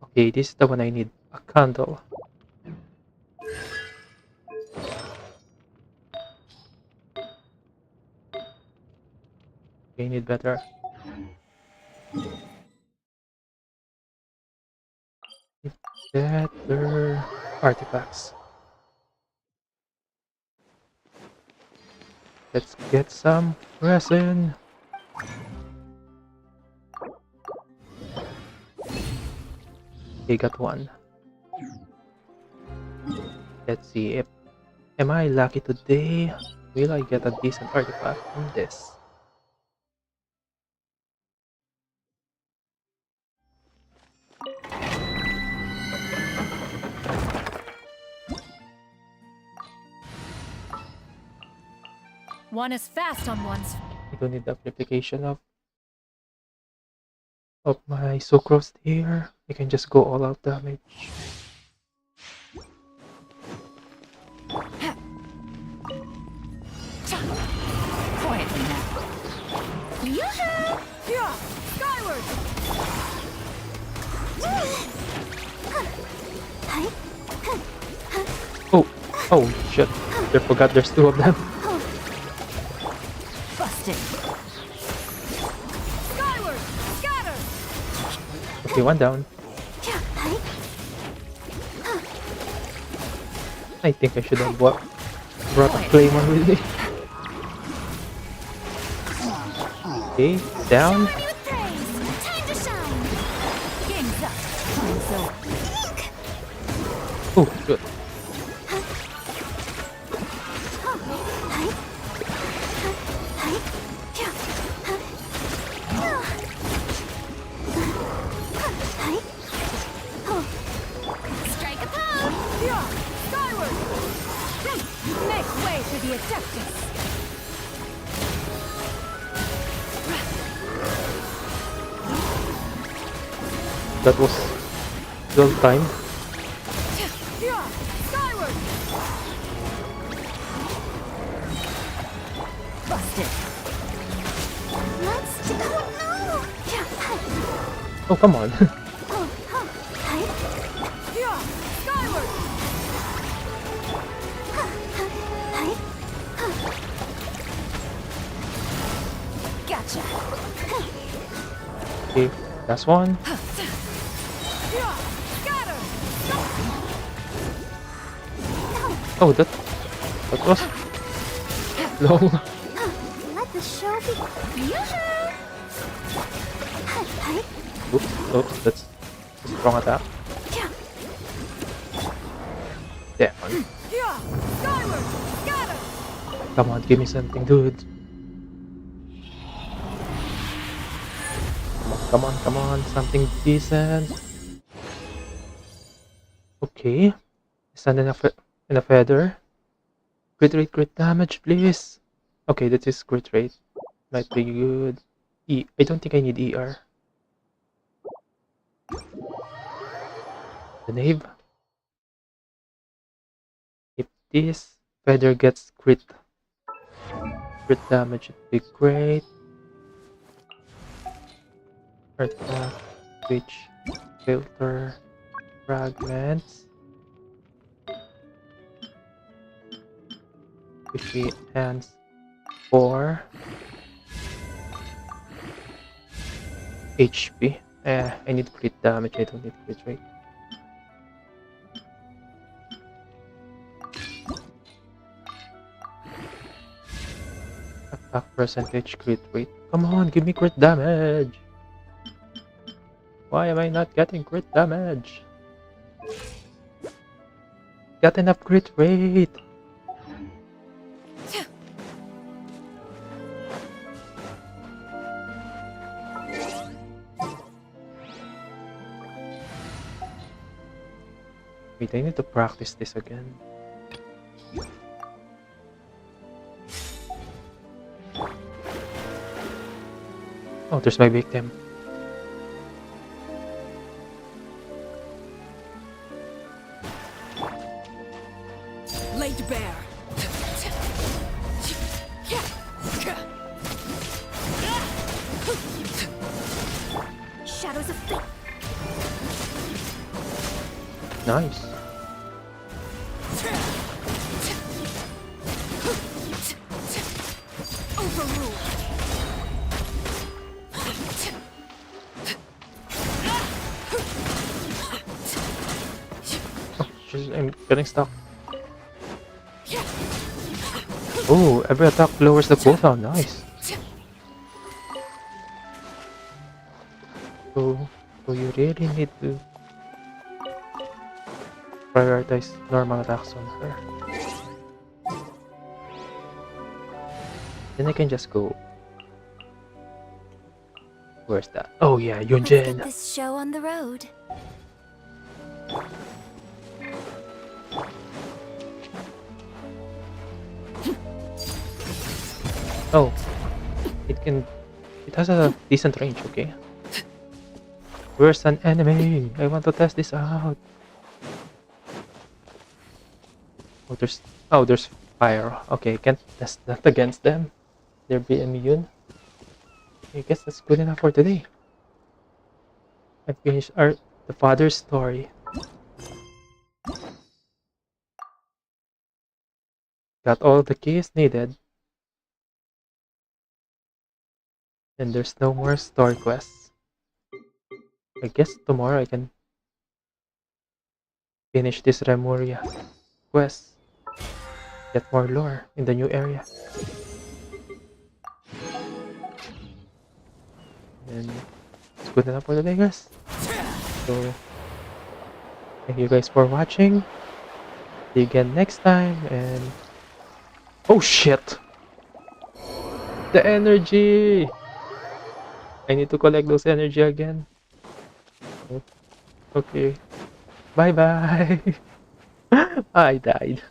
Okay, this is the one I need. A candle. Okay, need better. get their artifacts. Let's get some resin. Okay, got one. Let's see if am I lucky today? Will I get a decent artifact from this? One is fast on one's. I don't need the amplification of my sucrose here. I can just go all out damage. Quietly now. Yoo-hoo! Yeah, skyward! Oh shit. I forgot there's two of them. Busted. Skyward! Scatter! Okay, one down. I think I should have brought a claymore with me. Okay, down. Time to shine! Game's up. Time's over. Oh, good. Strike a pose! Yeah, skyward! Make way for the Adeptus! That was well timed. Yeah, skyward! Busted. Let's do no! Oh, come on. Yeah, skyward! Gotcha. Okay, last one. Yeah, scatter! Oh, that was long. Let the show be. Yoo-hoo! Oops, that's a strong attack. That one. Yeah, skyward! Scatter! Come on, give me something good. Come on, something decent. Okay, stand in a feather. Crit damage, please. Okay, that is crit rate. Might be good. I don't think I need ER. The knave. If this feather gets crit damage, it'd be great. Attack, switch, filter, fragments. 50 hands 4 HP. I need crit damage, I don't need crit rate. Attack percentage, crit rate. Come on, give me crit damage! Why am I not getting crit damage? Got enough crit rate! Wait, I need to practice this again. Oh, there's my victim. Laid bare. Shadows of fate. Nice. Overruled. I'm getting stuck. Oh, every attack lowers the cooldown. Nice. So, so you really need to prioritize normal attacks on her. Then I can just go. Where's that? Oh yeah, Let's Yunjin. get this show on the road. Oh, it can. It has a decent range. Okay. Where's an enemy? I want to test this out. There's fire. Okay, can't test that against them. They'll be immune. I guess that's good enough for today. I finished the father's story. Got all the keys needed. And there's no more story quests. I guess tomorrow I can finish this Remuria quest. Get more lore in the new area. And it's good enough for today, guys. So, thank you guys for watching. See you again next time, and... Oh shit! The energy! I need to collect those energy again. Okay. Bye-bye! I died.